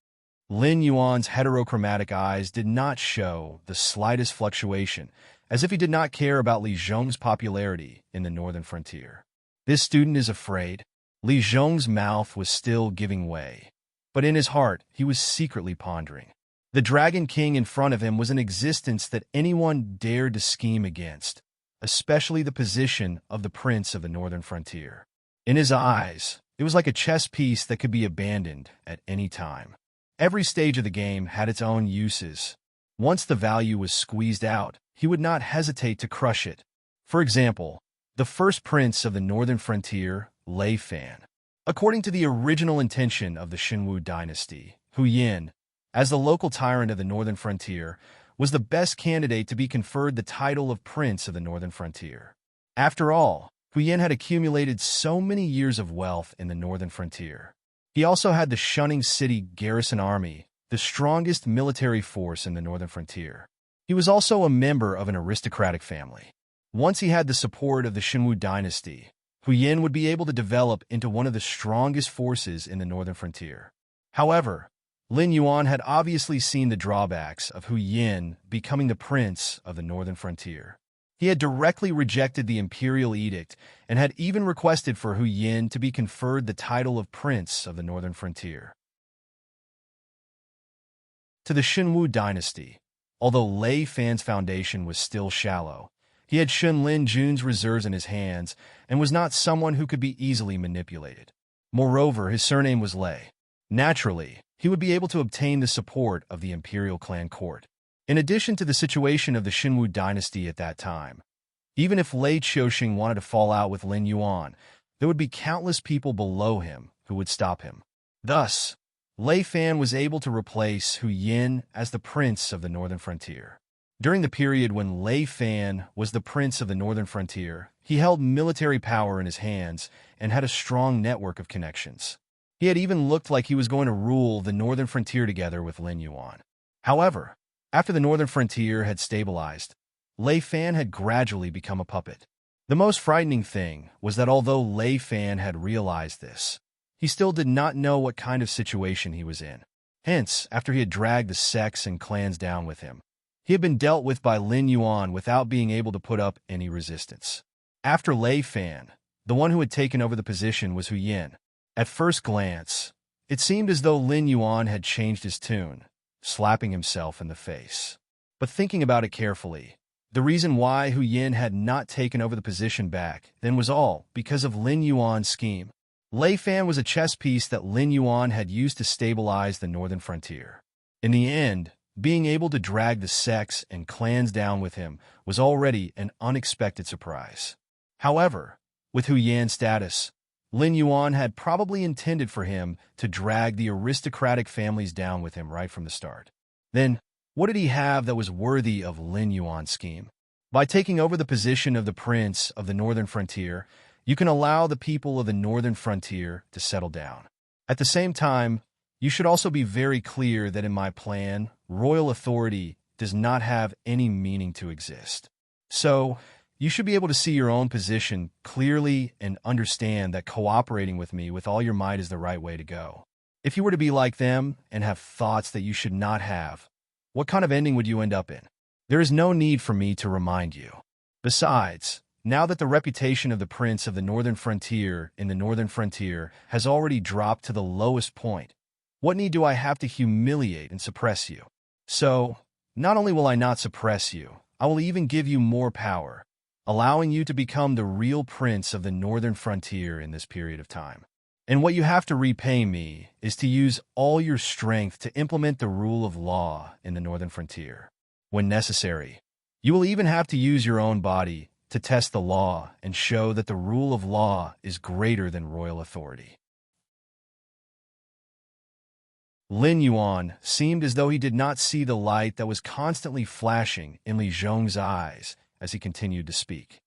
Lin Yuan's heterochromatic eyes did not show the slightest fluctuation, as if he did not care about Li Zhong's popularity in the northern frontier. This student is afraid. Li Zhong's mouth was still giving way, but in his heart he was secretly pondering. The Dragon King in front of him was an existence that anyone dared to scheme against, especially the position of the Prince of the Northern Frontier. In his eyes, it was like a chess piece that could be abandoned at any time. Every stage of the game had its own uses. Once the value was squeezed out, he would not hesitate to crush it. For example, the first prince of the Northern Frontier, Lei Fan. According to the original intention of the Xinwu dynasty, Hu Yin, as the local tyrant of the Northern Frontier, was the best candidate to be conferred the title of Prince of the Northern Frontier. After all, Hu Yin had accumulated so many years of wealth in the Northern Frontier. He also had the Shunning City Garrison Army, the strongest military force in the Northern Frontier. He was also a member of an aristocratic family. Once he had the support of the Xinwu dynasty, Hu Yin would be able to develop into one of the strongest forces in the Northern Frontier. However, Lin Yuan had obviously seen the drawbacks of Hu Yin becoming the prince of the Northern Frontier. He had directly rejected the imperial edict and had even requested for Hu Yin to be conferred the title of Prince of the Northern Frontier. To the Xinwu dynasty, although Lei Fan's foundation was still shallow, he had Shun Lin Jun's reserves in his hands and was not someone who could be easily manipulated. Moreover, his surname was Lei. Naturally, he would be able to obtain the support of the imperial clan court. In addition to the situation of the Xinwu dynasty at that time, even if Lei Qiuxing wanted to fall out with Lin Yuan, there would be countless people below him who would stop him. Thus, Lei Fan was able to replace Hu Yin as the prince of the Northern Frontier. During the period when Lei Fan was the prince of the Northern Frontier, he held military power in his hands and had a strong network of connections. He had even looked like he was going to rule the Northern Frontier together with Lin Yuan. However, after the Northern Frontier had stabilized, Lei Fan had gradually become a puppet. The most frightening thing was that although Lei Fan had realized this, he still did not know what kind of situation he was in. Hence, after he had dragged the sects and clans down with him, he had been dealt with by Lin Yuan without being able to put up any resistance. After Lei Fan, the one who had taken over the position was Hu Yin. At first glance, it seemed as though Lin Yuan had changed his tune, slapping himself in the face. But thinking about it carefully, the reason why Hu Yin had not taken over the position back then was all because of Lin Yuan's scheme. Lei Fan was a chess piece that Lin Yuan had used to stabilize the Northern Frontier. In the end, being able to drag the sects and clans down with him was already an unexpected surprise. However, with Hu Yan's status, Lin Yuan had probably intended for him to drag the aristocratic families down with him right from the start. Then, what did he have that was worthy of Lin Yuan's scheme? By taking over the position of the Prince of the Northern Frontier, you can allow the people of the Northern Frontier to settle down. At the same time, you should also be very clear that in my plan, royal authority does not have any meaning to exist. So, you should be able to see your own position clearly and understand that cooperating with me with all your might is the right way to go. If you were to be like them and have thoughts that you should not have, what kind of ending would you end up in? There is no need for me to remind you. Besides, now that the reputation of the Prince of the Northern Frontier in the Northern Frontier has already dropped to the lowest point, what need do I have to humiliate and suppress you? So, not only will I not suppress you, I will even give you more power, allowing you to become the real prince of the Northern Frontier in this period of time. And what you have to repay me is to use all your strength to implement the rule of law in the Northern Frontier. When necessary, you will even have to use your own body to test the law and show that the rule of law is greater than royal authority. Lin Yuan seemed as though he did not see the light that was constantly flashing in Li Zhong's eyes as he continued to speak.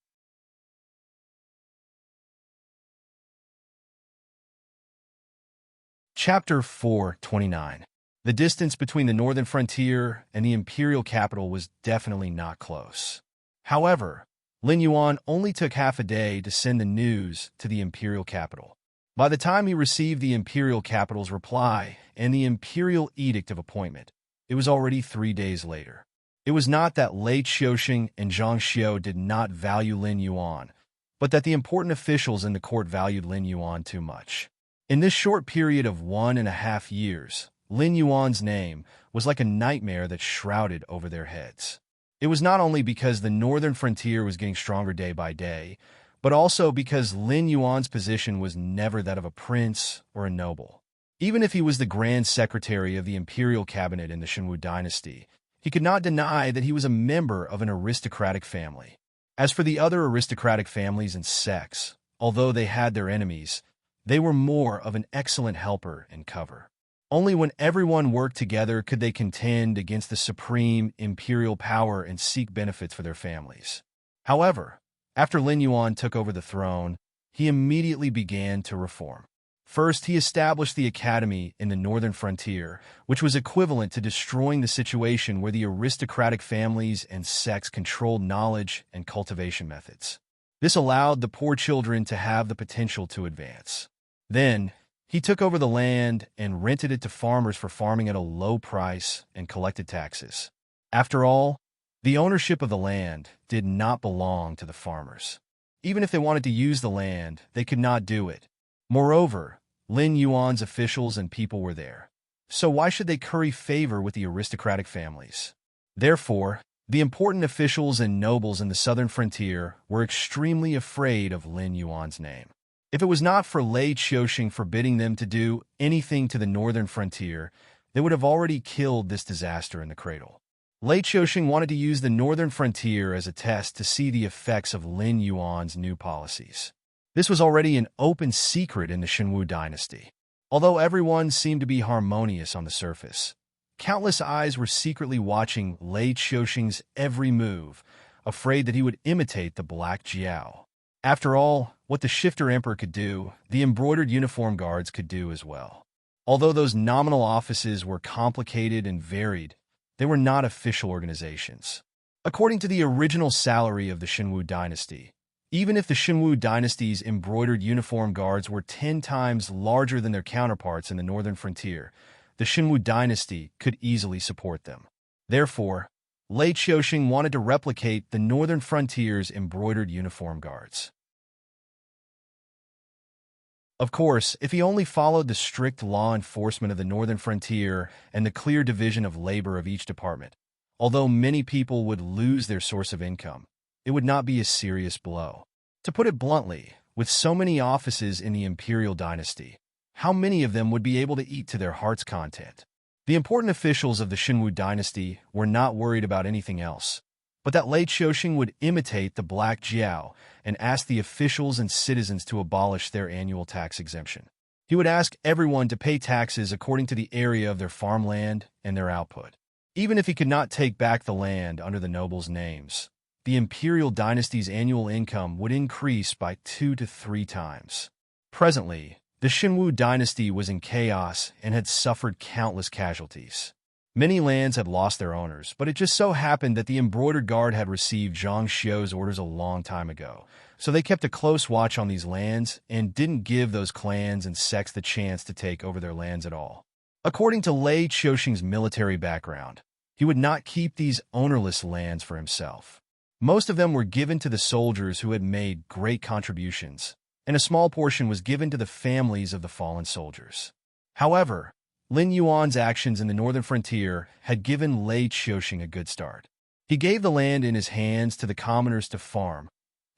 Chapter 429. The distance between the northern frontier and the imperial capital was definitely not close. However, Lin Yuan only took half a day to send the news to the imperial capital. By the time he received the imperial capital's reply and the imperial edict of appointment, it was already 3 days later. It was not that Lei Qiuxing and Zhang Xiu did not value Lin Yuan, but that the important officials in the court valued Lin Yuan too much. In this short period of 1.5 years, Lin Yuan's name was like a nightmare that shrouded over their heads. It was not only because the northern frontier was getting stronger day by day, but also because Lin Yuan's position was never that of a prince or a noble. Even if he was the grand secretary of the imperial cabinet in the Shenwu dynasty, he could not deny that he was a member of an aristocratic family. As for the other aristocratic families and sects, although they had their enemies, they were more of an excellent helper and cover. Only when everyone worked together could they contend against the supreme imperial power and seek benefits for their families. However, after Lin Yuan took over the throne, he immediately began to reform. First, he established the academy in the northern frontier, which was equivalent to destroying the situation where the aristocratic families and sects controlled knowledge and cultivation methods. This allowed the poor children to have the potential to advance. Then, he took over the land and rented it to farmers for farming at a low price and collected taxes. After all, the ownership of the land did not belong to the farmers. Even if they wanted to use the land, they could not do it. Moreover, Lin Yuan's officials and people were there. So why should they curry favor with the aristocratic families? Therefore, the important officials and nobles in the southern frontier were extremely afraid of Lin Yuan's name. If it was not for Lei Qiuxing forbidding them to do anything to the northern frontier, they would have already killed this disaster in the cradle. Lei Qiuxing wanted to use the northern frontier as a test to see the effects of Lin Yuan's new policies. This was already an open secret in the Shenwu dynasty. Although everyone seemed to be harmonious on the surface, countless eyes were secretly watching Lei Qiuxing's every move, afraid that he would imitate the Black Jiao. After all, what the Shifter Emperor could do, the embroidered uniform guards could do as well. Although those nominal offices were complicated and varied, they were not official organizations. According to the original salary of the Shenwu dynasty, even if the Shenwu dynasty's embroidered uniform guards were 10 times larger than their counterparts in the northern frontier, the Shenwu dynasty could easily support them. Therefore, Lei Qiuxing wanted to replicate the northern frontier's embroidered uniform guards. Of course, if he only followed the strict law enforcement of the northern frontier and the clear division of labor of each department, although many people would lose their source of income, it would not be a serious blow. To put it bluntly, with so many offices in the imperial dynasty, how many of them would be able to eat to their heart's content? The important officials of the Shenwu dynasty were not worried about anything else, but that Lei Qiuxing would imitate the Black Jiao and ask the officials and citizens to abolish their annual tax exemption. He would ask everyone to pay taxes according to the area of their farmland and their output. Even if he could not take back the land under the nobles' names, the imperial dynasty's annual income would increase by 2 to 3 times. Presently, the Shenwu dynasty was in chaos and had suffered countless casualties. Many lands had lost their owners, but it just so happened that the embroidered guard had received Zhang Xiu's orders a long time ago, so they kept a close watch on these lands and didn't give those clans and sects the chance to take over their lands at all. According to Lei Qiuxing's military background, he would not keep these ownerless lands for himself. Most of them were given to the soldiers who had made great contributions, and a small portion was given to the families of the fallen soldiers. However, Lin Yuan's actions in the northern frontier had given Lei Qiuxing a good start. He gave the land in his hands to the commoners to farm,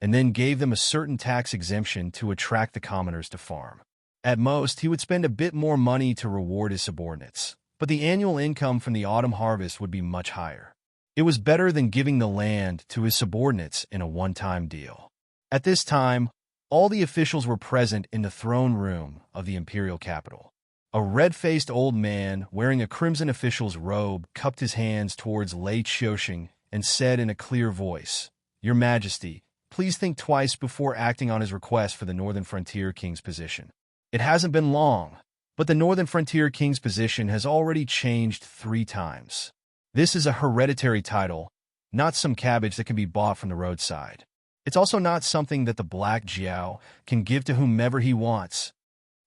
and then gave them a certain tax exemption to attract the commoners to farm. At most, he would spend a bit more money to reward his subordinates, but the annual income from the autumn harvest would be much higher. It was better than giving the land to his subordinates in a one-time deal. At this time, all the officials were present in the throne room of the imperial capital. A red-faced old man wearing a crimson official's robe cupped his hands towards Lei Qiuxing and said in a clear voice, "Your Majesty, please think twice before acting on his request for the northern frontier king's position. It hasn't been long, But the Northern Frontier King's position has already changed 3 times. This is a hereditary title, not some cabbage that can be bought from the roadside. It's also not something that the Black Jiao can give to whomever he wants.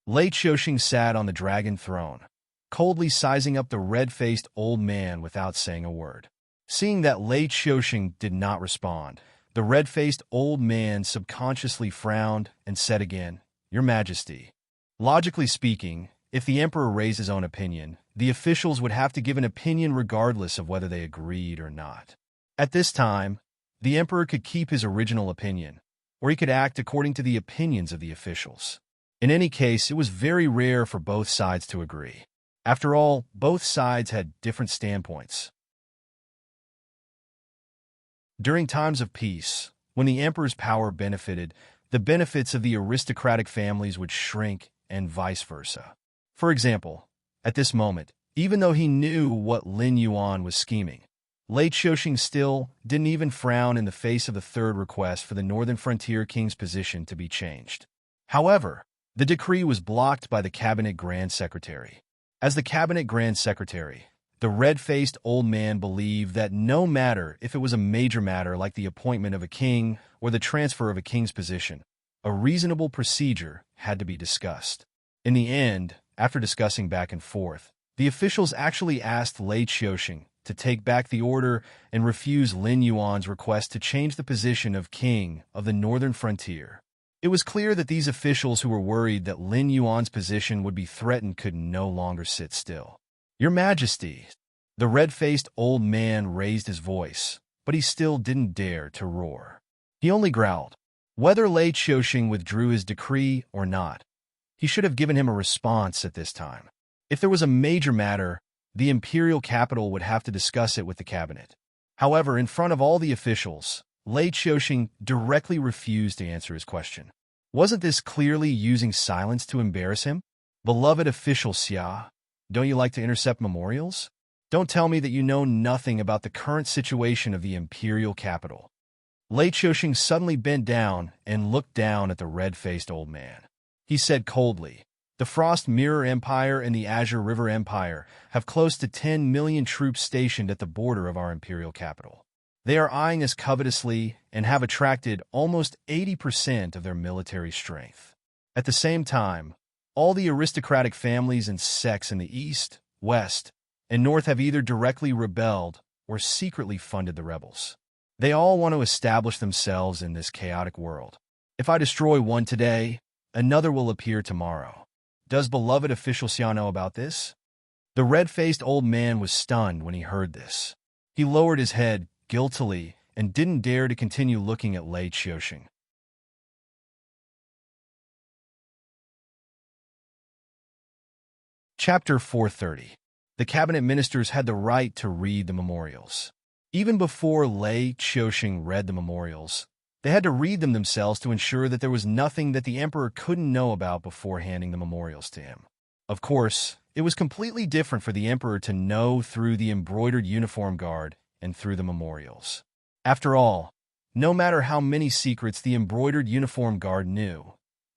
Lei Qiuxing sat on the dragon throne, coldly sizing up the red-faced old man without saying a word. Seeing that Lei Qiuxing did not respond, the red-faced old man subconsciously frowned and said again, "Your Majesty." Logically speaking, if the emperor raised his own opinion, the officials would have to give an opinion regardless of whether they agreed or not. At this time, the emperor could keep his original opinion, or he could act according to the opinions of the officials. In any case, it was very rare for both sides to agree. After all, both sides had different standpoints. During times of peace, when the emperor's power benefited, the benefits of the aristocratic families would shrink and vice versa. For example, at this moment, even though he knew what Lin Yuan was scheming, Lei Qiuxing still didn't even frown in the face of the third request for the Northern Frontier King's position to be changed. However, the decree was blocked by the Cabinet Grand Secretary. As the Cabinet Grand Secretary, the red-faced old man believed that no matter if it was a major matter like the appointment of a king or the transfer of a king's position, a reasonable procedure had to be discussed. In the end, after discussing back and forth, the officials actually asked Lei Qiuxing to take back the order and refuse Lin Yuan's request to change the position of king of the northern frontier. It was clear that these officials who were worried that Lin Yuan's position would be threatened could no longer sit still. "Your Majesty," the red-faced old man raised his voice, but he still didn't dare to roar. He only growled. Whether Lei Qiuxing withdrew his decree or not, he should have given him a response at this time. If there was a major matter, the imperial capital would have to discuss it with the cabinet. However, in front of all the officials, Lei Qiuxing directly refused to answer his question. Wasn't this clearly using silence to embarrass him? "Beloved official Xia, don't you like to intercept memorials? Don't tell me that you know nothing about the current situation of the imperial capital." Lei Qiuxing suddenly bent down and looked down at the red-faced old man. He said coldly, "The Frost Mirror Empire and the Azure River Empire have close to 10 million troops stationed at the border of our imperial capital. They are eyeing us covetously and have attracted almost 80% of their military strength. At the same time, all the aristocratic families and sects in the east, west, and north have either directly rebelled or secretly funded the rebels. They all want to establish themselves in this chaotic world. If I destroy one today, another will appear tomorrow. Does beloved official Xia know about this?" The red-faced old man was stunned when he heard this. He lowered his head guiltily and didn't dare to continue looking at Lei Qiuxing. Chapter 430. The cabinet ministers had the right to read the memorials. Even before Lei Qiuxing read the memorials, they had to read them themselves to ensure that there was nothing that the emperor couldn't know about before handing the memorials to him. Of course, it was completely different for the emperor to know through the embroidered uniform guard and through the memorials. After all, no matter how many secrets the embroidered uniform guard knew,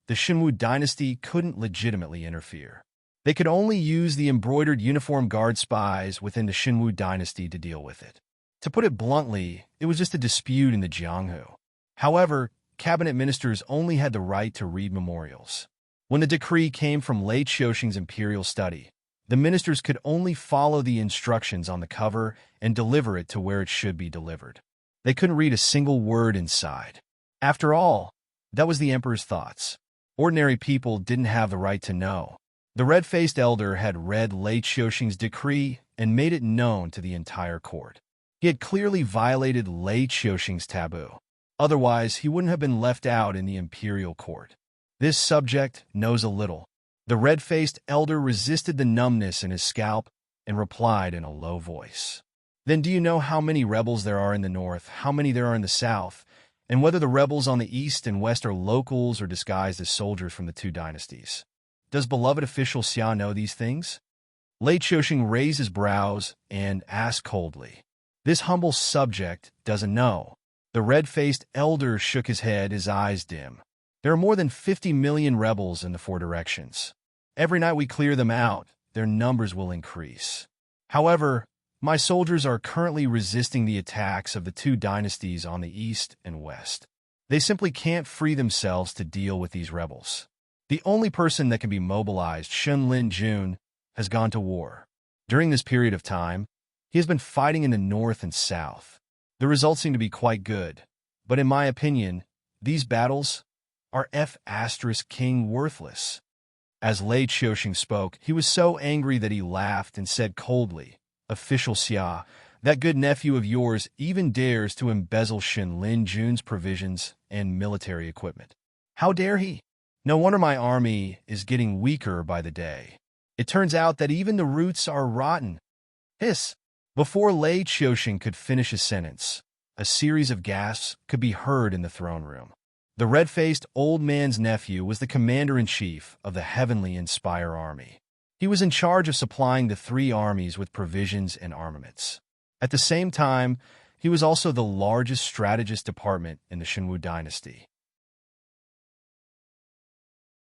the Xinwu dynasty couldn't legitimately interfere. They could only use the embroidered uniform guard spies within the Xinwu dynasty to deal with it. To put it bluntly, it was just a dispute in the Jianghu. However, cabinet ministers only had the right to read memorials. When the decree came from Lei Qiuxing's imperial study, the ministers could only follow the instructions on the cover and deliver it to where it should be delivered. They couldn't read a single word inside. After all, that was the emperor's thoughts. Ordinary people didn't have the right to know. The red-faced elder had read Lei Qiuxing's decree and made it known to the entire court. He had clearly violated Lei Qiuxing's taboo. Otherwise, he wouldn't have been left out in the imperial court. This subject knows a little. The red-faced elder resisted the numbness in his scalp and replied in a low voice. "Then do you know how many rebels there are in the north, how many there are in the south, and whether the rebels on the east and west are locals or disguised as soldiers from the two dynasties? Does beloved official Xia know these things?" Lei Qiuxing raised his brows and asked coldly. "This humble subject doesn't know." The red-faced elder shook his head, his eyes dim. "There are more than 50 million rebels in the four directions. Every night we clear them out, their numbers will increase. However, my soldiers are currently resisting the attacks of the two dynasties on the east and west. They simply can't free themselves to deal with these rebels. The only person that can be mobilized, Shenlin Jun, has gone to war. During this period of time, he has been fighting in the north and south. The results seem to be quite good, but in my opinion, these battles are King worthless. As Lei Qiuxing spoke, he was so angry that he laughed and said coldly, "Official Xia, that good nephew of yours even dares to embezzle Shenlin Jun's provisions and military equipment. How dare he? No wonder my army is getting weaker by the day. It turns out that even the roots are rotten." Hiss! Before Lei Qiuxing could finish his sentence, a series of gasps could be heard in the throne room. The red-faced old man's nephew was the commander-in-chief of the Heavenly Inspire Army. He was in charge of supplying the three armies with provisions and armaments. At the same time, he was also the largest strategist department in the Shenwu dynasty.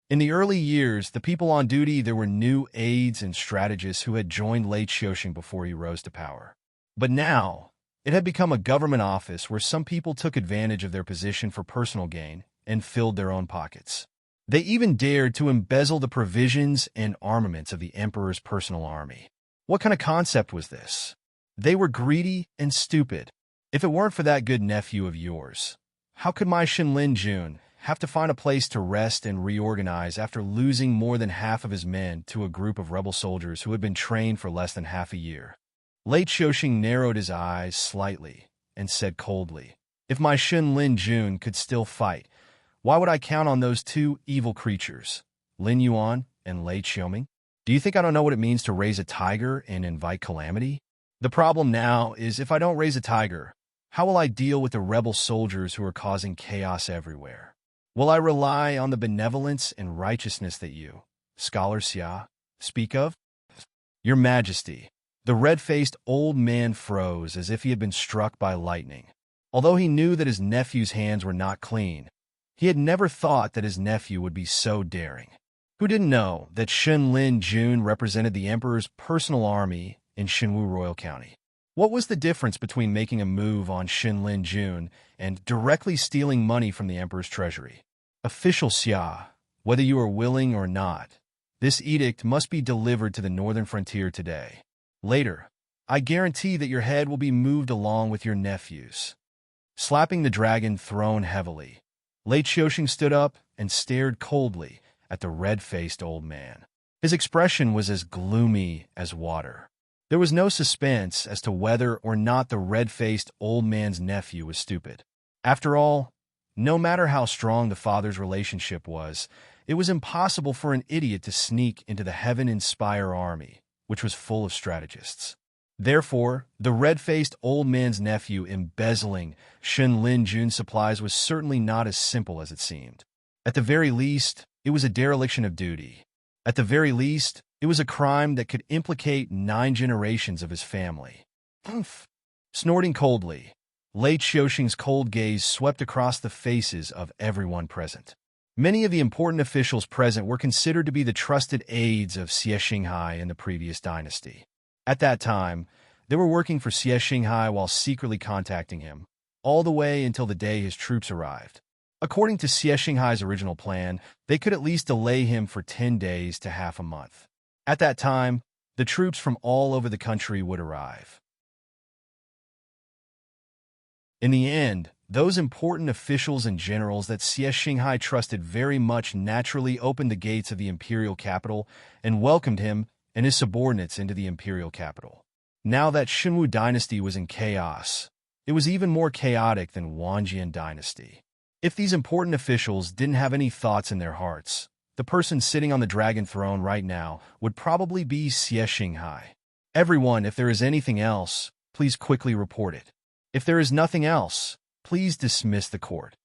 In the early years, the people on duty there were new aides and strategists who had joined Lei Qiuxing before he rose to power. But now, it had become a government office where some people took advantage of their position for personal gain and filled their own pockets. They even dared to embezzle the provisions and armaments of the emperor's personal army. What kind of concept was this? They were greedy and stupid. If it weren't for that good nephew of yours, how could my Shenlin Jun have to find a place to rest and reorganize after losing more than half of his men to a group of rebel soldiers who had been trained for less than half a year? Lei Qiuxing narrowed his eyes slightly and said coldly, "If my Shenlin Jun could still fight, why would I count on those two evil creatures, Lin Yuan and Lei Qiuming? Do you think I don't know what it means to raise a tiger and invite calamity? The problem now is if I don't raise a tiger, how will I deal with the rebel soldiers who are causing chaos everywhere? Will I rely on the benevolence and righteousness that you, Scholar Xia, speak of?" "Your Majesty." The red-faced old man froze as if he had been struck by lightning. Although he knew that his nephew's hands were not clean, he had never thought that his nephew would be so daring. Who didn't know that Shenlin Jun represented the emperor's personal army in Shenwu Royal County? What was the difference between making a move on Shenlin Jun and directly stealing money from the emperor's treasury? "Official Xia, whether you are willing or not, this edict must be delivered to the northern frontier today. Later, I guarantee that your head will be moved along with your nephew's." Slapping the dragon throne heavily, Lei Qiuxing stood up and stared coldly at the red-faced old man. His expression was as gloomy as water. There was no suspense as to whether or not the red-faced old man's nephew was stupid. After all, no matter how strong the father's relationship was, it was impossible for an idiot to sneak into the Heaven Inspire army, which was full of strategists. Therefore, the red-faced old man's nephew embezzling Shenlin Jun's supplies was certainly not as simple as it seemed. At the very least, it was a dereliction of duty. At the very least, it was a crime that could implicate 9 generations of his family. Humph! Snorting coldly, Lei Qiuxing's cold gaze swept across the faces of everyone present. Many of the important officials present were considered to be the trusted aides of Xie Xinghai in the previous dynasty. At that time, they were working for Xie Xinghai while secretly contacting him, all the way until the day his troops arrived. According to Xie Xinghai's original plan, they could at least delay him for 10 days to half a month. At that time, the troops from all over the country would arrive. In the end, those important officials and generals that Xie Xinghai trusted very much naturally opened the gates of the imperial capital and welcomed him and his subordinates into the imperial capital. Now that Shenwu dynasty was in chaos, it was even more chaotic than Wanjian dynasty. If these important officials didn't have any thoughts in their hearts, the person sitting on the dragon throne right now would probably be Xie Xinghai. "Everyone, if there is anything else, please quickly report it. If there is nothing else, please dismiss the court."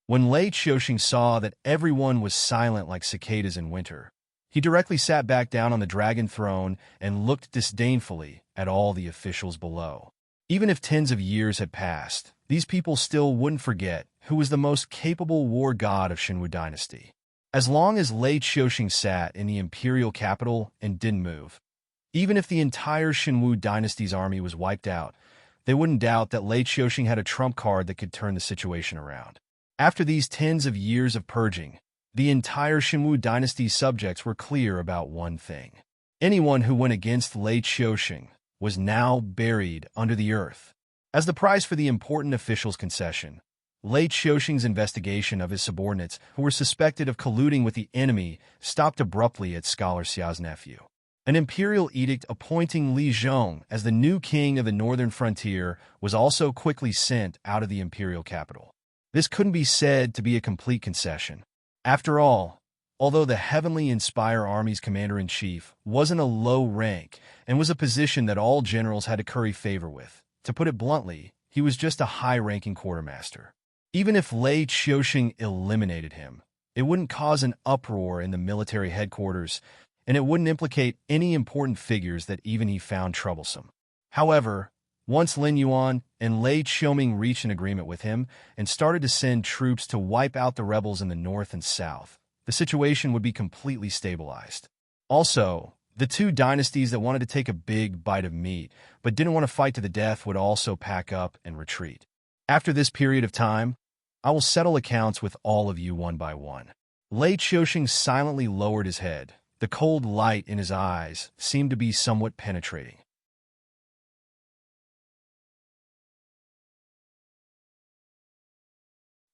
When Lei Qiuxing saw that everyone was silent like cicadas in winter, he directly sat back down on the dragon throne and looked disdainfully at all the officials below. Even if tens of years had passed, these people still wouldn't forget who was the most capable war god of Shenwu dynasty. As long as Lei Qiuxing sat in the imperial capital and didn't move, even if the entire Xinwu dynasty's army was wiped out, they wouldn't doubt that Lei Qiuxing had a trump card that could turn the situation around. After these tens of years of purging, the entire Xinwu dynasty's subjects were clear about one thing. Anyone who went against Lei Qiuxing was now buried under the earth. As the price for the important official's concession, Lei Qiuxing's investigation of his subordinates who were suspected of colluding with the enemy stopped abruptly at Scholar Xiao's nephew. An imperial edict appointing Li Zhong as the new king of the northern frontier was also quickly sent out of the imperial capital. This couldn't be said to be a complete concession. After all, although the heavenly Inspire Army's commander-in-chief wasn't a low rank and was a position that all generals had to curry favor with, to put it bluntly, he was just a high-ranking quartermaster. Even if Lei Qiuxing eliminated him, it wouldn't cause an uproar in the military headquarters, and it wouldn't implicate any important figures that even he found troublesome. However, once Lin Yuan and Lei Qiuxing reached an agreement with him and started to send troops to wipe out the rebels in the north and south, the situation would be completely stabilized. Also, the two dynasties that wanted to take a big bite of meat but didn't want to fight to the death would also pack up and retreat. After this period of time, I will settle accounts with all of you one by one. Lei Qiuxing silently lowered his head. The cold light in his eyes seemed to be somewhat penetrating.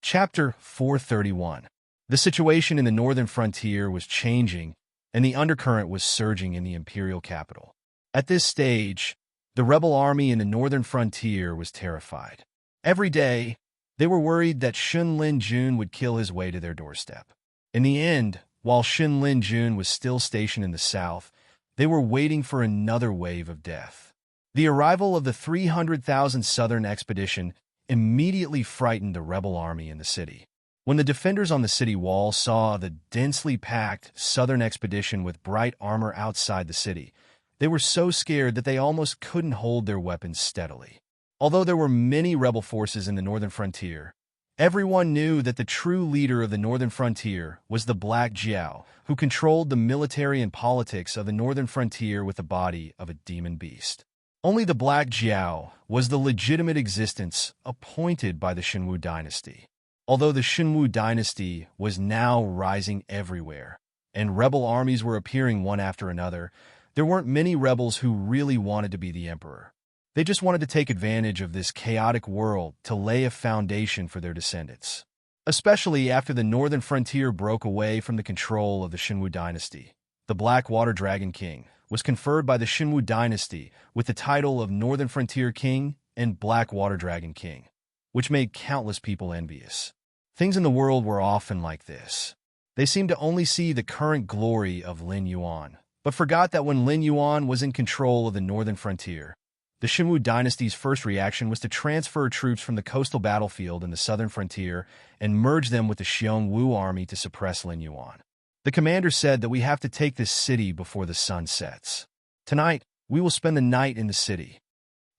Chapter 431. The situation in the northern frontier was changing, and the undercurrent was surging in the imperial capital. At this stage, the rebel army in the northern frontier was terrified. Every day, they were worried that Xun Lin Jun would kill his way to their doorstep. In the end, while Xun Lin Jun was still stationed in the south, they were waiting for another wave of death. The arrival of the 300,000 southern expedition immediately frightened the rebel army in the city. When the defenders on the city wall saw the densely packed southern expedition with bright armor outside the city, they were so scared that they almost couldn't hold their weapons steadily. Although there were many rebel forces in the northern frontier, everyone knew that the true leader of the northern frontier was the Black Jiao, who controlled the military and politics of the northern frontier with the body of a demon beast. Only the Black Jiao was the legitimate existence appointed by the Xinwu dynasty. Although the Xinwu dynasty was now rising everywhere, and rebel armies were appearing one after another, there weren't many rebels who really wanted to be the emperor. They just wanted to take advantage of this chaotic world to lay a foundation for their descendants. Especially after the northern frontier broke away from the control of the Xinwu dynasty, the Black Water Dragon King was conferred by the Xinwu dynasty with the title of Northern Frontier King and Black Water Dragon King, which made countless people envious. Things in the world were often like this. They seemed to only see the current glory of Lin Yuan, but forgot that when Lin Yuan was in control of the northern frontier, the Xinwu dynasty's first reaction was to transfer troops from the coastal battlefield in the southern frontier and merge them with the Xiongwu army to suppress Lin Yuan. The commander said that we have to take this city before the sun sets. Tonight, we will spend the night in the city.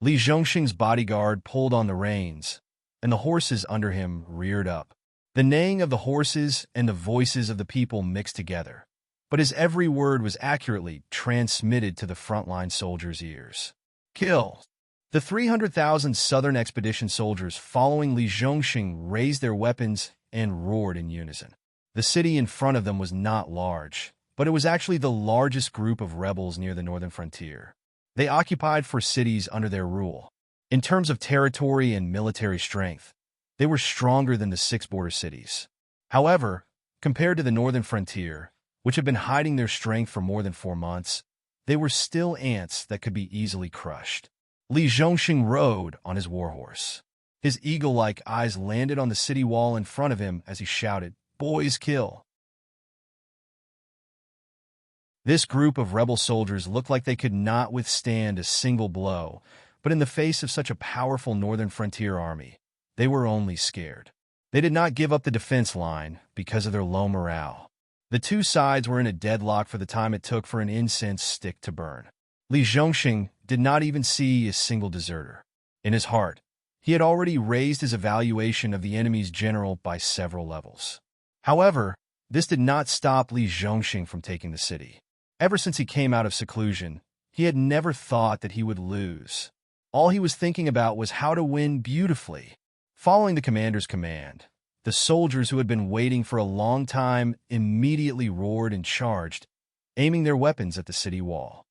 Li Zhongxing's bodyguard pulled on the reins, and the horses under him reared up. The neighing of the horses and the voices of the people mixed together, but his every word was accurately transmitted to the frontline soldiers' ears. Kill! The 300,000 Southern Expedition soldiers following Li Zhongxing raised their weapons and roared in unison. The city in front of them was not large, but it was actually the largest group of rebels near the northern frontier. They occupied 4 cities under their rule. In terms of territory and military strength, they were stronger than the 6 border cities. However, compared to the northern frontier, which had been hiding their strength for more than 4 months, they were still ants that could be easily crushed. Li Zhongxing rode on his warhorse. His eagle-like eyes landed on the city wall in front of him as he shouted, "Boys kill!" This group of rebel soldiers looked like they could not withstand a single blow, but in the face of such a powerful northern frontier army, they were only scared. They did not give up the defense line because of their low morale. The two sides were in a deadlock for the time it took for an incense stick to burn. Li Zhongxing did not even see a single deserter. In his heart, he had already raised his evaluation of the enemy's general by several levels. However, This did not stop Li Zhongxing from taking the city. Ever since he came out of seclusion, he had never thought that he would lose. All he was thinking about was how to win beautifully. Following the commander's command, the soldiers who had been waiting for a long time immediately roared and charged, aiming their weapons at the city wall.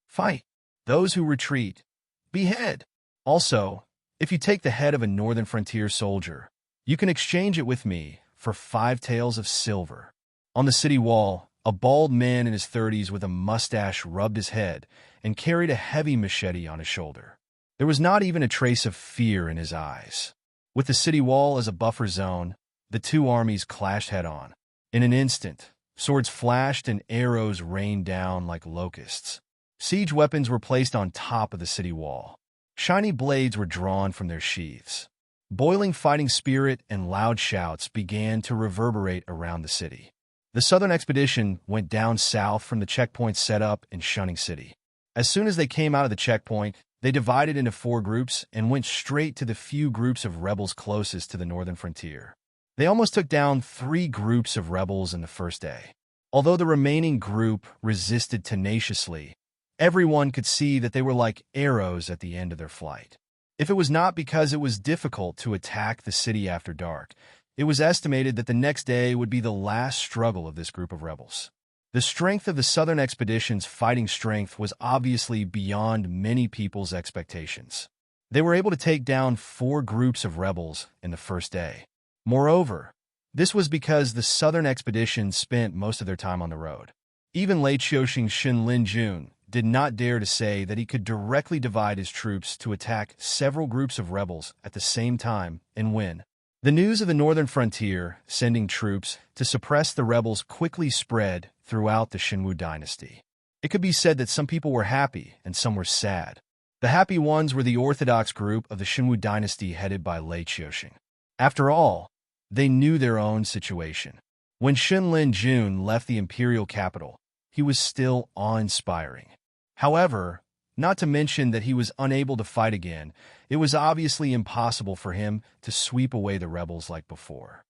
Fight! Those who retreat, behead! Also, if you take the head of a northern frontier soldier, you can exchange it with me for 5 taels of silver. On the city wall, a bald man in his 30s with a mustache rubbed his head and carried a heavy machete on his shoulder. There was not even a trace of fear in his eyes. With the city wall as a buffer zone, the two armies clashed head-on. In an instant, swords flashed and arrows rained down like locusts. Siege weapons were placed on top of the city wall. Shiny blades were drawn from their sheaths. Boiling fighting spirit and loud shouts began to reverberate around the city. The southern expedition went down south from the checkpoint set up in Shunning City. As soon as they came out of the checkpoint, they divided into 4 groups and went straight to the few groups of rebels closest to the northern frontier. They almost took down 3 groups of rebels in the first day. Although the remaining group resisted tenaciously, everyone could see that they were like arrows at the end of their flight. If it was not because it was difficult to attack the city after dark, it was estimated that the next day would be the last struggle of this group of rebels. The strength of the Southern Expedition's fighting strength was obviously beyond many people's expectations. They were able to take down 4 groups of rebels in the first day. Moreover, this was because the Southern Expedition spent most of their time on the road. Even Lei Qiuxing's Xin Lin Jun did not dare to say that he could directly divide his troops to attack several groups of rebels at the same time and win. The news of the northern frontier sending troops to suppress the rebels quickly spread throughout the Xinwu dynasty. It could be said that some people were happy and some were sad. The happy ones were the orthodox group of the Xinwu dynasty headed by Lei Qiuxing. After all, they knew their own situation. When Xin Lin Jun left the imperial capital, he was still awe-inspiring. However, not to mention that he was unable to fight again, it was obviously impossible for him to sweep away the rebels like before.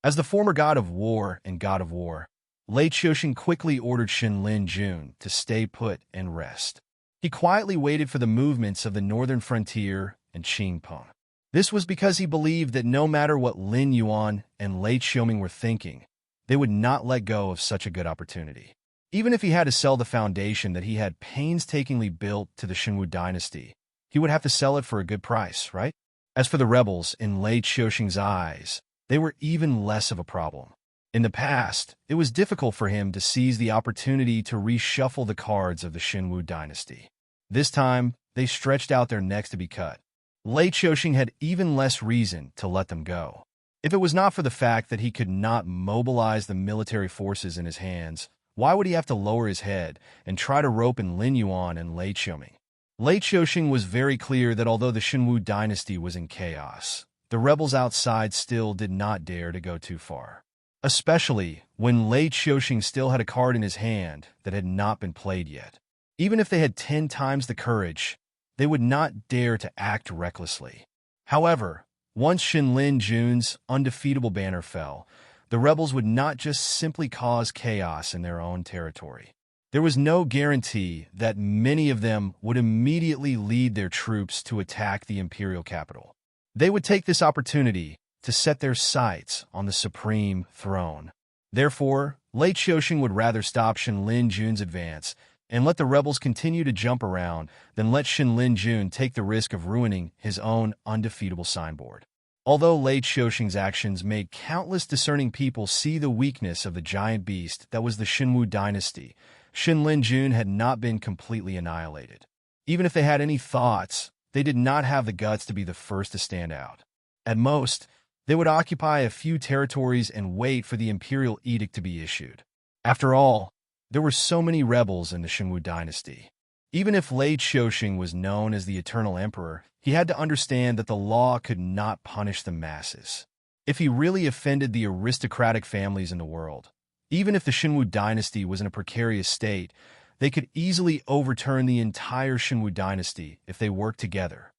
As the former god of war and god of war, Lei Qiuxing quickly ordered Xin Lin Jun to stay put and rest. He quietly waited for the movements of the northern frontier and Qingpeng. This was because he believed that no matter what Lin Yuan and Lei Qiuming were thinking, they would not let go of such a good opportunity. Even if he had to sell the foundation that he had painstakingly built to the Xinwu dynasty, he would have to sell it for a good price, right? As for the rebels, in Lei Qiuxing's eyes, they were even less of a problem. In the past, it was difficult for him to seize the opportunity to reshuffle the cards of the Xinwu dynasty. This time, they stretched out their necks to be cut. Lei Qiuxing had even less reason to let them go. If it was not for the fact that he could not mobilize the military forces in his hands, why would he have to lower his head and try to rope in Lin Yuan and Lei Qiuming? Lei Qiuxing was very clear that although the Xinwu dynasty was in chaos, the rebels outside still did not dare to go too far. Especially when Lei Qiuxing still had a card in his hand that had not been played yet. Even if they had 10 times the courage, they would not dare to act recklessly. However, once Xin Lin Jun's undefeatable banner fell, the rebels would not just simply cause chaos in their own territory. There was no guarantee that many of them would immediately lead their troops to attack the imperial capital. They would take this opportunity to set their sights on the supreme throne. Therefore, Lei Qiuxing would rather stop Xin Lin Jun's advance and let the rebels continue to jump around than let Xin Lin Jun take the risk of ruining his own undefeatable signboard. Although Lei Qiuxing's actions made countless discerning people see the weakness of the giant beast that was the Xinwu dynasty, Xin Lin Jun had not been completely annihilated. Even if they had any thoughts, they did not have the guts to be the first to stand out. At most, they would occupy a few territories and wait for the imperial edict to be issued. After all, there were so many rebels in the Xinwu dynasty. Even if Lei Qiuxing was known as the Eternal Emperor, he had to understand that the law could not punish the masses. If he really offended the aristocratic families in the world, even if the Xinwu dynasty was in a precarious state, they could easily overturn the entire Xinwu dynasty if they worked together.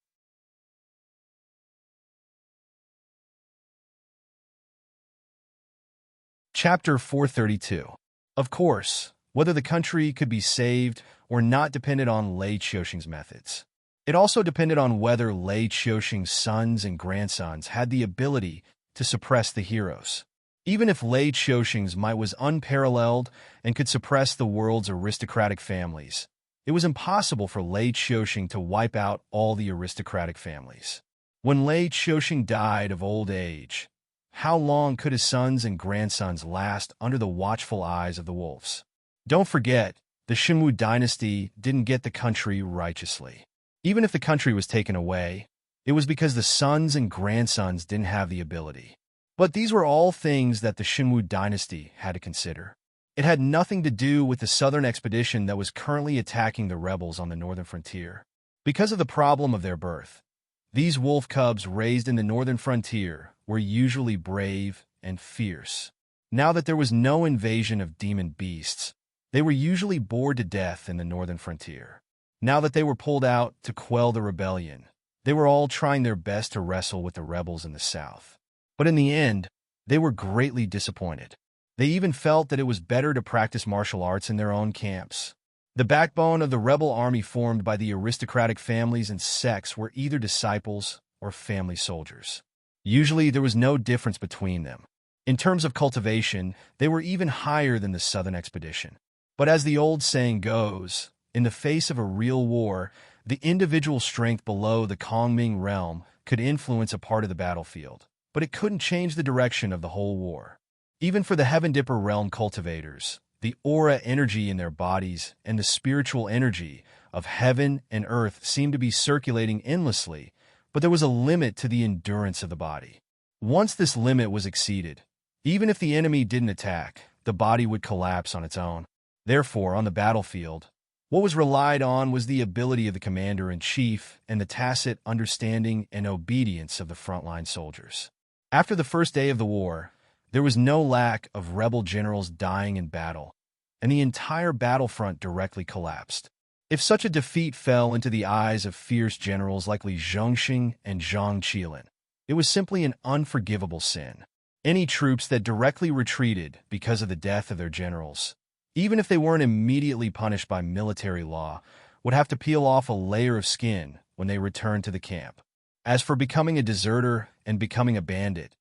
Chapter 432. Of course, whether the country could be saved or not depended on Lei Qiuxing's methods. It also depended on whether Lei Qiuxing's sons and grandsons had the ability to suppress the heroes. Even if Lei Qiuxing's might was unparalleled and could suppress the world's aristocratic families, it was impossible for Lei Qiuxing to wipe out all the aristocratic families. When Lei Qiuxing died of old age, how long could his sons and grandsons last under the watchful eyes of the wolves? Don't forget, the Xinwu dynasty didn't get the country righteously. Even if the country was taken away, it was because the sons and grandsons didn't have the ability. But these were all things that the Xinwu dynasty had to consider. It had nothing to do with the southern expedition that was currently attacking the rebels on the northern frontier. Because of the problem of their birth, these wolf cubs raised in the northern frontier were usually brave and fierce. Now that there was no invasion of demon beasts, they were usually bored to death in the northern frontier. Now that they were pulled out to quell the rebellion, they were all trying their best to wrestle with the rebels in the south. But in the end, they were greatly disappointed. They even felt that it was better to practice martial arts in their own camps. The backbone of the rebel army formed by the aristocratic families and sects were either disciples or family soldiers. Usually, there was no difference between them. In terms of cultivation, they were even higher than the southern expedition. But as the old saying goes, in the face of a real war, the individual strength below the Kongming realm could influence a part of the battlefield, but it couldn't change the direction of the whole war. Even for the Heaven Dipper realm cultivators, the aura energy in their bodies and the spiritual energy of heaven and earth seemed to be circulating endlessly, but there was a limit to the endurance of the body. Once this limit was exceeded, even if the enemy didn't attack, the body would collapse on its own. Therefore, on the battlefield, what was relied on was the ability of the commander-in-chief and the tacit understanding and obedience of the frontline soldiers. After the first day of the war, there was no lack of rebel generals dying in battle, and the entire battlefront directly collapsed. If such a defeat fell into the eyes of fierce generals like Li Zhongxing and Zhang Qilin, it was simply an unforgivable sin. Any troops that directly retreated because of the death of their generals, even if they weren't immediately punished by military law, would have to peel off a layer of skin when they returned to the camp. As for becoming a deserter and becoming a bandit,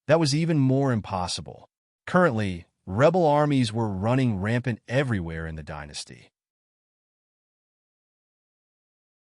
that was even more impossible. Currently, rebel armies were running rampant everywhere in the dynasty.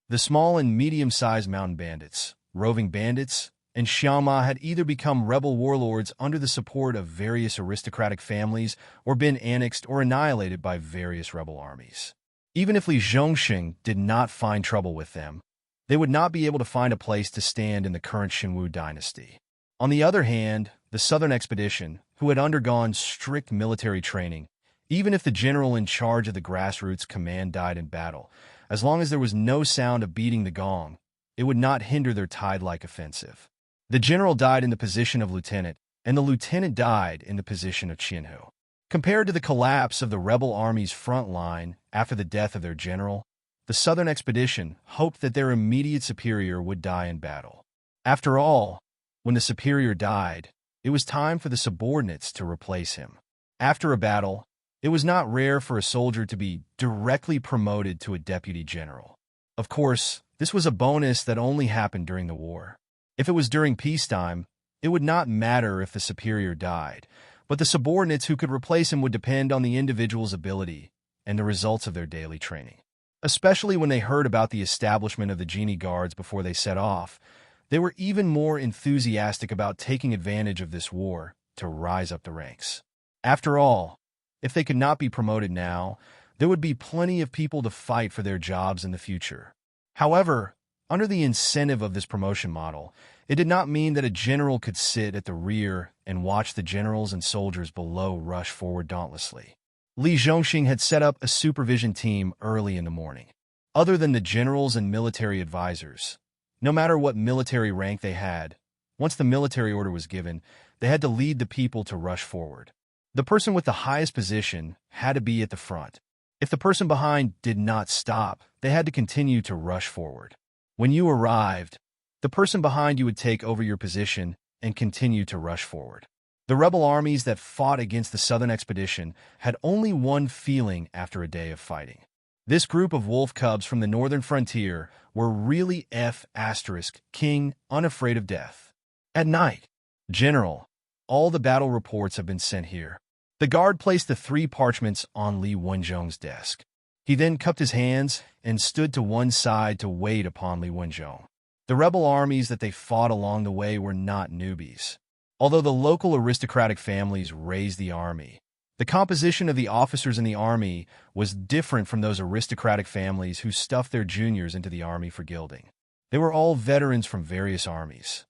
The small and medium-sized mountain bandits, roving bandits, and Xiaoma had either become rebel warlords under the support of various aristocratic families or been annexed or annihilated by various rebel armies. Even if Li Zhongxing did not find trouble with them, they would not be able to find a place to stand in the current Xinwu dynasty. On the other hand, the southern expedition, who had undergone strict military training, even if the general in charge of the grassroots command died in battle, as long as there was no sound of beating the gong, it would not hinder their tide-like offensive. The general died in the position of lieutenant, and the lieutenant died in the position of Qianhu. Compared to the collapse of the rebel army's front line after the death of their general, the southern expedition hoped that their immediate superior would die in battle. After all, when the superior died, it was time for the subordinates to replace him. After a battle, it was not rare for a soldier to be directly promoted to a deputy general. Of course, this was a bonus that only happened during the war. If it was during peacetime, it would not matter if the superior died, but the subordinates who could replace him would depend on the individual's ability and the results of their daily training. Especially when they heard about the establishment of the genie guards before they set off, they were even more enthusiastic about taking advantage of this war to rise up the ranks. After all, if they could not be promoted now, there would be plenty of people to fight for their jobs in the future. However, under the incentive of this promotion model, it did not mean that a general could sit at the rear and watch the generals and soldiers below rush forward dauntlessly. Li Zhongxing had set up a supervision team early in the morning. Other than the generals and military advisors, no matter what military rank they had, once the military order was given, they had to lead the people to rush forward. The person with the highest position had to be at the front. If the person behind did not stop, they had to continue to rush forward. When you arrived, the person behind you would take over your position and continue to rush forward. The rebel armies that fought against the southern expedition had only one feeling after a day of fighting. This group of wolf cubs from the northern frontier were really king, unafraid of death. At night, General, all the battle reports have been sent here. The guard placed the 3 parchments on Li Wenzhong's desk. He then cupped his hands and stood to one side to wait upon Li Wenzhong. The rebel armies that they fought along the way were not newbies. Although the local aristocratic families raised the army, the composition of the officers in the army was different from those aristocratic families who stuffed their juniors into the army for gilding. They were all veterans from various armies.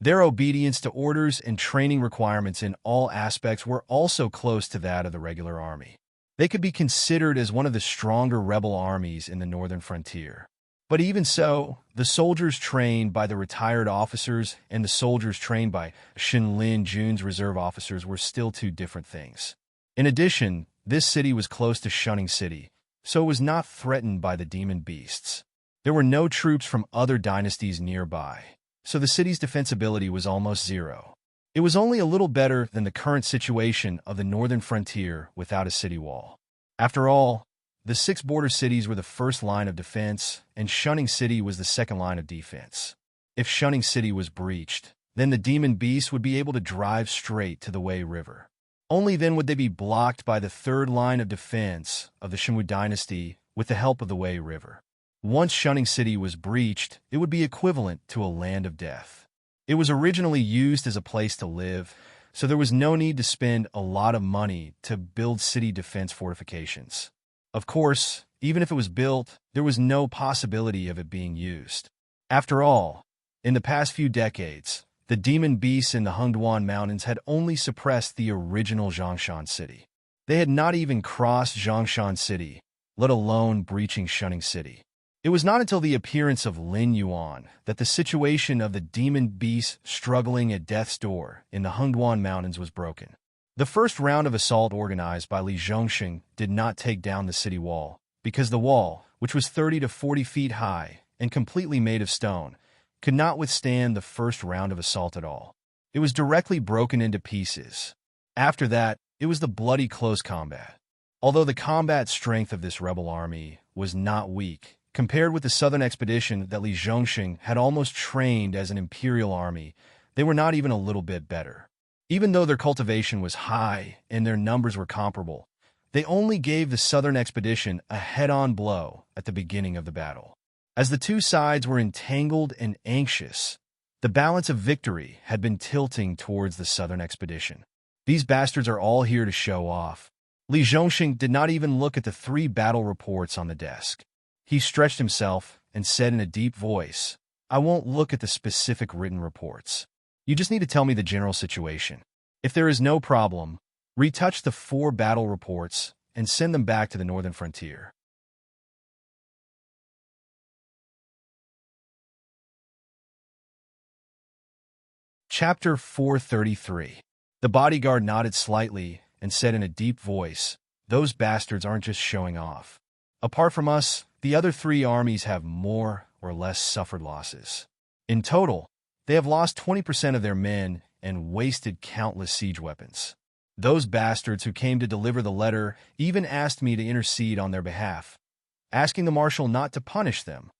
Their obedience to orders and training requirements in all aspects were also close to that of the regular army. They could be considered as one of the stronger rebel armies in the northern frontier. But even so, the soldiers trained by the retired officers and the soldiers trained by Shenlin Jun's reserve officers were still 2 different things. In addition, this city was close to Shunning City, so it was not threatened by the demon beasts. There were no troops from other dynasties nearby, so the city's defensibility was almost 0. It was only a little better than the current situation of the northern frontier without a city wall. After all, the 6 border cities were the first line of defense, and Shunning City was the second line of defense. If Shunning City was breached, then the demon beasts would be able to drive straight to the Wei River. Only then would they be blocked by the 3rd line of defense of the Shenwu dynasty with the help of the Wei River. Once Shunning City was breached, it would be equivalent to a land of death. It was originally used as a place to live, so there was no need to spend a lot of money to build city defense fortifications. Of course, even if it was built, there was no possibility of it being used. After all, in the past few decades, the demon beasts in the Hengduan Mountains had only suppressed the original Zhongshan City. They had not even crossed Zhongshan City, let alone breaching Shunning City. It was not until the appearance of Lin Yuan that the situation of the demon beasts struggling at death's door in the Hengduan Mountains was broken. The first round of assault organized by Li Zhongxing did not take down the city wall, because the wall, which was 30 to 40 feet high and completely made of stone, could not withstand the first round of assault at all. It was directly broken into pieces. After that, it was the bloody close combat. Although the combat strength of this rebel army was not weak, compared with the southern expedition that Li Zhongxing had almost trained as an imperial army, they were not even a little bit better. Even though their cultivation was high and their numbers were comparable, they only gave the southern expedition a head-on blow at the beginning of the battle. As the 2 sides were entangled and anxious, the balance of victory had been tilting towards the southern expedition. These bastards are all here to show off. Li Zhongxing did not even look at the 3 battle reports on the desk. He stretched himself and said in a deep voice, "I won't look at the specific written reports. You just need to tell me the general situation. If there is no problem, retouch the 4 battle reports and send them back to the northern frontier." Chapter 433. The bodyguard nodded slightly and said in a deep voice, "Those bastards aren't just showing off. Apart from us, the other 3 armies have more or less suffered losses. In total, they have lost 20% of their men and wasted countless siege weapons. Those bastards who came to deliver the letter even asked me to intercede on their behalf, asking the marshal not to punish them.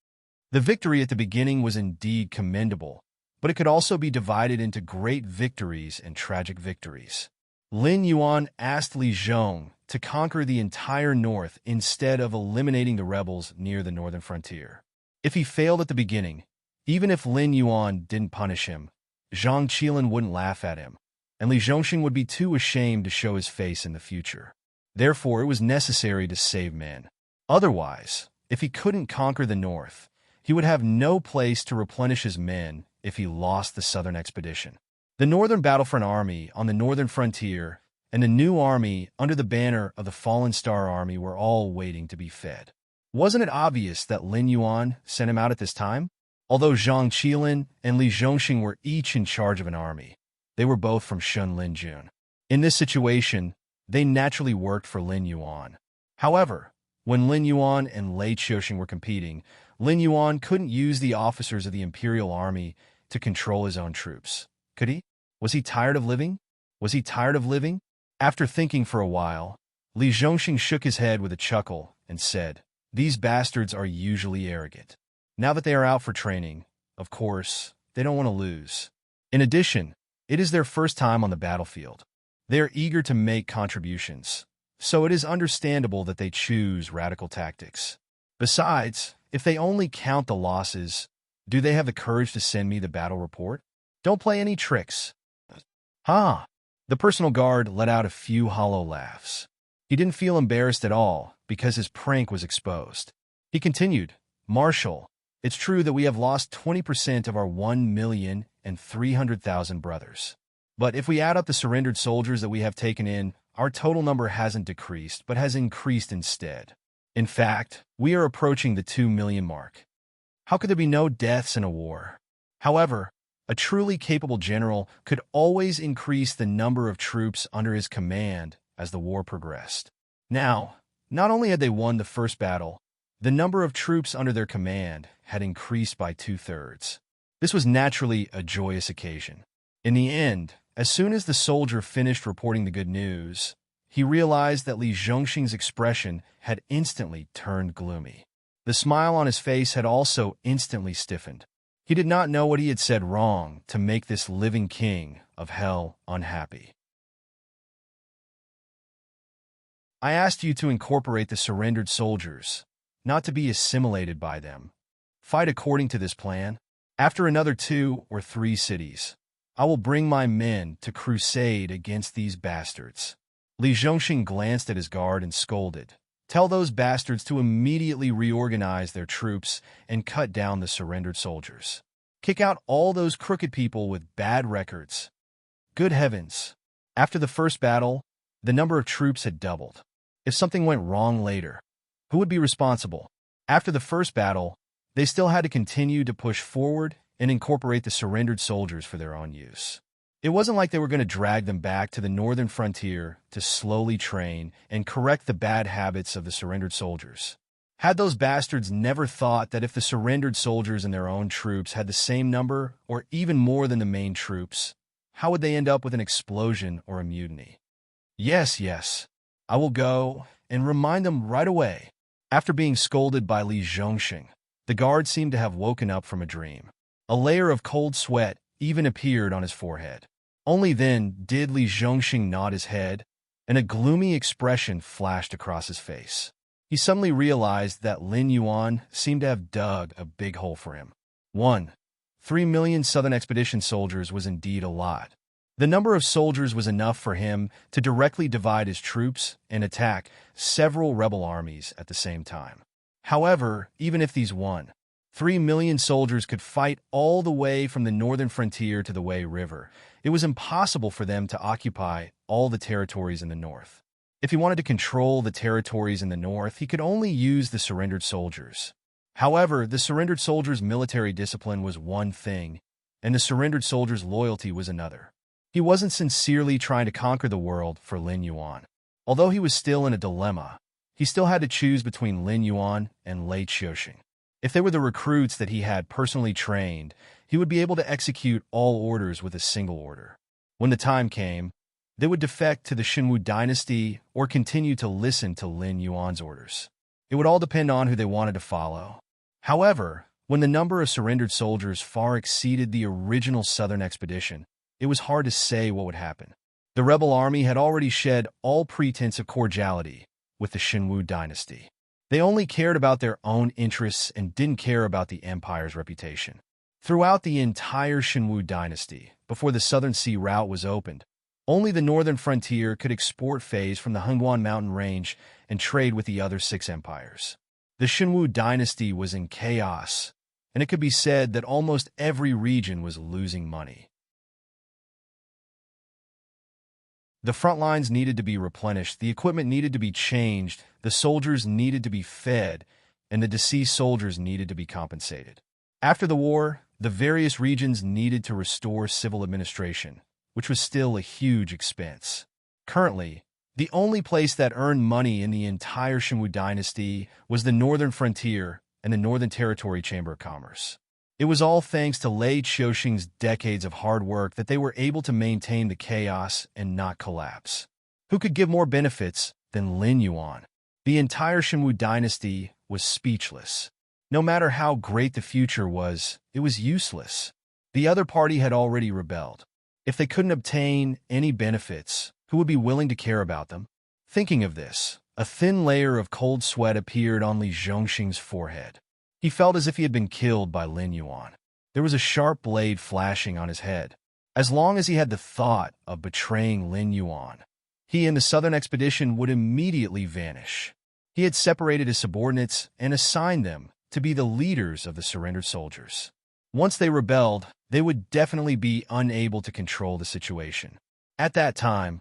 The victory at the beginning was indeed commendable, but it could also be divided into great victories and tragic victories. Lin Yuan asked Li Zhong to conquer the entire north instead of eliminating the rebels near the northern frontier. If he failed at the beginning, even if Lin Yuan didn't punish him, Zhang Qilin wouldn't laugh at him, and Li Zhongxing would be too ashamed to show his face in the future. Therefore, it was necessary to save men. Otherwise, if he couldn't conquer the north, he would have no place to replenish his men if he lost the southern expedition. The Northern Battlefront Army on the northern frontier and the new army under the banner of the Fallen Star Army were all waiting to be fed. Wasn't it obvious that Lin Yuan sent him out at this time? Although Zhang Qilin and Li Zhongxing were each in charge of an army, they were both from Shenlin Jun. In this situation, they naturally worked for Lin Yuan. However, when Lin Yuan and Lei Qiuxing were competing, Lin Yuan couldn't use the officers of the imperial army to control his own troops. Could he? Was he tired of living? Was he tired of living? After thinking for a while, Li Zhongxing shook his head with a chuckle and said, "These bastards are usually arrogant. Now that they are out for training, of course, they don't want to lose. In addition, it is their first time on the battlefield. They are eager to make contributions, so it is understandable that they choose radical tactics. Besides, if they only count the losses, do they have the courage to send me the battle report? Don't play any tricks." "Ha!" The personal guard let out a few hollow laughs. He didn't feel embarrassed at all because his prank was exposed. He continued, "Marshal, it's true that we have lost 20% of our 1,300,000 brothers. But if we add up the surrendered soldiers that we have taken in, our total number hasn't decreased, but has increased instead. In fact, we are approaching the 2 million mark. How could there be no deaths in a war? However, a truly capable general could always increase the number of troops under his command as the war progressed. Now, not only had they won the first battle, the number of troops under their command had increased by 2/3. This was naturally a joyous occasion. In the end, as soon as the soldier finished reporting the good news, he realized that Li Zhongxing's expression had instantly turned gloomy. The smile on his face had also instantly stiffened. He did not know what he had said wrong to make this living king of hell unhappy. "I asked you to incorporate the surrendered soldiers, not to be assimilated by them. Fight according to this plan. After another 2 or 3 cities, I will bring my men to crusade against these bastards." Li Zhongxing glanced at his guard and scolded, "Tell those bastards to immediately reorganize their troops and cut down the surrendered soldiers. Kick out all those crooked people with bad records." Good heavens! After the first battle, the number of troops had doubled. If something went wrong later, who would be responsible? After the first battle, they still had to continue to push forward and incorporate the surrendered soldiers for their own use. It wasn't like they were going to drag them back to the northern frontier to slowly train and correct the bad habits of the surrendered soldiers. Had those bastards never thought that if the surrendered soldiers and their own troops had the same number or even more than the main troops, how would they end up with an explosion or a mutiny? Yes, I will go and remind them right away." After being scolded by Li Zhongxing, the guard seemed to have woken up from a dream. A layer of cold sweat even appeared on his forehead. Only then did Li Zhongxing nod his head, and a gloomy expression flashed across his face. He suddenly realized that Lin Yuan seemed to have dug a big hole for him. 3 million Southern Expedition soldiers was indeed a lot. The number of soldiers was enough for him to directly divide his troops and attack several rebel armies at the same time. However, even if these 3 million soldiers could fight all the way from the northern frontier to the Wei River, it was impossible for them to occupy all the territories in the north. If he wanted to control the territories in the north, he could only use the surrendered soldiers. However, the surrendered soldiers' military discipline was one thing, and the surrendered soldiers' loyalty was another. He wasn't sincerely trying to conquer the world for Lin Yuan. Although he was still in a dilemma, he still had to choose between Lin Yuan and Lei Qiuxing. If they were the recruits that he had personally trained, he would be able to execute all orders with a single order. When the time came, they would defect to the Xinwu dynasty or continue to listen to Lin Yuan's orders. It would all depend on who they wanted to follow. However, when the number of surrendered soldiers far exceeded the original Southern expedition, it was hard to say what would happen. The rebel army had already shed all pretense of cordiality with the Xinwu dynasty. They only cared about their own interests and didn't care about the empire's reputation. Throughout the entire Xinwu dynasty, before the Southern Sea route was opened, only the northern frontier could export phase from the Hengguan mountain range and trade with the other 6 empires. The Xinwu dynasty was in chaos, and it could be said that almost every region was losing money. The front lines needed to be replenished, the equipment needed to be changed, the soldiers needed to be fed, and the deceased soldiers needed to be compensated. After the war, the various regions needed to restore civil administration, which was still a huge expense. Currently, the only place that earned money in the entire Xinwu dynasty was the northern frontier and the Northern Territory Chamber of Commerce. It was all thanks to Lei Qiuxing's decades of hard work that they were able to maintain the chaos and not collapse. Who could give more benefits than Lin Yuan? The entire Shenwu dynasty was speechless. No matter how great the future was, it was useless. The other party had already rebelled. If they couldn't obtain any benefits, who would be willing to care about them? Thinking of this, a thin layer of cold sweat appeared on Li Zhongxing's forehead. He felt as if he had been killed by Lin Yuan. There was a sharp blade flashing on his head. As long as he had the thought of betraying Lin Yuan, he and the southern expedition would immediately vanish. He had separated his subordinates and assigned them to be the leaders of the surrendered soldiers. Once they rebelled, they would definitely be unable to control the situation. At that time,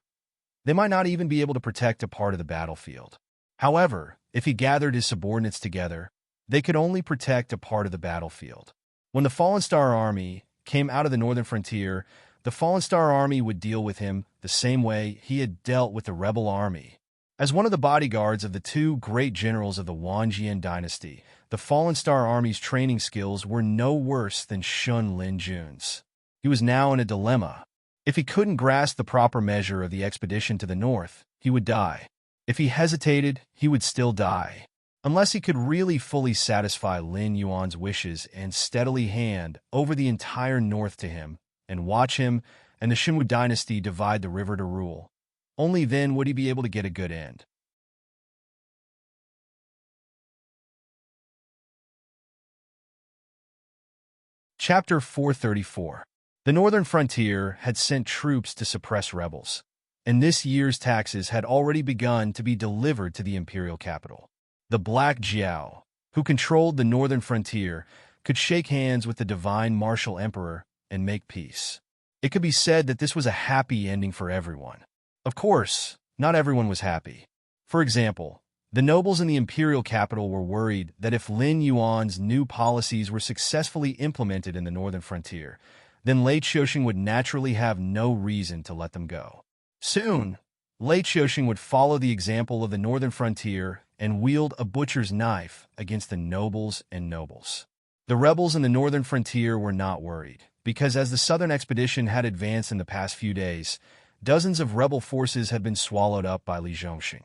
they might not even be able to protect a part of the battlefield. However, if he gathered his subordinates together, they could only protect a part of the battlefield. When the Fallen Star Army came out of the northern frontier, the Fallen Star Army would deal with him the same way he had dealt with the rebel army. As one of the bodyguards of the two great generals of the Wanjian dynasty, the Fallen Star Army's training skills were no worse than Shun Lin Jun's. He was now in a dilemma. If he couldn't grasp the proper measure of the expedition to the north, he would die. If he hesitated, he would still die. Unless he could really fully satisfy Lin Yuan's wishes and steadily hand over the entire north to him and watch him and the Shenwu dynasty divide the river to rule, only then would he be able to get a good end. Chapter 434. The northern frontier had sent troops to suppress rebels, and this year's taxes had already begun to be delivered to the imperial capital. The Black Jiao, who controlled the northern frontier, could shake hands with the divine martial emperor and make peace. It could be said that this was a happy ending for everyone. Of course, not everyone was happy. For example, the nobles in the imperial capital were worried that if Lin Yuan's new policies were successfully implemented in the northern frontier, then Lei Qiuxing would naturally have no reason to let them go. Soon, Lei Qiuxing would follow the example of the northern frontier and wield a butcher's knife against the nobles and nobles. The rebels in the northern frontier were not worried, because as the southern expedition had advanced in the past few days, dozens of rebel forces had been swallowed up by Li Zhongxing.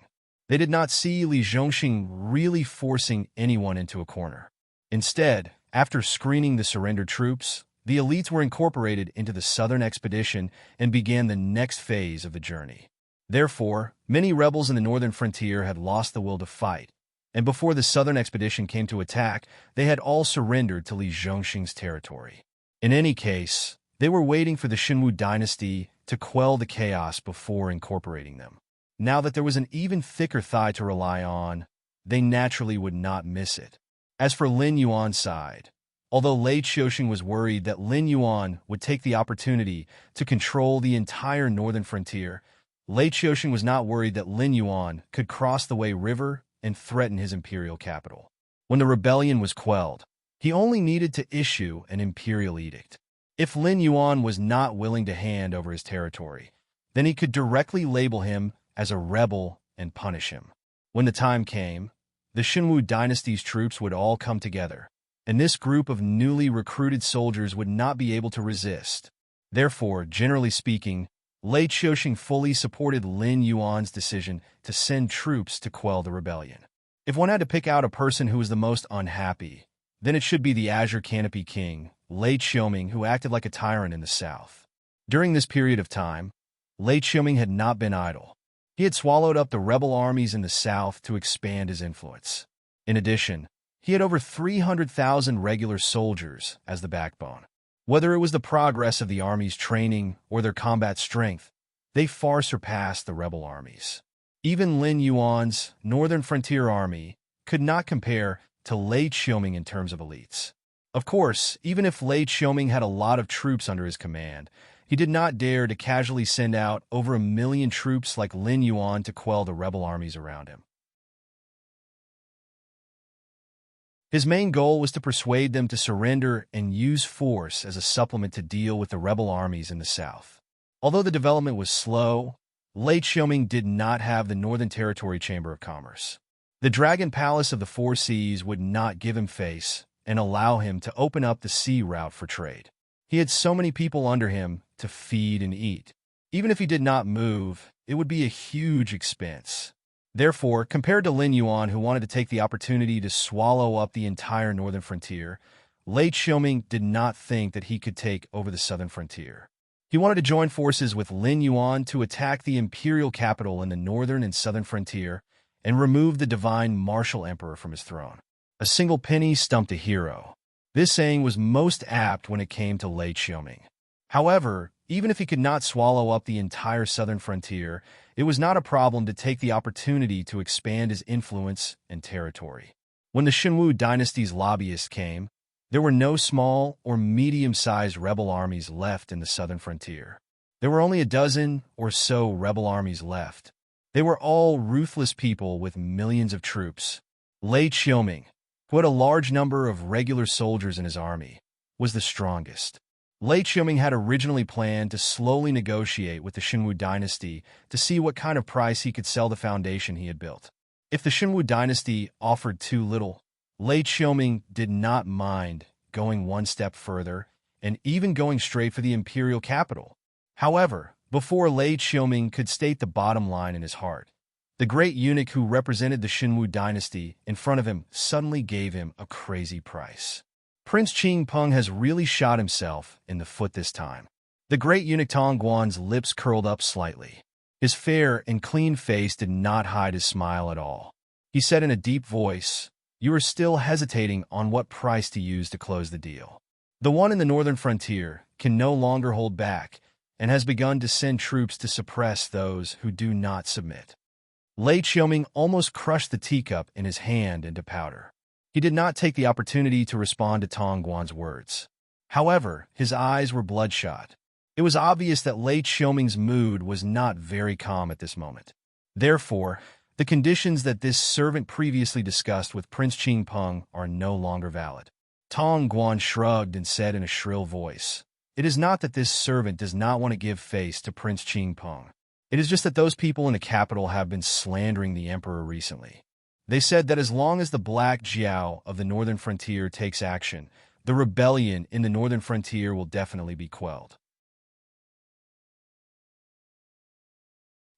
They did not see Li Zhongxing really forcing anyone into a corner. Instead, after screening the surrendered troops, the elites were incorporated into the southern expedition and began the next phase of the journey. Therefore, many rebels in the northern frontier had lost the will to fight, and before the southern expedition came to attack, they had all surrendered to Li Zhongxing's territory. In any case, they were waiting for the Shenwu dynasty to quell the chaos before incorporating them. Now that there was an even thicker thigh to rely on, they naturally would not miss it. As for Lin Yuan's side, although Lei Qiuxing was worried that Lin Yuan would take the opportunity to control the entire northern frontier, Lei Qiuxing was not worried that Lin Yuan could cross the Wei River and threaten his imperial capital. When the rebellion was quelled, he only needed to issue an imperial edict. If Lin Yuan was not willing to hand over his territory, then he could directly label him as a rebel and punish him. When the time came, the Shenwu dynasty's troops would all come together, and this group of newly recruited soldiers would not be able to resist. Therefore, generally speaking, Lei Qiuxing fully supported Lin Yuan's decision to send troops to quell the rebellion. If one had to pick out a person who was the most unhappy, then it should be the Azure Canopy King, Lei Qiuming, who acted like a tyrant in the south. During this period of time, Lei Qiuming had not been idle. He had swallowed up the rebel armies in the south to expand his influence. In addition, he had over 300,000 regular soldiers as the backbone. Whether it was the progress of the army's training or their combat strength, they far surpassed the rebel armies. Even Lin Yuan's northern frontier army could not compare to Lei Qiuming in terms of elites. Of course, even if Lei Qiuming had a lot of troops under his command, he did not dare to casually send out over 1 million troops like Lin Yuan to quell the rebel armies around him. His main goal was to persuade them to surrender and use force as a supplement to deal with the rebel armies in the south. Although the development was slow, Lei Qiuming did not have the Northern Territory Chamber of Commerce. The Dragon Palace of the Four Seas would not give him face and allow him to open up the sea route for trade. He had so many people under him to feed and eat. Even if he did not move, it would be a huge expense. Therefore, compared to Lin Yuan, who wanted to take the opportunity to swallow up the entire northern frontier, Lei Xiaoming did not think that he could take over the southern frontier. He wanted to join forces with Lin Yuan to attack the imperial capital in the northern and southern frontier and remove the divine martial emperor from his throne. A single penny stumped a hero. This saying was most apt when it came to Lei Xiaoming. However, even if he could not swallow up the entire southern frontier, it was not a problem to take the opportunity to expand his influence and territory. When the Xinwu dynasty's lobbyists came, there were no small or medium-sized rebel armies left in the southern frontier. There were only a dozen or so rebel armies left. They were all ruthless people with millions of troops. Lei Xiaoming, who had a large number of regular soldiers in his army, was the strongest. Lei Xiaoming had originally planned to slowly negotiate with the Xinwu dynasty to see what kind of price he could sell the foundation he had built. If the Xinwu dynasty offered too little, Lei Xiaoming did not mind going one step further and even going straight for the imperial capital. However, before Lei Xiaoming could state the bottom line in his heart, the great eunuch who represented the Xinwu dynasty in front of him suddenly gave him a crazy price. Prince Qing Peng has really shot himself in the foot this time. The great eunuch Tong Guan's lips curled up slightly. His fair and clean face did not hide his smile at all. He said in a deep voice, "You are still hesitating on what price to use to close the deal. The one in the northern frontier can no longer hold back and has begun to send troops to suppress those who do not submit." Lei Xiaoming almost crushed the teacup in his hand into powder. He did not take the opportunity to respond to Tong Guan's words. However, his eyes were bloodshot. It was obvious that Lei Xiaoming's mood was not very calm at this moment. Therefore, the conditions that this servant previously discussed with Prince Qing Peng are no longer valid. Tong Guan shrugged and said in a shrill voice, "It is not that this servant does not want to give face to Prince Qing Peng. It is just that those people in the capital have been slandering the emperor recently. They said that as long as the Black Jiao of the northern frontier takes action, the rebellion in the northern frontier will definitely be quelled.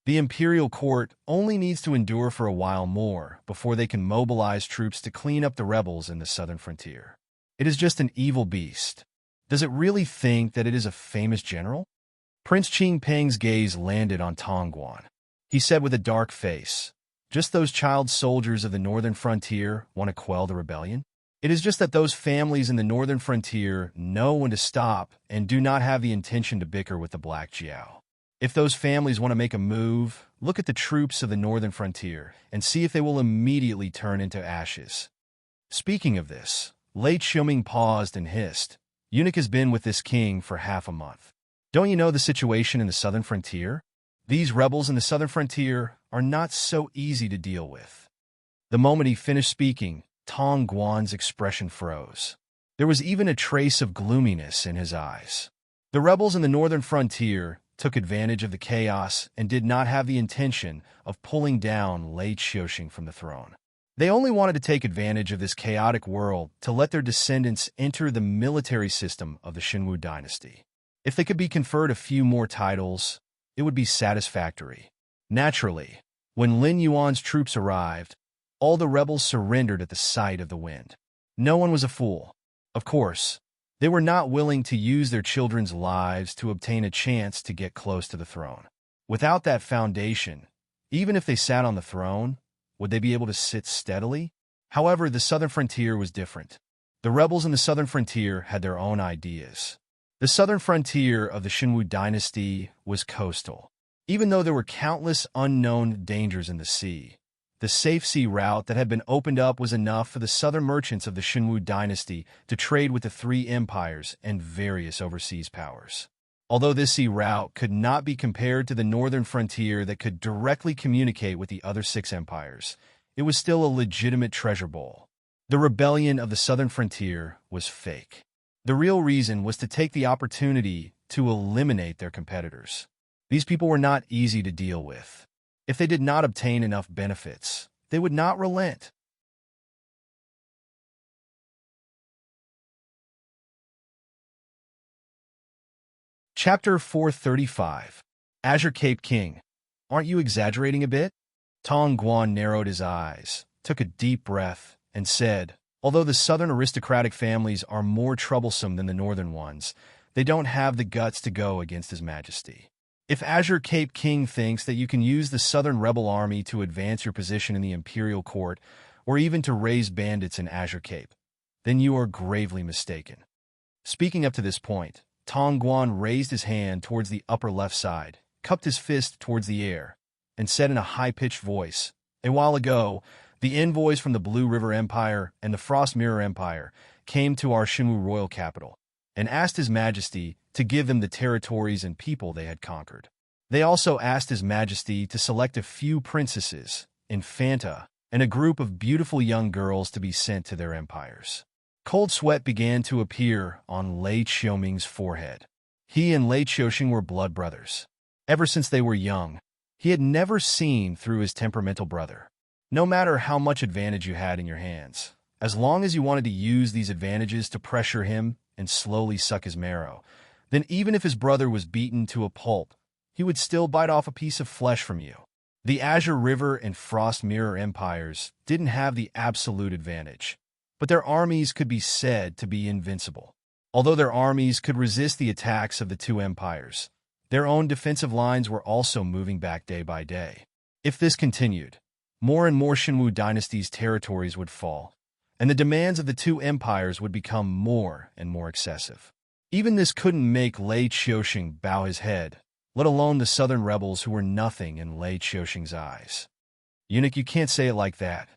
The imperial court only needs to endure for a while more before they can mobilize troops to clean up the rebels in the southern frontier. It is just an evil beast. Does it really think that it is a famous general?" Prince Qing Peng's gaze landed on Tong Guan. He said with a dark face, "Just those child soldiers of the northern frontier want to quell the rebellion? It is just that those families in the northern frontier know when to stop and do not have the intention to bicker with the Black Jiao. If those families want to make a move, look at the troops of the northern frontier and see if they will immediately turn into ashes." Speaking of this, Lei Xiaoming paused and hissed, "Eunuch has been with this king for half a month. Don't you know the situation in the southern frontier? These rebels in the southern frontier are not so easy to deal with." The moment he finished speaking, Tong Guan's expression froze. There was even a trace of gloominess in his eyes. The rebels in the northern frontier took advantage of the chaos and did not have the intention of pulling down Lei Xiaoxing from the throne. They only wanted to take advantage of this chaotic world to let their descendants enter the military system of the Xinwu dynasty. If they could be conferred a few more titles, it would be satisfactory. Naturally, when Lin Yuan's troops arrived, all the rebels surrendered at the sight of the wind. No one was a fool. Of course, they were not willing to use their children's lives to obtain a chance to get close to the throne. Without that foundation, even if they sat on the throne, would they be able to sit steadily? However, the southern frontier was different. The rebels in the southern frontier had their own ideas. The southern frontier of the Xinwu dynasty was coastal. Even though there were countless unknown dangers in the sea, the safe sea route that had been opened up was enough for the southern merchants of the Xinwu dynasty to trade with the three empires and various overseas powers. Although this sea route could not be compared to the northern frontier that could directly communicate with the other six empires, it was still a legitimate treasure bowl. The rebellion of the southern frontier was fake. The real reason was to take the opportunity to eliminate their competitors. These people were not easy to deal with. If they did not obtain enough benefits, they would not relent. Chapter 435. Azure Cape King. Aren't you exaggerating a bit? Tong Guan narrowed his eyes, took a deep breath, and said, although the southern aristocratic families are more troublesome than the northern ones, they don't have the guts to go against His Majesty. If Azure Cape King thinks that you can use the southern rebel army to advance your position in the imperial court, or even to raise bandits in Azure Cape, then you are gravely mistaken. Speaking up to this point, Tong Guan raised his hand towards the upper left side, cupped his fist towards the air, and said in a high-pitched voice, a while ago, the envoys from the Blue River Empire and the Frost Mirror Empire came to our Shenwu royal capital and asked His Majesty to give them the territories and people they had conquered. They also asked His Majesty to select a few princesses, infanta, and a group of beautiful young girls to be sent to their empires. Cold sweat began to appear on Lei Xiaoming's forehead. He and Lei Xiaoxing were blood brothers. Ever since they were young, he had never seen through his temperamental brother. No matter how much advantage you had in your hands, as long as you wanted to use these advantages to pressure him and slowly suck his marrow, then even if his brother was beaten to a pulp, he would still bite off a piece of flesh from you. The Azure River and Frost Mirror empires didn't have the absolute advantage, but their armies could be said to be invincible. Although their armies could resist the attacks of the two empires, their own defensive lines were also moving back day by day. If this continued, more and more Shenwu dynasty's territories would fall, and the demands of the two empires would become more and more excessive. Even this couldn't make Lei Xiaoxing bow his head, let alone the southern rebels who were nothing in Lei Xiaoxing's eyes. Eunuch, you can't say it like that.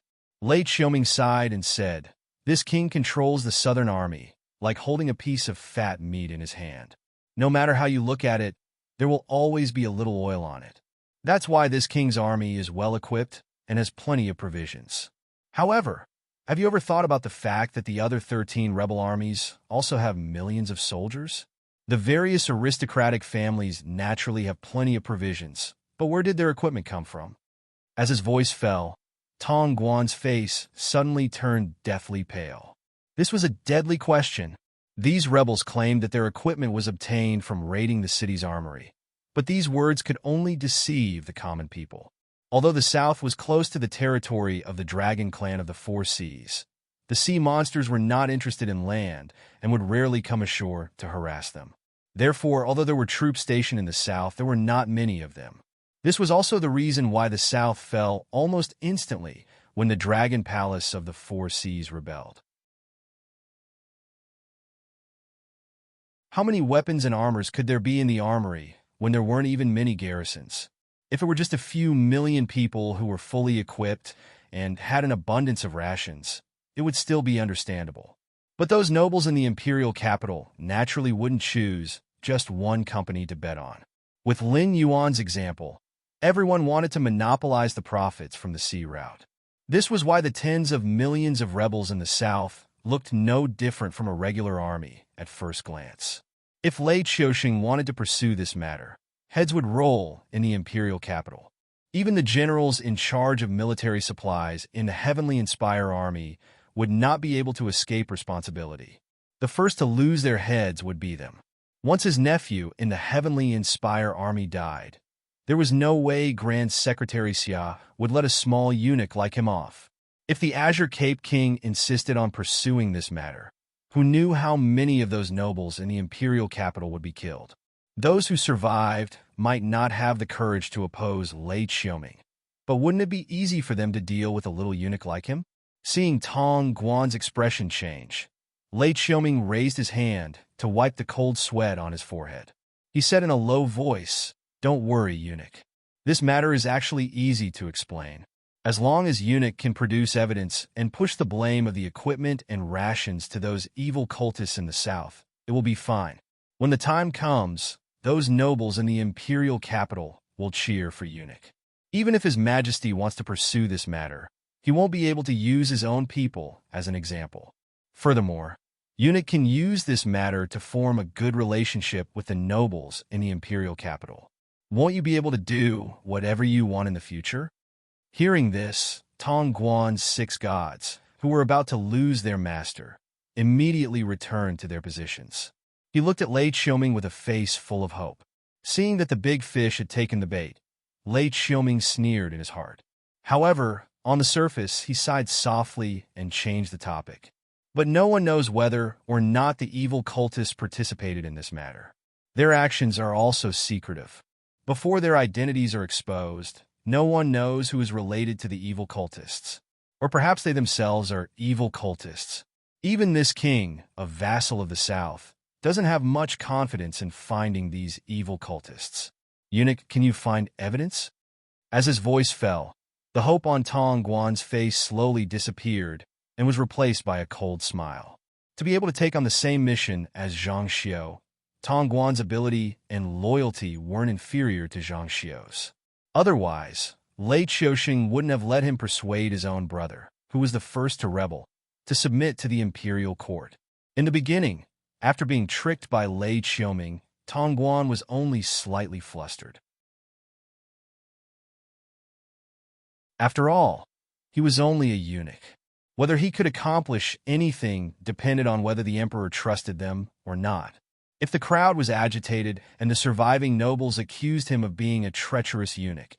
Lei Xiaoming sighed and said, this king controls the southern army, like holding a piece of fat meat in his hand. No matter how you look at it, there will always be a little oil on it. That's why this king's army is well-equipped and has plenty of provisions. However, have you ever thought about the fact that the other 13 rebel armies also have millions of soldiers? The various aristocratic families naturally have plenty of provisions, but where did their equipment come from? As his voice fell, Tong Guan's face suddenly turned deathly pale. This was a deadly question. These rebels claimed that their equipment was obtained from raiding the city's armory, but these words could only deceive the common people. Although the south was close to the territory of the dragon clan of the Four Seas, the sea monsters were not interested in land and would rarely come ashore to harass them. Therefore, although there were troops stationed in the south, there were not many of them. This was also the reason why the south fell almost instantly when the dragon palace of the Four Seas rebelled. How many weapons and armors could there be in the armory when there weren't even many garrisons? If it were just a few million people who were fully equipped and had an abundance of rations, it would still be understandable. But those nobles in the imperial capital naturally wouldn't choose just one company to bet on. With Lin Yuan's example, everyone wanted to monopolize the profits from the sea route. This was why the tens of millions of rebels in the south looked no different from a regular army at first glance. If Lei Xiaoxing wanted to pursue this matter, heads would roll in the imperial capital. Even the generals in charge of military supplies in the Heavenly Inspire army would not be able to escape responsibility. The first to lose their heads would be them. Once his nephew in the Heavenly Inspire army died, there was no way Grand Secretary Xia would let a small eunuch like him off. If the Azure Cape King insisted on pursuing this matter, who knew how many of those nobles in the imperial capital would be killed? Those who survived might not have the courage to oppose Lei Xiaoming, but wouldn't it be easy for them to deal with a little eunuch like him? Seeing Tong Guan's expression change, Lei Xiaoming raised his hand to wipe the cold sweat on his forehead. He said in a low voice, "Don't worry, eunuch. This matter is actually easy to explain. As long as eunuch can produce evidence and push the blame of the equipment and rations to those evil cultists in the south, it will be fine. When the time comes, those nobles in the imperial capital will cheer for eunuch. Even if His Majesty wants to pursue this matter, he won't be able to use his own people as an example. Furthermore, eunuch can use this matter to form a good relationship with the nobles in the imperial capital. Won't you be able to do whatever you want in the future?" Hearing this, Tong Guan's 6 gods, who were about to lose their master, immediately returned to their positions. He looked at Lei Xiaoming with a face full of hope. Seeing that the big fish had taken the bait, Lei Xiaoming sneered in his heart. However, on the surface, he sighed softly and changed the topic. But no one knows whether or not the evil cultists participated in this matter. Their actions are also secretive. Before their identities are exposed, no one knows who is related to the evil cultists. Or perhaps they themselves are evil cultists. Even this king, a vassal of the south, doesn't have much confidence in finding these evil cultists. Eunuch, can you find evidence? As his voice fell, the hope on Tong Guan's face slowly disappeared and was replaced by a cold smile. To be able to take on the same mission as Zhang Xiu, Tong Guan's ability and loyalty weren't inferior to Zhang Xiu's. Otherwise, Lei Qiuxing wouldn't have let him persuade his own brother, who was the first to rebel, to submit to the imperial court. In the beginning, after being tricked by Lei Qiuxing, Tong Guan was only slightly flustered. After all, he was only a eunuch. Whether he could accomplish anything depended on whether the emperor trusted them or not. If the crowd was agitated and the surviving nobles accused him of being a treacherous eunuch,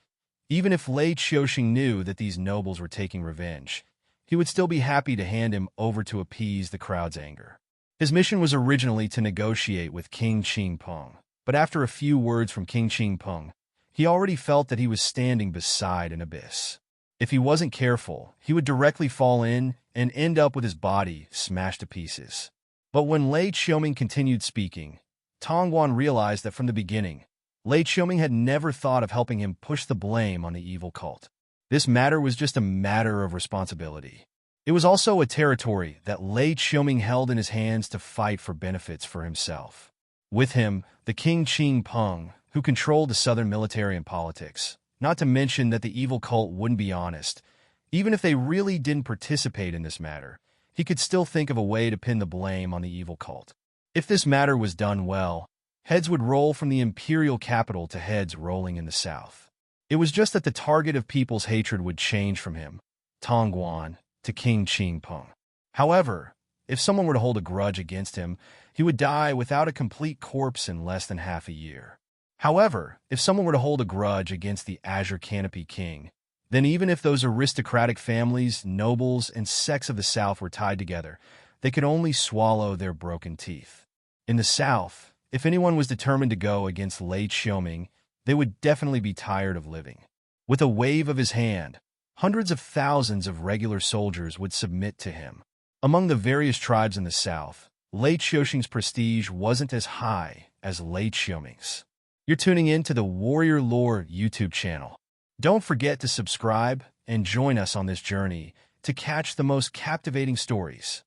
even if Lei Qiuxing knew that these nobles were taking revenge, he would still be happy to hand him over to appease the crowd's anger. His mission was originally to negotiate with King Qingpeng, but after a few words from King Qingpeng, he already felt that he was standing beside an abyss. If he wasn't careful, he would directly fall in and end up with his body smashed to pieces. But when Lei Qiuxing continued speaking, Tong Guan realized that from the beginning, Lei Qiuxing had never thought of helping him push the blame on the evil cult. This matter was just a matter of responsibility. It was also a territory that Lei Qiuxing held in his hands to fight for benefits for himself. With him, the King Qingpeng, who controlled the southern military and politics, not to mention that the evil cult wouldn't be honest. Even if they really didn't participate in this matter, he could still think of a way to pin the blame on the evil cult. If this matter was done well, heads would roll from the imperial capital to heads rolling in the south. It was just that the target of people's hatred would change from him, Tong Guan, to King Qingpeng. However, if someone were to hold a grudge against him, he would die without a complete corpse in less than half a year. However, if someone were to hold a grudge against the Azure Canopy King, then even if those aristocratic families, nobles, and sects of the South were tied together, they could only swallow their broken teeth. In the South, if anyone was determined to go against Lei Qiuxing, they would definitely be tired of living. With a wave of his hand, hundreds of thousands of regular soldiers would submit to him. Among the various tribes in the South, Lei Qiuxing's prestige wasn't as high as Lei Qiuxing's. You're tuning in to the Warrior Lore YouTube channel. Don't forget to subscribe and join us on this journey to catch the most captivating stories.